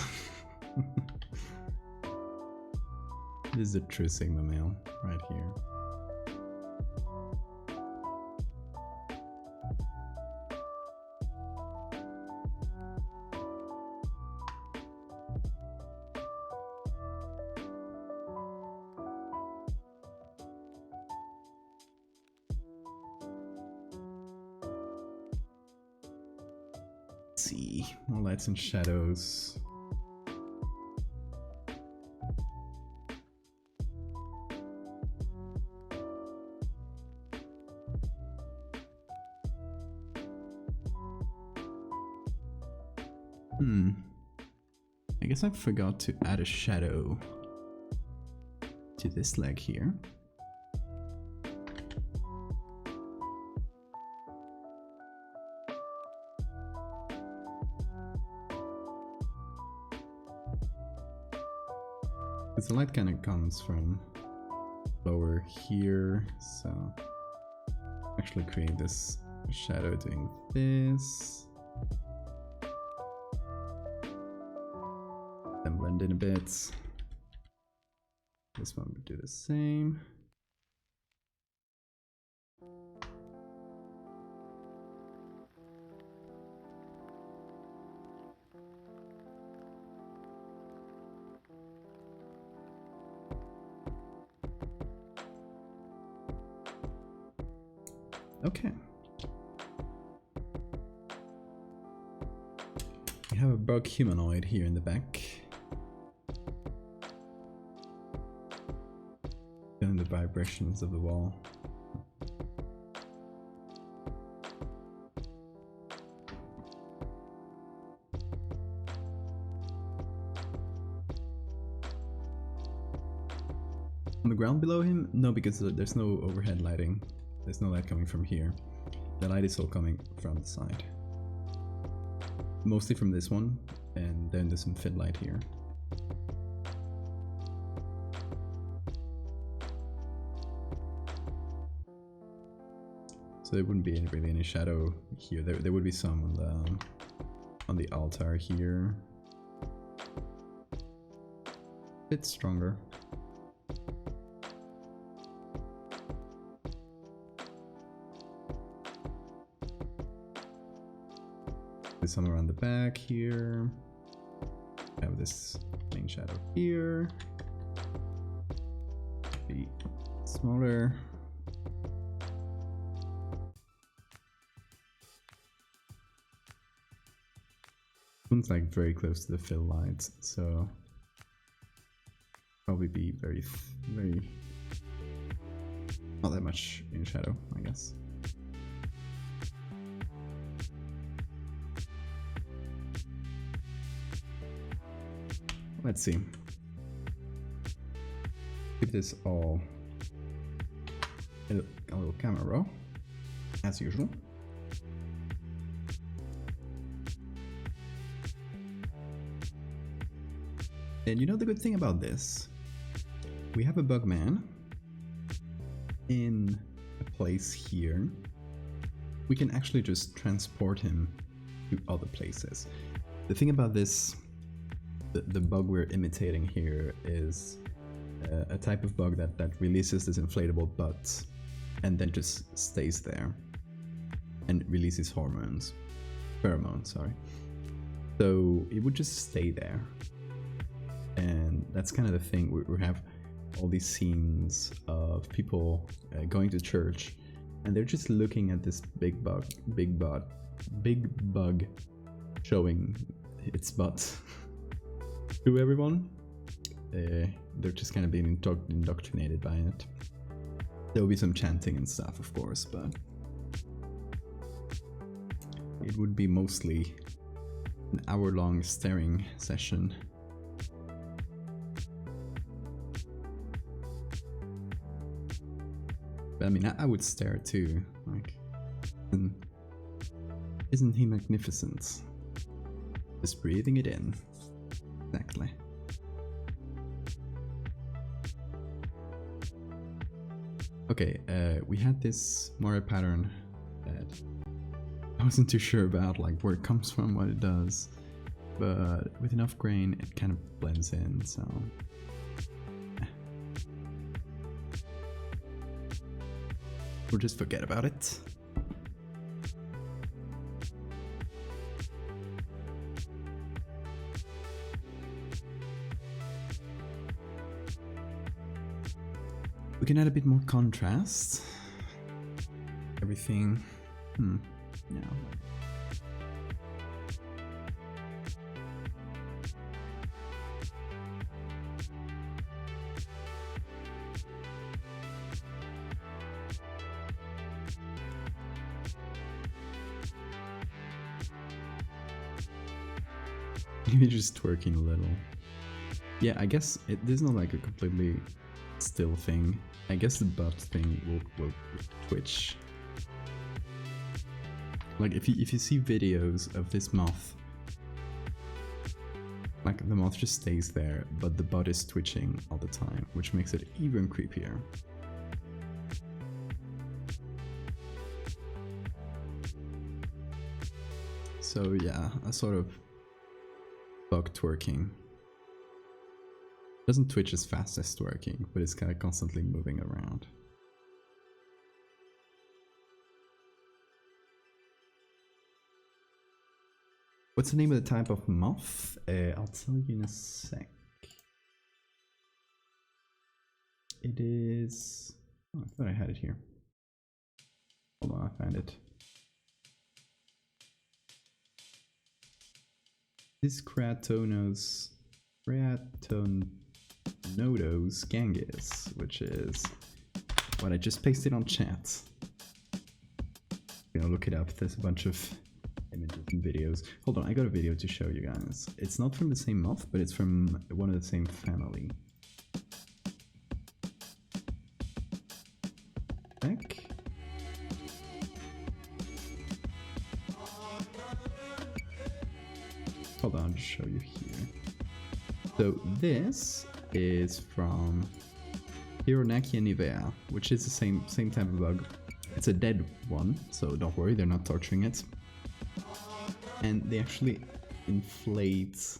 This is a true Sigma male right here. Let's see, more lights and shadows. I guess I forgot to add a shadow to this leg here. Because the light kind of comes from lower here, so actually create this shadow doing this. Then blend in a bit. This one would do the same. Okay. We have a bug humanoid here in the back. Feeling the vibrations of the wall. On the ground below him? No, because there's no overhead lighting. There's no light coming from here. The light is all coming from the side. Mostly from this one, and then there's some fit light here. So there wouldn't be really any shadow here. There would be some on the altar here. A bit stronger. Some around the back here. I have this main shadow here. Be smaller. One's like very close to the fill lights, so probably be very not that much in shadow, I guess. Let's see. Keep this all a little camera roll, as usual. And you know the good thing about this? We have a bug man in a place here. We can actually just transport him to other places. The thing about this, the bug we're imitating here is a type of bug that releases this inflatable butt and then just stays there and releases pheromones, sorry. So it would just stay there and and that's kind of the thing. We have all these scenes of people going to church, and they're just looking at this big bug showing its butt to everyone. They're just kind of being indoctrinated by it. There will be some chanting and stuff, of course, but it would be mostly an hour-long staring session. But I mean, I would stare too. Like, isn't he magnificent? Just breathing it in. Exactly. Okay, we had this Mario pattern that I wasn't too sure about, like where it comes from, what it does, but with enough grain it kind of blends in, so we'll just forget about it. We can add a bit more contrast. Everything. Yeah. Maybe just twerking a little. Yeah, I guess there's not like a completely still thing. I guess the butt thing will twitch. Like if you see videos of this moth, like the moth just stays there, but the butt is twitching all the time, which makes it even creepier. So yeah, a sort of bug twerking. Doesn't twitch as fast as twerking, but it's kind of constantly moving around. What's the name of the type of moth? I'll tell you in a sec. It is... Oh, I thought I had it here. Hold on, I found it. This Kratonos gangus, which is what I just pasted on chat. You know, look it up. There's a bunch of images and videos. Hold on, I got a video to show you guys. It's not from the same moth, but it's from one of the same family. Back. Hold on, I'll just show you here. So this is from valdés-hevia, which is the same type of bug. It's a dead one, so don't worry, they're not torturing it. And they actually inflate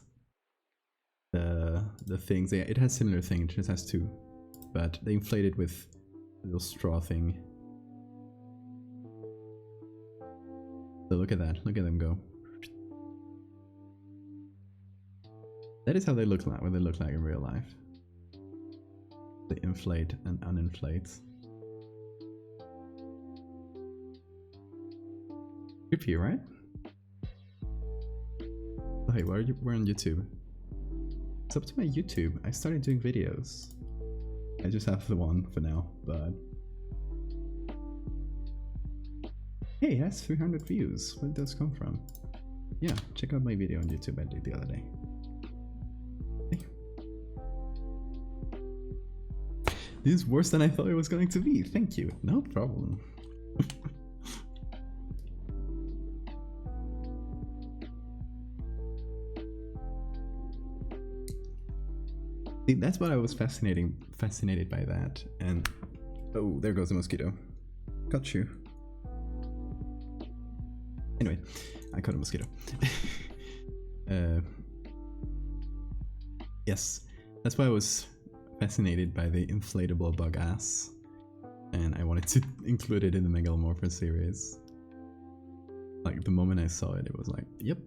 the things. It has similar thing, it just has two, but they inflate it with a little straw thing. So look at that, look at them go. That is how they look like, what they look like in real life. They inflate and uninflate. Creepy, right? Oh, hey, we're on YouTube. It's up to my YouTube. I started doing videos. I just have the one for now, but... Hey, it has 300 views. Where did those come from? Yeah, check out my video on YouTube I did the other day. This is worse than I thought it was going to be. Thank you. No problem. See, that's what I was fascinated by that. And oh, there goes a mosquito. Got you. Anyway, I caught a mosquito. Yes, that's why I was fascinated by the inflatable bug ass, and I wanted to include it in the Megalomorpha series. Like the moment I saw it, it was like, yep,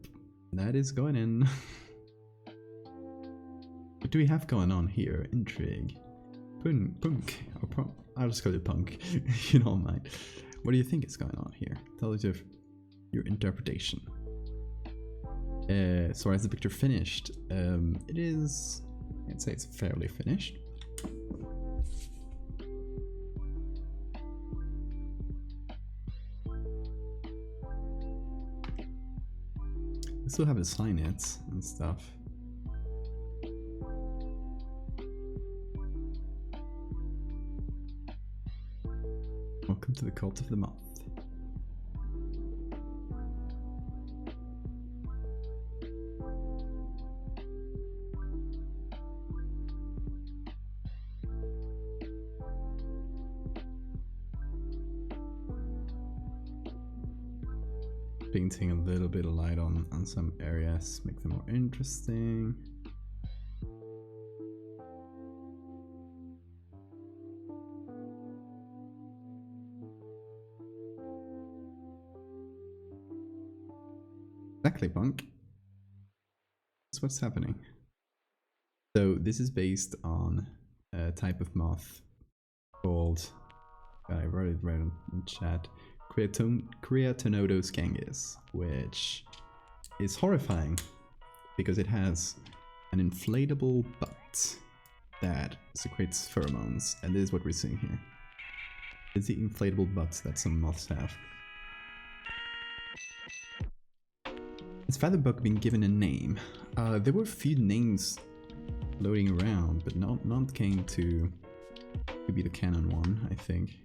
that is going in. What do we have going on here? Intrigue. Punk. Or I'll just call it punk. You don't mind. What do you think is going on here? Tell us your interpretation. So is the picture finished? It is... I'd say it's fairly finished. I still have to sign it and stuff. Welcome to the cult of the moth. Painting a little bit of light on some areas, make them more interesting. Exactly, punk. That's what's happening. So this is based on a type of moth called, I wrote it right in chat, Creatonodos gangus, which is horrifying because it has an inflatable butt that secretes pheromones, and this is what we're seeing here. It's the inflatable butts that some moths have. Has Featherbug been given a name? There were a few names floating around, but none came to be the canon one, I think.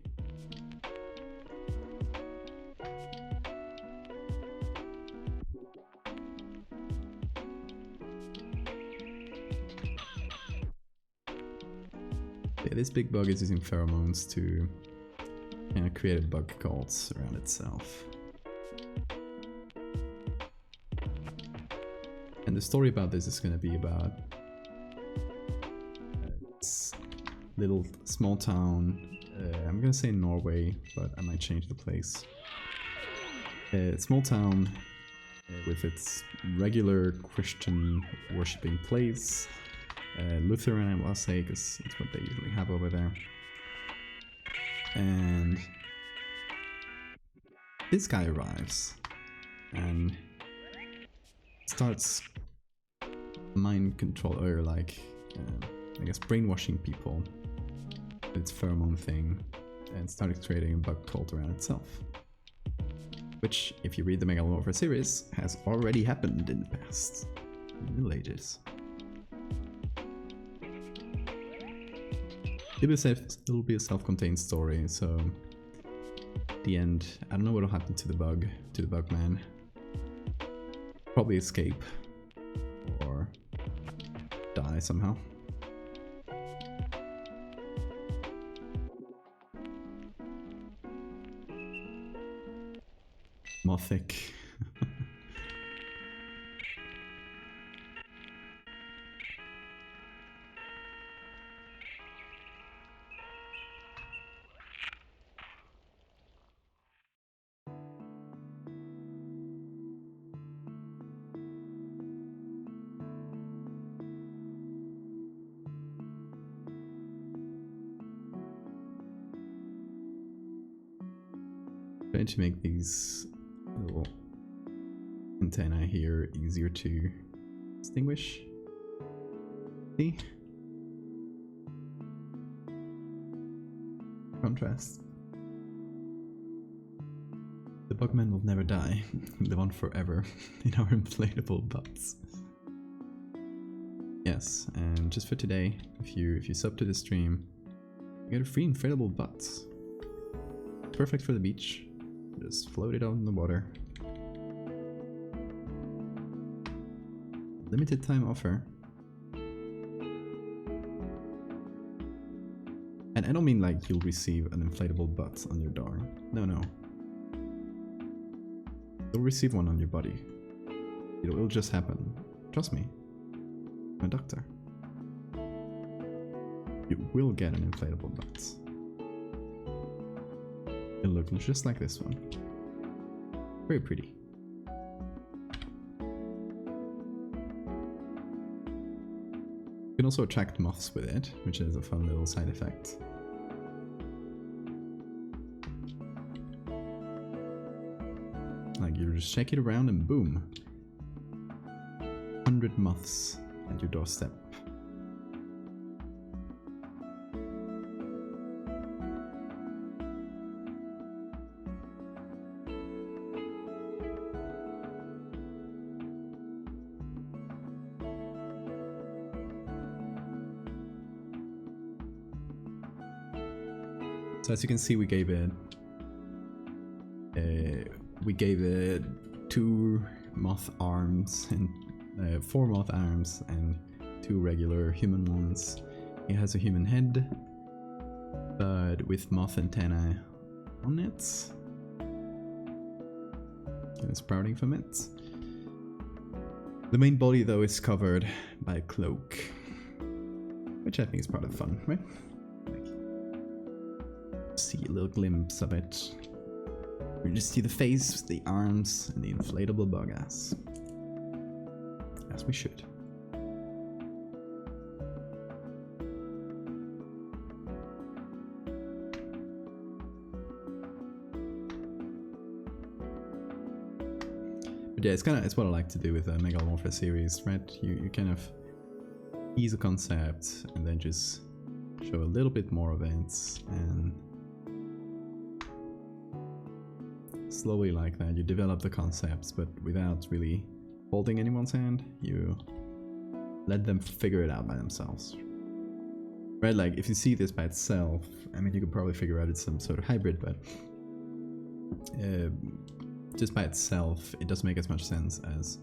Yeah, this big bug is using pheromones to create a bug cult around itself. And the story about this is going to be about this little small town, I'm going to say Norway, but I might change the place. Small town with its regular Christian worshipping place. Lutheran, I will say, because it's what they usually have over there. And this guy arrives and starts mind control, or like, I guess brainwashing people with its pheromone thing, and started creating a bug cult around itself. Which, if you read the Megalomorpha series, has already happened in the past, in the Middle Ages. It'll be a self-contained story, so at the end, I don't know what'll happen to the bug man. Probably escape or die somehow. Mothic. Trying to make these little antennae here easier to distinguish. See? Contrast. The bugmen will never die. Live on forever in our inflatable butts. Yes, and just for today, if you sub to the stream, you get a free inflatable butt. Perfect for the beach. Just float it out in the water. Limited time offer. And I don't mean like you'll receive an inflatable butt on your door. No. You'll receive one on your body. It'll just happen. Trust me. I'm a doctor. You will get an inflatable butt. It'll look just like this one. Very pretty. can also attract moths with it, which is a fun little side effect. Like, you just shake it around and boom. 100 moths at your doorstep. So as you can see, we gave it 2 moth arms and 4 moth arms and 2 regular human ones. It has a human head, but with moth antennae on it. And sprouting from it. The main body though is covered by a cloak, which I think is part of the fun, right? See a little glimpse of it. We just see the face, the arms, and the inflatable bug ass. As we should. But yeah, it's what I like to do with the Megalomorpha series, right? You kind of ease a concept and then just show a little bit more of it, and slowly like that you develop the concepts, but without really holding anyone's hand. You let them figure it out by themselves. Right, like if you see this by itself, I mean, you could probably figure out it's some sort of hybrid, but just by itself, it doesn't make as much sense as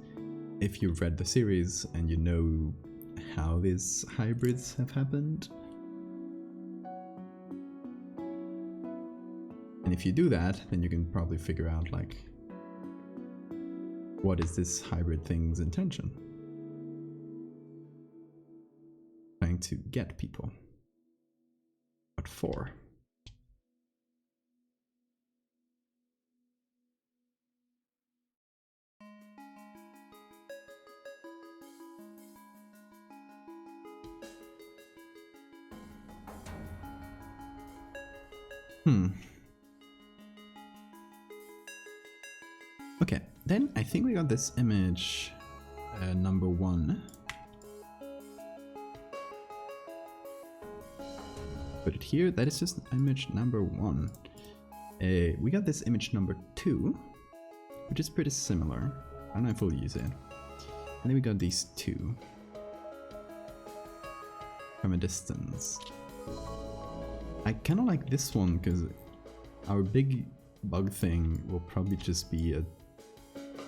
if you've read the series and you know how these hybrids have happened. And if you do that, then you can probably figure out, like, what is this hybrid thing's intention? Trying to get people. What for? Okay, then I think we got this image number 1. Put it here. That is just image number 1. We got this image number 2, which is pretty similar. I don't know if we'll use it. And then we got these 2 from a distance. I kind of like this one because our big bug thing will probably just be a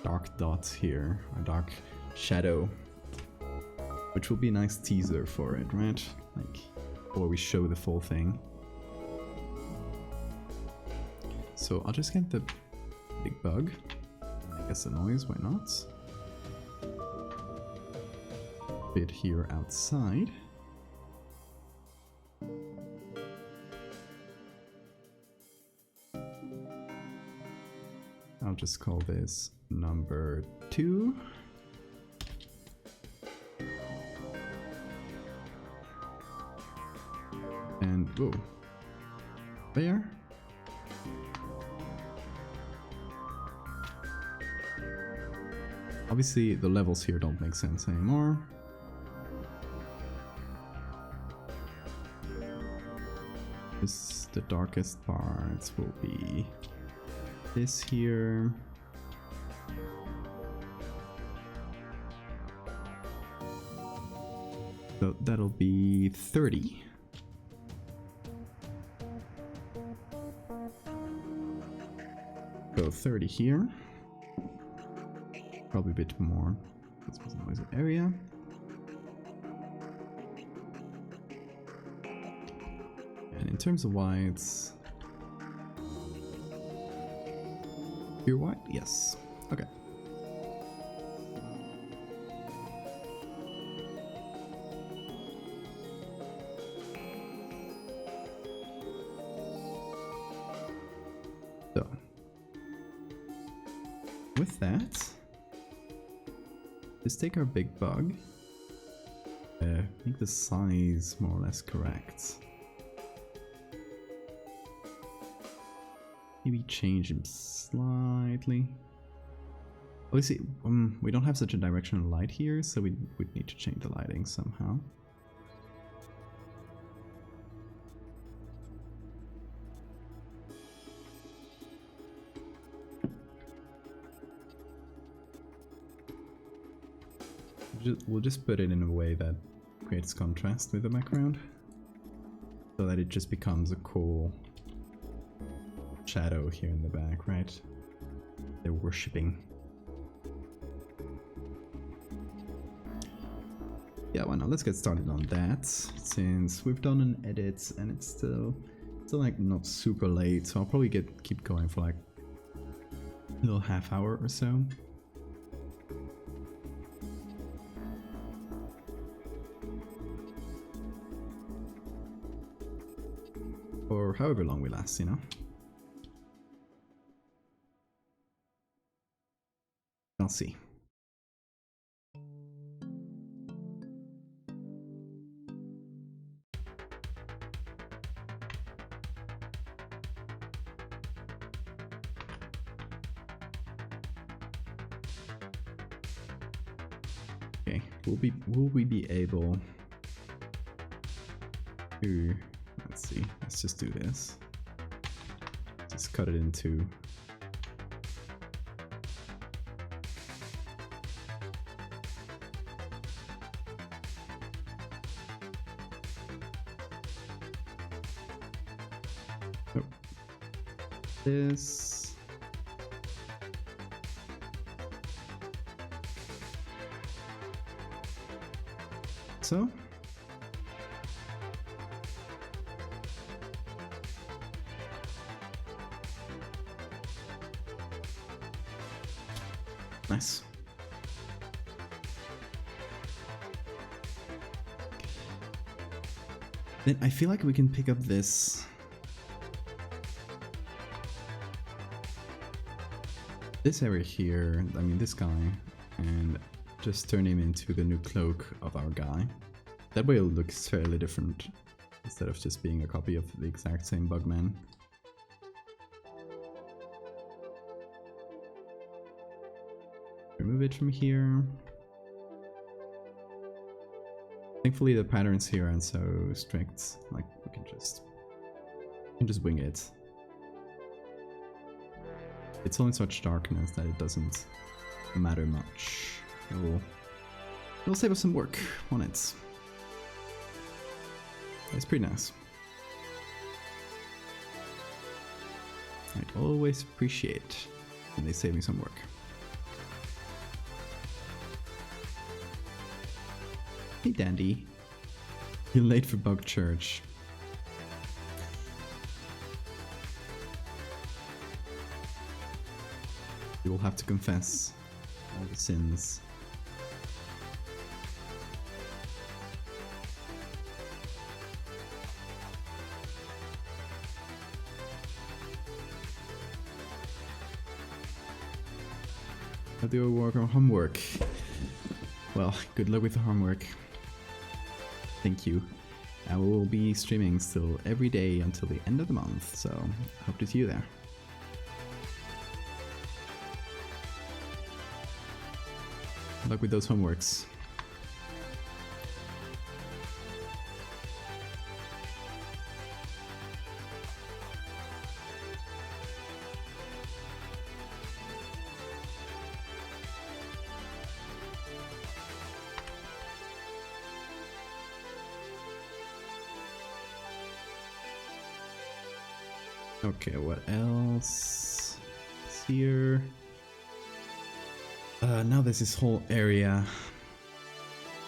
dark dot here, a dark shadow, which will be a nice teaser for it, right? Like, before we show the full thing. So I'll just get the big bug, make us a noise, why not? Bit here outside. I'll just call this number 2. And whoa, there. Obviously the levels here don't make sense anymore. Just the darkest parts will be this here. So that'll be 30. Go 30 here. Probably a bit more. This was a noisy area. And in terms of whites, pure white? Yes. Okay. So, with that, let's take our big bug, make the size more or less correct. Maybe change him slightly. Obviously, we don't have such a directional light here, so we'd need to change the lighting somehow. We'll just put it in a way that creates contrast with the background, so that it just becomes a cool shadow here in the back, right? They're worshipping. Yeah, why not? Let's get started on that, since we've done an edit and it's still like not super late, so I'll probably keep going for like a little half hour or so. Or however long we last, you know? I'll see. Okay, will we be able to, let's see, let's just do this. Just cut it into this. So. Nice. Then I feel like we can pick up this area here, I mean this guy, and just turn him into the new cloak of our guy. That way it'll look fairly different, instead of just being a copy of the exact same Bugman. Remove it from here. Thankfully the patterns here aren't so strict, like we can just wing it. It's all in such darkness that it doesn't matter much. It'll save us some work on it. It's pretty nice. I always appreciate when they save me some work. Hey Dandy, you're late for Bug Church. You will have to confess all the sins. How do I work on homework? Well, good luck with the homework. Thank you. I will be streaming still every day until the end of the month, so hope to see you there. Good luck with those homeworks. Okay, what else is here? Now there's this whole area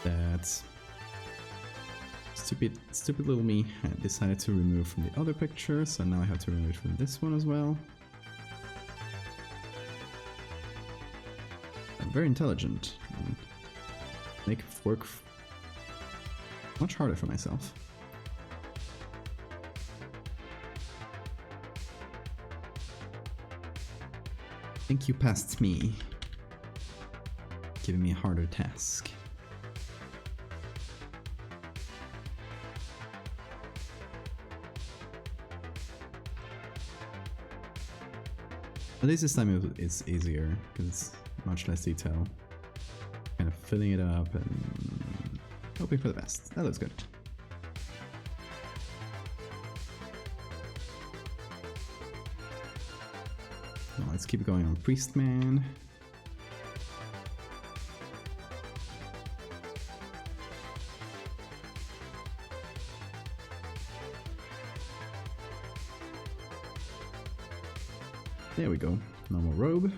that stupid little me decided to remove from the other picture, so now I have to remove it from this one as well. I'm very intelligent and make work much harder for myself. Thank you past me, giving me a harder task. At least this time it's easier because it's much less detail. Kind of filling it up and hoping for the best. That looks good. Now let's keep going on Priestman. There we go. Normal robe.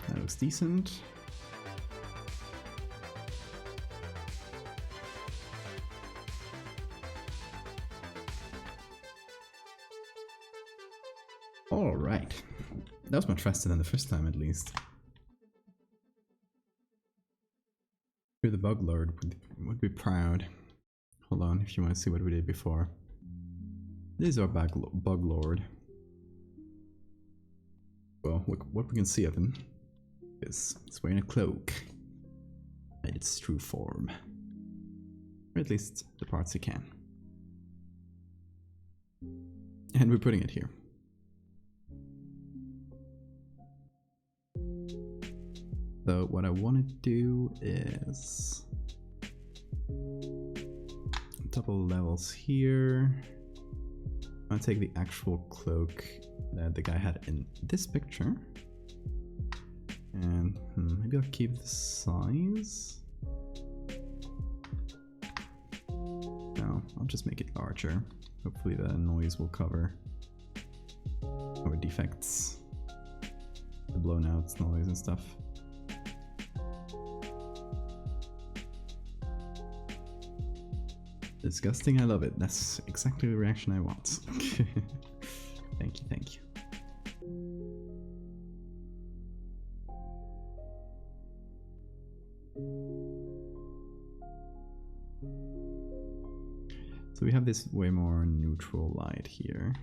That looks decent. Alright. That was much faster than the first time, at least. Here the Bug Lord would be proud. Hold on, if you want to see what we did before. This is our Bug Lord. Well, what we can see of him is he's wearing a cloak in its true form. Or at least the parts he can. And we're putting it here. So what I want to do is a couple levels here. I'm gonna take the actual cloak that the guy had in this picture, and maybe I'll keep the size. No, I'll just make it larger. Hopefully the noise will cover our defects, the blown out noise and stuff. Disgusting, I love it. That's exactly the reaction I want. Thank you, thank you. So we have this way more neutral light here.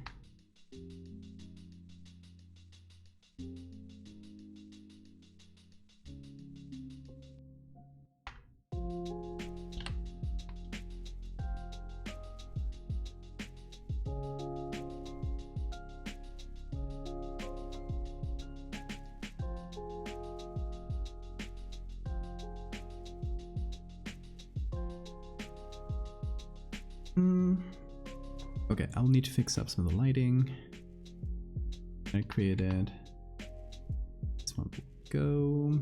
Okay, I'll need to fix up some of the lighting I created. This one will go.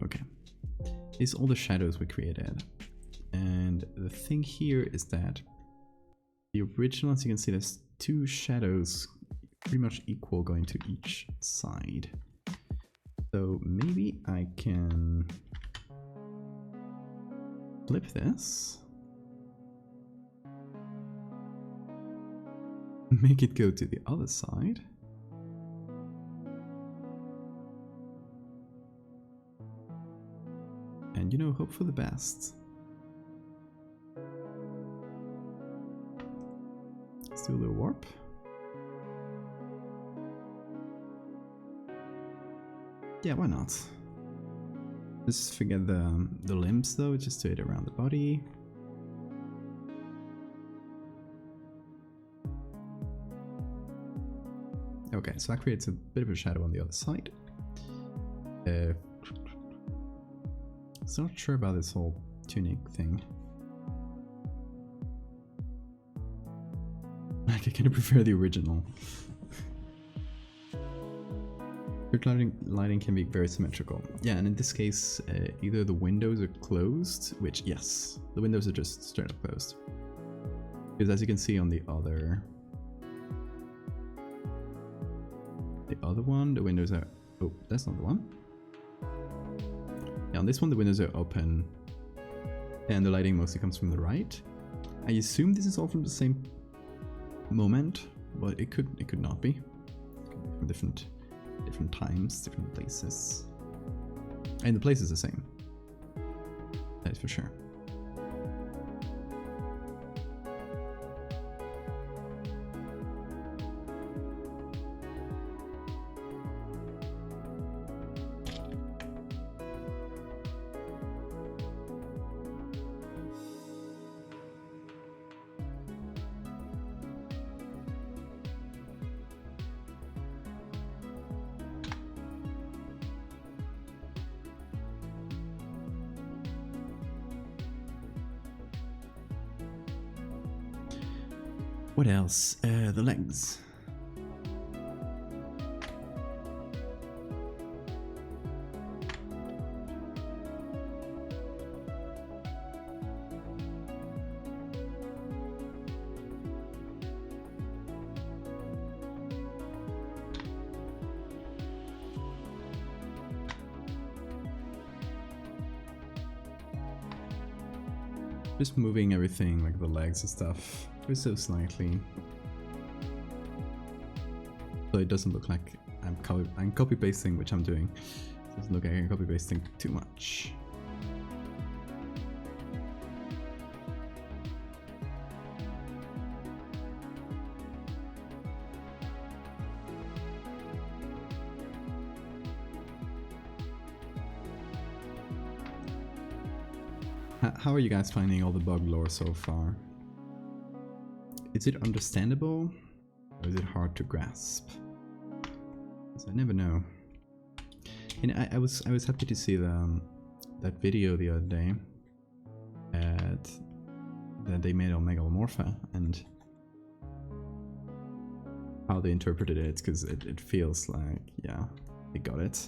Okay, these are all the shadows we created. And the thing here is that the original, as you can see, there's two shadows pretty much equal going to each side. So maybe I can flip this, make it go to the other side, and you know, hope for the best. Let's do a little warp. Yeah, why not? Just forget the limbs though, just do it around the body. Okay, so that creates a bit of a shadow on the other side. So not sure about this whole tunic thing. Like, I kind of prefer the original. Lighting can be very symmetrical. Yeah, and in this case, either the windows are closed, which, yes, the windows are just straight up closed. Because as you can see on the other one, the windows are... Oh, that's not the one. Yeah, on this one, the windows are open, and the lighting mostly comes from the right. I assume this is all from the same moment, but it could not be. It could be from different times, different places. And the place is the same. That is for sure. What else? The legs. Just moving everything, like the legs and stuff, just so slightly, so it doesn't look like I'm copy pasting, which I'm doing. It doesn't look like I'm copy pasting too much. How are you guys finding all the bug lore so far? Is it understandable, or is it hard to grasp? Because I never know. And I was happy to see that video the other day that they made on Megalomorpha and how they interpreted it, because it feels like, yeah, they got it.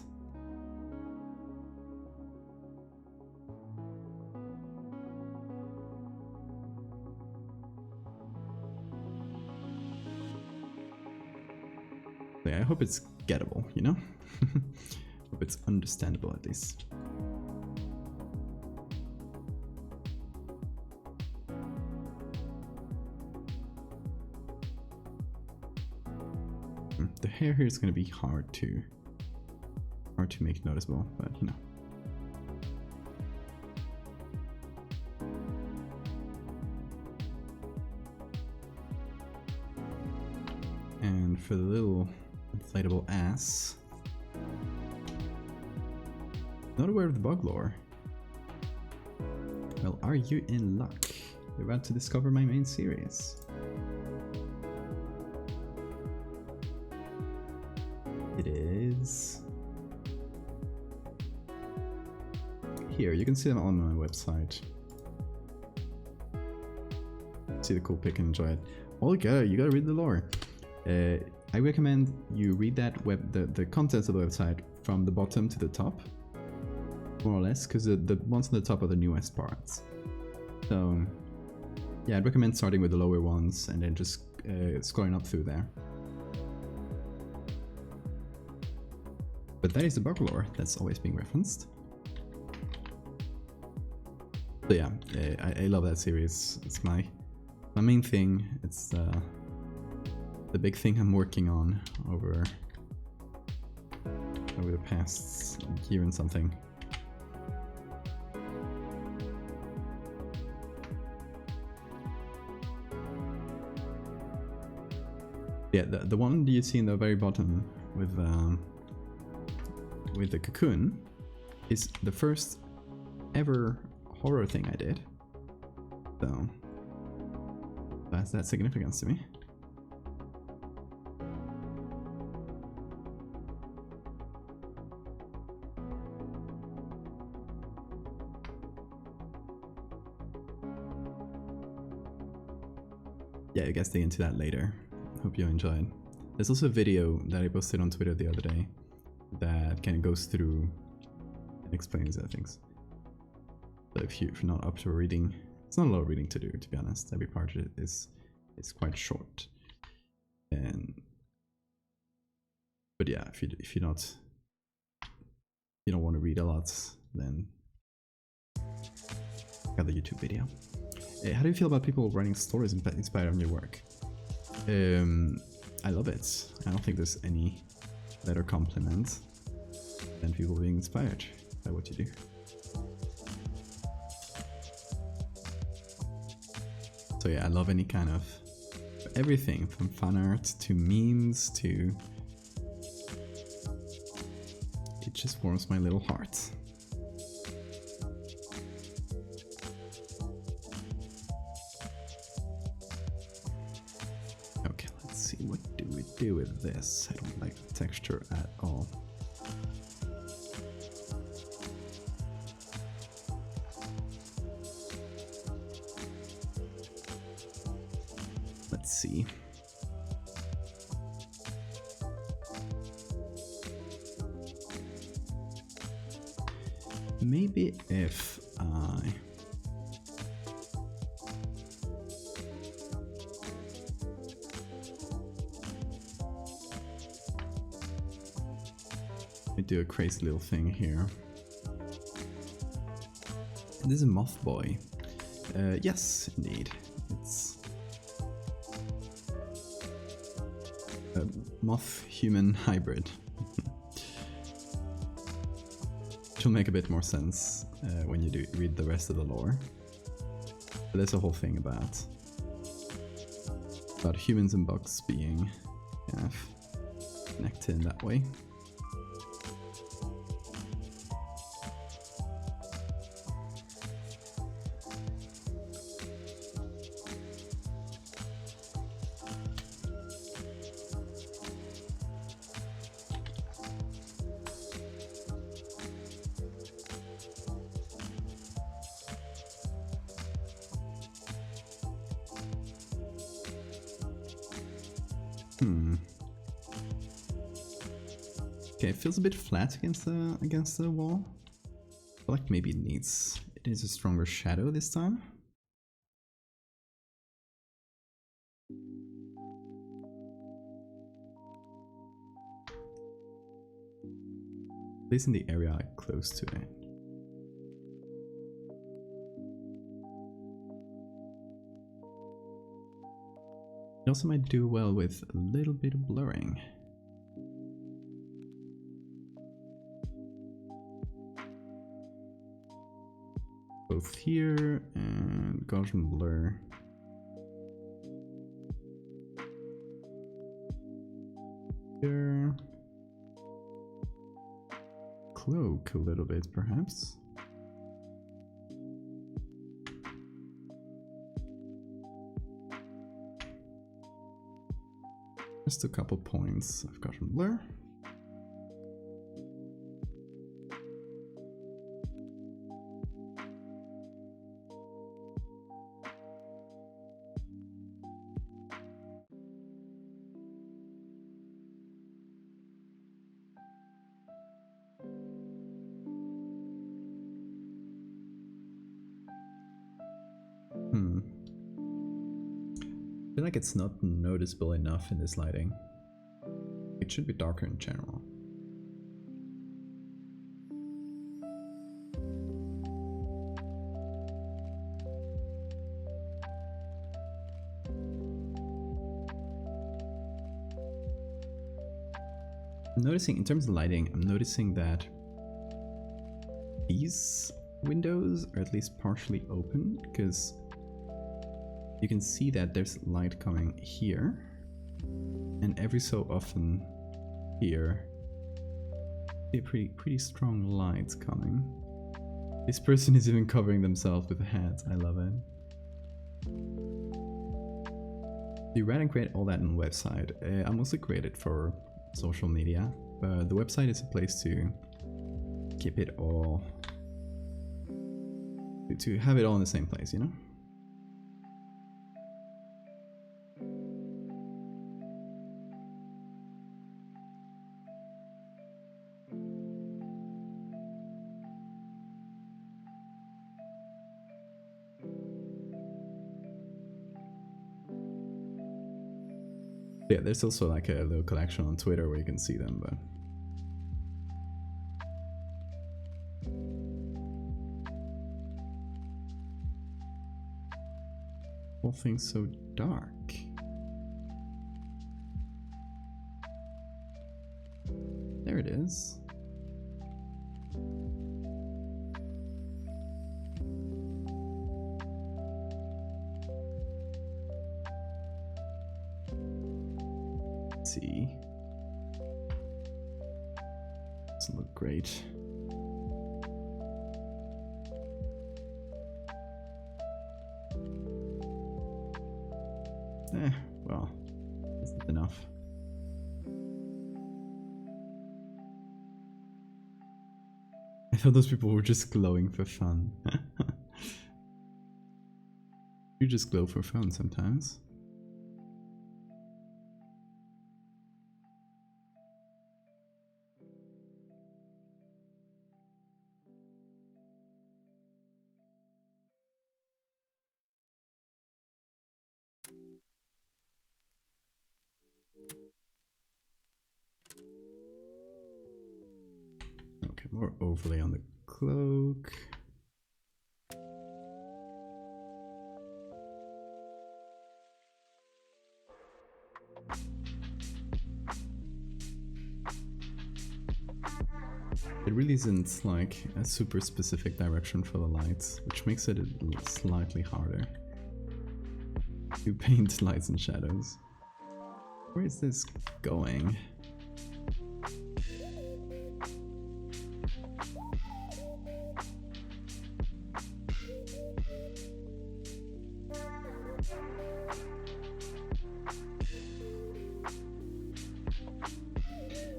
I hope it's gettable, you know? Hope it's understandable at least. The hair here is going to be hard to make noticeable, but you know. And for the little inflatable ass, not aware of the bug lore. Well, are you in luck? You're about to discover my main series. It is here. You can see them on my website. See the cool pic and enjoy it. Oh, you gotta read the lore. I recommend you read that the contents of the website from the bottom to the top, more or less, because the ones on the top are the newest parts. So yeah, I'd recommend starting with the lower ones and then just scrolling up through there. But that is the bug lore that's always being referenced. So yeah, I love that series. It's my main thing. It's the big thing I'm working on over the past year and something. Yeah, the one you see in the very bottom with the cocoon is the first ever horror thing I did. So that's that significance to me. Yeah, I guess dig into that later. Hope you enjoyed. There's also a video that I posted on Twitter the other day that kind of goes through and explains things. So if you're not up to reading, it's not a lot of reading to do, to be honest. Every part of it is quite short. But yeah, if you don't want to read a lot, then got the YouTube video. How do you feel about people writing stories inspired on your work? I love it. I don't think there's any better compliment than people being inspired by what you do. So yeah, I love any kind of everything from fan art to memes to... It just warms my little heart. Okay, let's see, what do we do with this? I don't like the texture at all. Let's see. Maybe if I... Let me do a crazy little thing here. This is a moth boy. Yes, indeed. It's a moth-human hybrid. Which will make a bit more sense when you read the rest of the lore. But there's a whole thing about humans and bugs being kind of connected in that way. Okay, it feels a bit flat against the wall. I feel like maybe it needs a stronger shadow this time. At least in the area close to it. It also might do well with a little bit of blurring. Both here and Gaussian blur. Here. Cloak a little bit, perhaps. Just a couple points of Gaussian blur. I feel like it's not noticeable enough in this lighting. It should be darker in general. I'm noticing, in terms of lighting, I'm noticing that these windows are at least partially open, because you can see that there's light coming here, and every so often here, a pretty strong light coming. This person is even covering themselves with a hat. I love it. You rather than create all that on the website. I mostly create it for social media, but the website is a place to keep it all, to have it all in the same place, you know? Yeah, there's also like a little collection on Twitter where you can see them, but whole thing's so dark. There it is. See, doesn't look great. Well, isn't enough. I thought those people were just glowing for fun. You just glow for fun sometimes. more overlay on the cloak. It really isn't like a super specific direction for the lights, which makes it slightly harder to paint lights and shadows. Where is this going?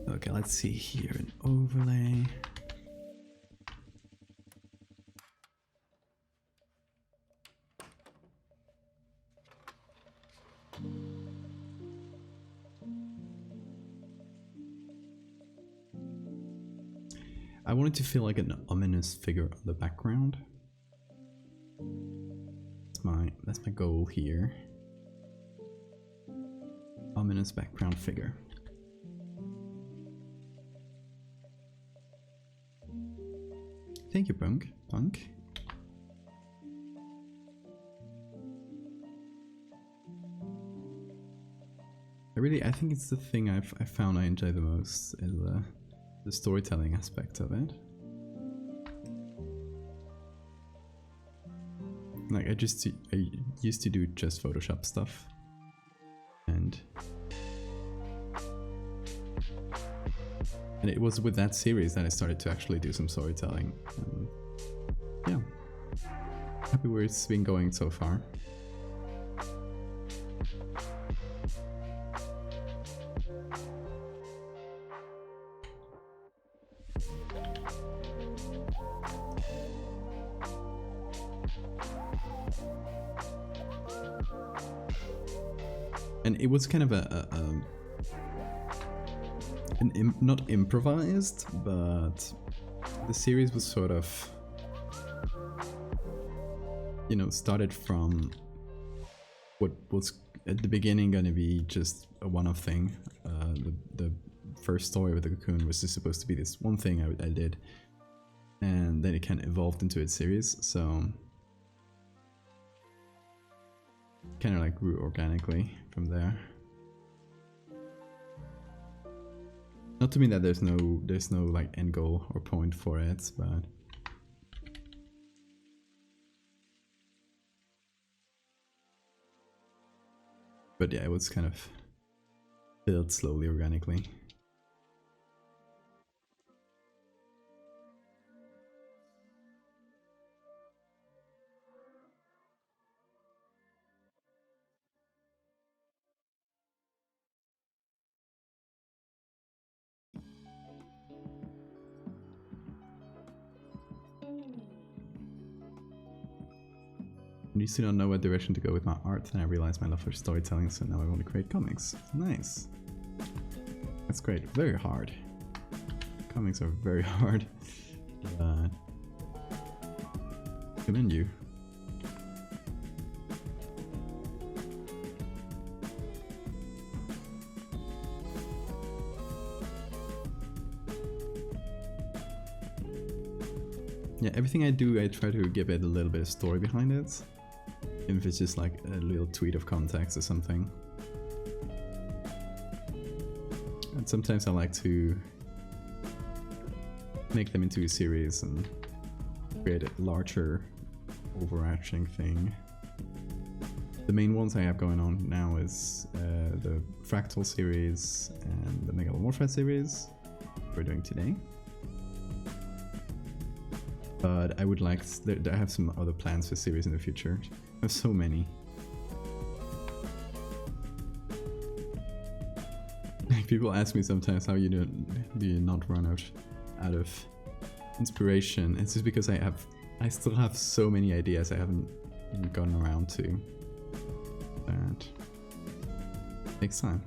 Okay, let's see here, an overlay. I wanted to feel like an ominous figure on the background. That's my goal here. Ominous background figure. Thank you, Punk. I think it's the thing I found I enjoy the most is the storytelling aspect of it. Like I used to do just Photoshop stuff, and it was with that series that I started to actually do some storytelling. Yeah, happy where it's been going so far. And it was kind of not improvised, but the series was sort of, you know, started from what was at the beginning going to be just a one-off thing. The first story with the cocoon was just supposed to be this one thing I did, and then it kind of evolved into a series, so kind of like grew organically from there. Not to mean that there's no like end goal or point for it, but yeah, it was kind of built slowly, organically. I used to not know what direction to go with my art, and I realized my love for storytelling, so now I want to create comics. Nice. That's great. Very hard. Comics are very hard. But commend you. Yeah, everything I do, I try to give it a little bit of story behind it. Even if it's just like a little tweet of context or something. And sometimes I like to make them into a series and create a larger, overarching thing. The main ones I have going on now is the Fractal series and the Megalomorpha series we're doing today. But I would like, I have some other plans for series in the future. I have so many. People ask me sometimes how do you not run out of inspiration. It's just because I still have so many ideas I haven't even gotten around to. That takes time.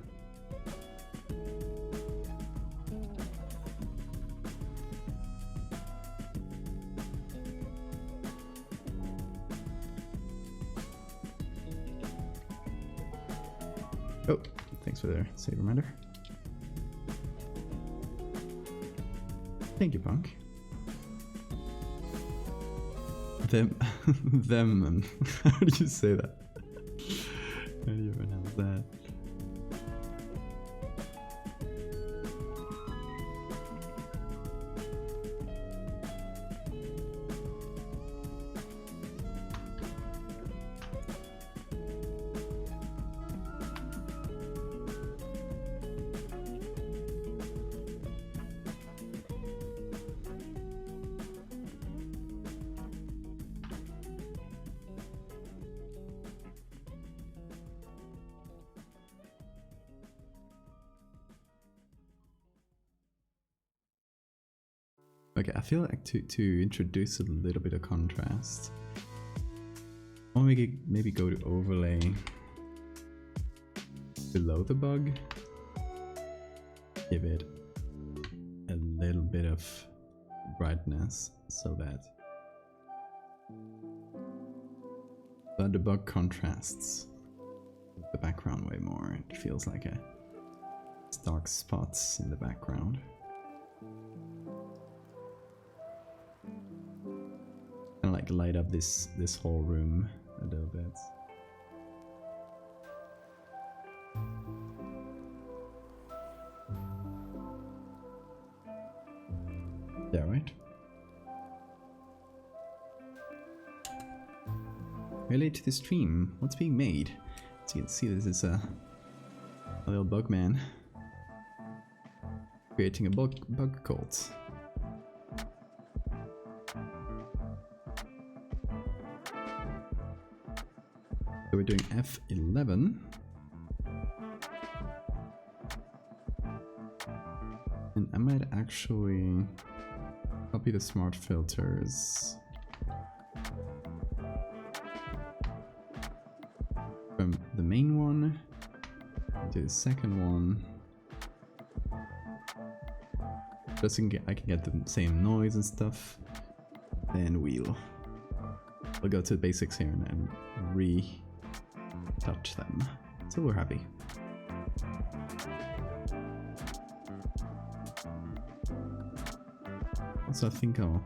Oh, thanks for the save reminder. Thank you, Punk. them. Them. How do you say that? How do you pronounce that? Okay, I feel like to introduce a little bit of contrast, or maybe go to overlay below the bug, give it a little bit of brightness so that the bug contrasts with the background way more. It feels like it's dark spots in the background. Kind of like light up this whole room a little bit. Yeah, right? Relate to the stream. What's being made? So you can see this is a little bug man creating a bug cult. So we're doing F11. And I might actually copy the smart filters from the main one to the second one. Just so I can get the same noise and stuff. Then we'll go to the basics here and retouch them. So we're happy. So I think I'll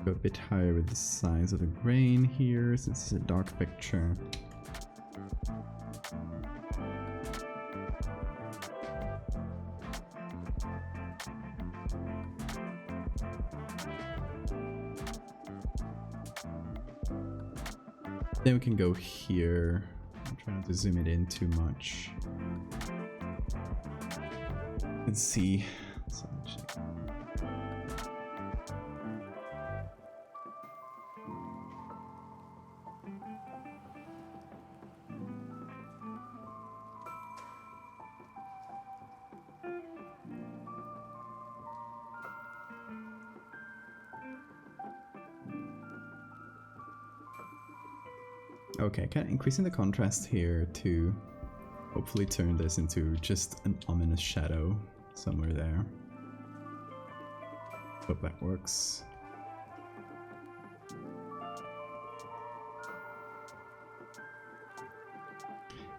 go a bit higher with the size of the grain here, since it's a dark picture. Then we can go here. I'm trying not to zoom it in too much. Let's see. Okay, kind of increasing the contrast here to hopefully turn this into just an ominous shadow somewhere there. Hope that works.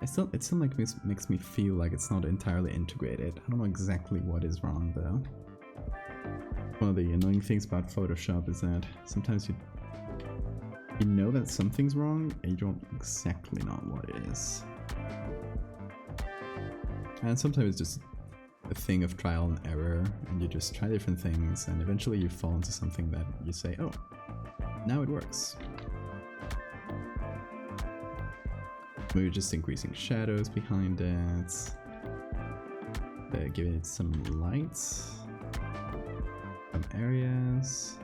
It still makes me feel like it's not entirely integrated. I don't know exactly what is wrong though. One of the annoying things about Photoshop is that sometimes you know that something's wrong and you don't exactly know what it is. And sometimes it's just a thing of trial and error, and you just try different things and eventually you fall into something that you say, oh, now it works. We're just increasing shadows behind it, giving it some light, some areas.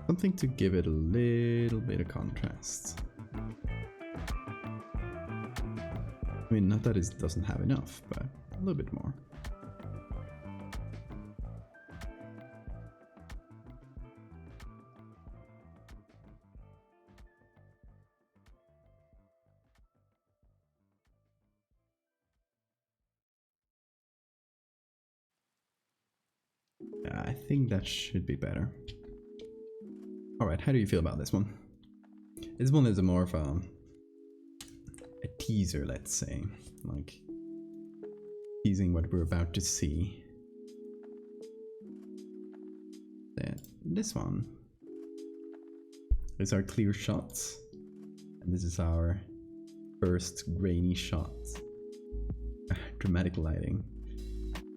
Something to give it a little bit of contrast. I mean, not that it doesn't have enough, but a little bit more. I think that should be better. Alright, how do you feel about this one? This one is more of a teaser, let's say. Like, teasing what we're about to see. Then this one is our clear shots. And this is our first grainy shot. Dramatic lighting.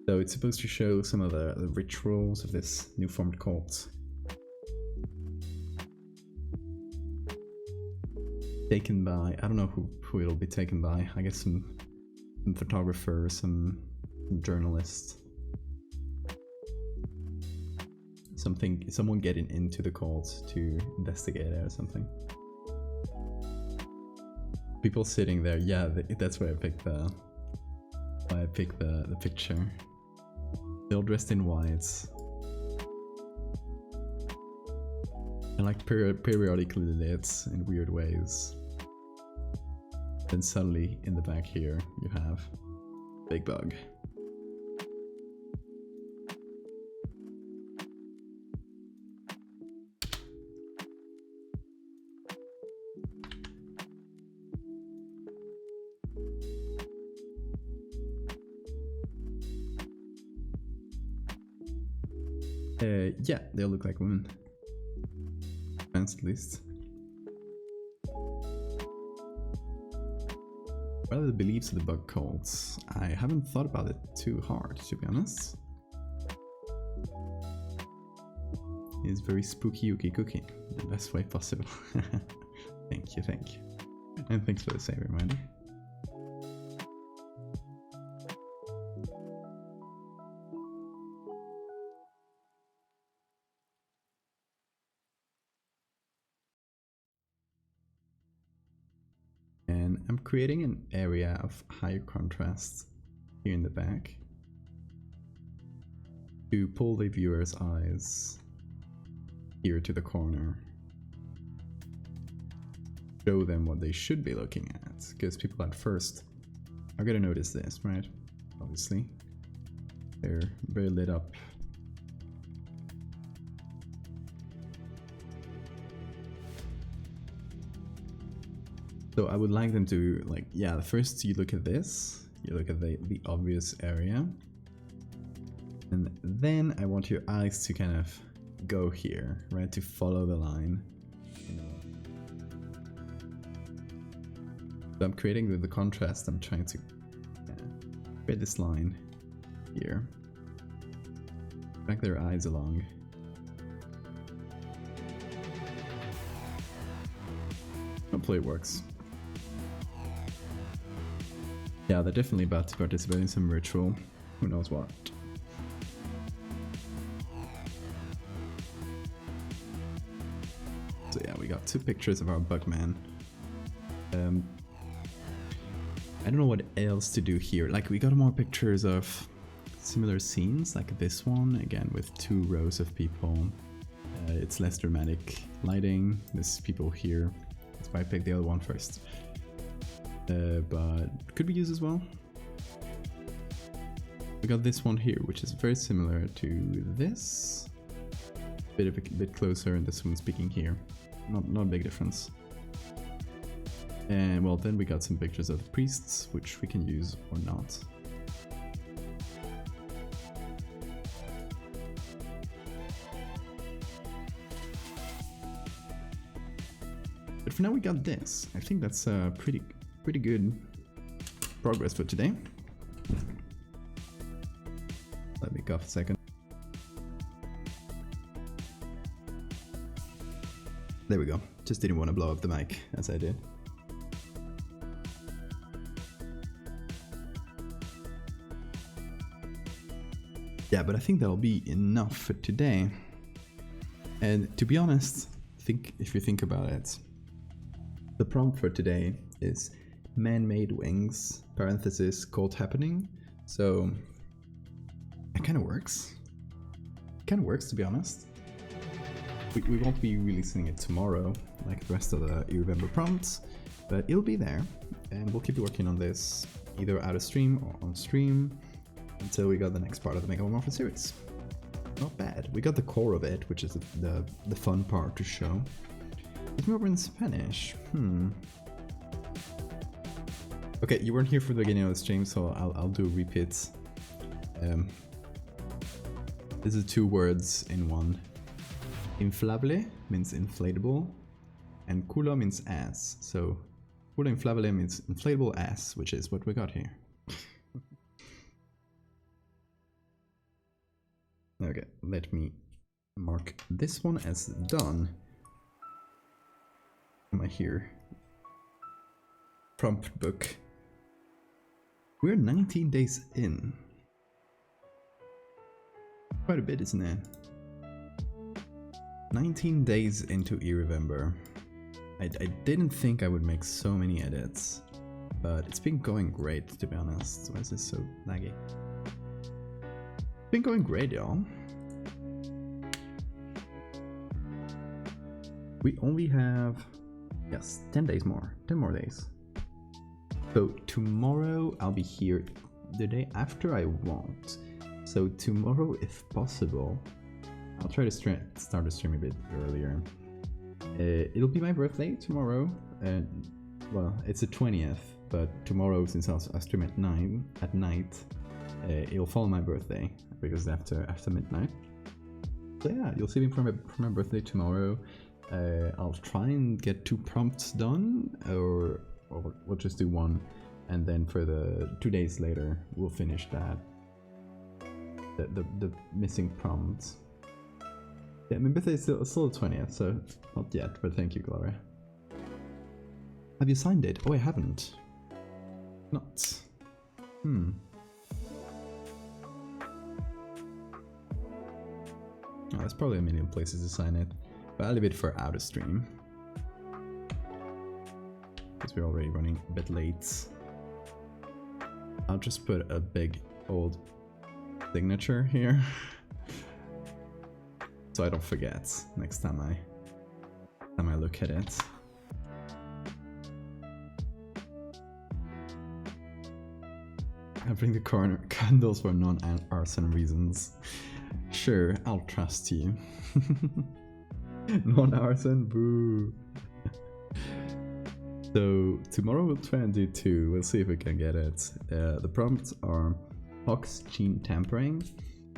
So it's supposed to show some of the rituals of this new formed cult. Taken by, I don't know who it'll be taken by. I guess some photographer, some journalist. Someone getting into the cult to investigate it or something. People sitting there, yeah, that's why I picked the picture. They're all dressed in white. And like periodically lit in weird ways. Then suddenly in the back here you have Big Bug. Yeah, they look like women. At least. What are the beliefs of the bug cults? I haven't thought about it too hard, to be honest. It's very spooky ookie cookie, the best way possible. Thank you. And thanks for the save reminder. And I'm creating an area of higher contrast here in the back to pull the viewer's eyes here to the corner. Show them what they should be looking at, because people at first are gonna notice this, right? Obviously. They're very lit up. So I would like them to, like, yeah, first you look at this, you look at the obvious area, and then I want your eyes to kind of go here, right, to follow the line. So I'm creating the contrast, I'm trying to create this line here, drag their eyes along. Hopefully it works. Yeah, they're definitely about to participate in some ritual. Who knows what. So yeah, we got two pictures of our Bugman. I don't know what else to do here. Like, we got more pictures of similar scenes, like this one, again with 2 rows of people. It's less dramatic lighting. There's people here. That's why I picked the other one first. But could be used as well. We got this one here, which is very similar to this. A bit closer, and this one's speaking here. Not a big difference. And well, then we got some pictures of the priests, which we can use or not. But for now we got this. I think that's pretty good progress for today. Let me cough a second. There we go. Just didn't want to blow up the mic as I did. Yeah, but I think that'll be enough for today. And to be honest, if you think about it, the prompt for today is man-made wings, parenthesis, cult happening. So it kind of works. To be honest. We won't be releasing it tomorrow, like the rest of the November prompts, but it'll be there, and we'll keep working on this either out of stream or on stream until we got the next part of the Megalomorpha series. Not bad. We got the core of it, which is the fun part to show. It's over in Spanish. Okay, you weren't here for the beginning of the stream, so I'll do repeats. This is 2 words in one. Inflable means inflatable, and culo means ass. So culo inflable means inflatable ass, which is what we got here. Okay, let me mark this one as done. Am I here? Prompt book. We're 19 days in. Quite a bit, isn't it? 19 days into Irrevember. I didn't think I would make so many edits, but it's been going great, to be honest. Why is this so laggy? It's been going great, y'all. We only have, yes, 10 days more. 10 more days. So tomorrow I'll be here. The day after I won't. So tomorrow, if possible, I'll try to start the stream a bit earlier. It'll be my birthday tomorrow. Well, it's the 20th, but tomorrow, since I'll stream at 9 at night, it'll follow my birthday because after midnight. So yeah, you'll see me for my birthday tomorrow. I'll try and get 2 prompts done, or we'll just do 1, and then for the 2 days later, we'll finish that. The missing prompts. Yeah, my birthday is still the 20th, so not yet, but thank you, Gloria. Have you signed it? Oh, I haven't. Not. Oh, there's probably a million places to sign it, but I'll leave it for out of stream. Because we're already running a bit late. I'll just put a big old signature here. So I don't forget next time I look at it. I bring the candles for non-arson reasons. Sure, I'll trust you. Non-arson, boo. So tomorrow we'll try and do 2. We'll see if we can get it. The prompts are Hox gene tampering.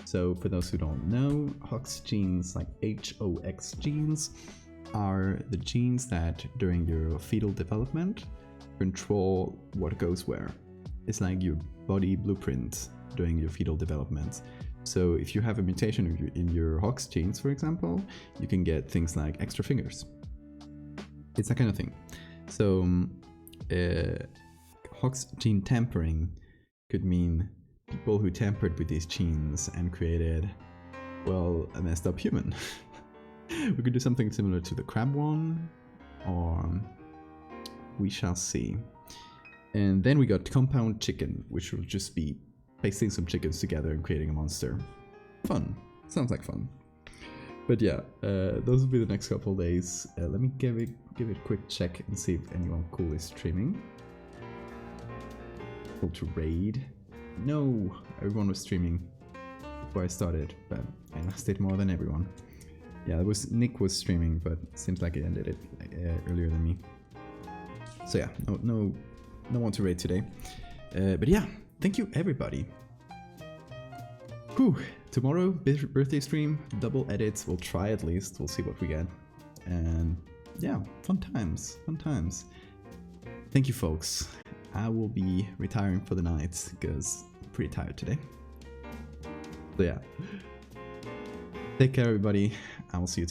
So for those who don't know, Hox genes, like HOX genes, are the genes that during your fetal development control what goes where. It's like your body blueprint during your fetal development. So if you have a mutation in your Hox genes, for example, you can get things like extra fingers. It's that kind of thing. So Hox gene tampering could mean people who tampered with these genes and created, well, a messed up human. We could do something similar to the crab one, or we shall see. And then we got compound chicken, which will just be pasting some chickens together and creating a monster. Fun. Sounds like fun. But yeah, those will be the next couple of days. Let me give it a quick check and see if anyone cool is streaming. Cool to raid. No, everyone was streaming before I started, but I must it more than everyone. Yeah, Nick was streaming, but seems like he ended it earlier than me. So yeah, no one to raid today. But yeah, thank you everybody. Whew. Tomorrow, birthday stream, double edits. We'll try at least. We'll see what we get. And yeah, fun times, fun times. Thank you, folks. I will be retiring for the night because I'm pretty tired today. So yeah, take care, everybody. I will see you tomorrow.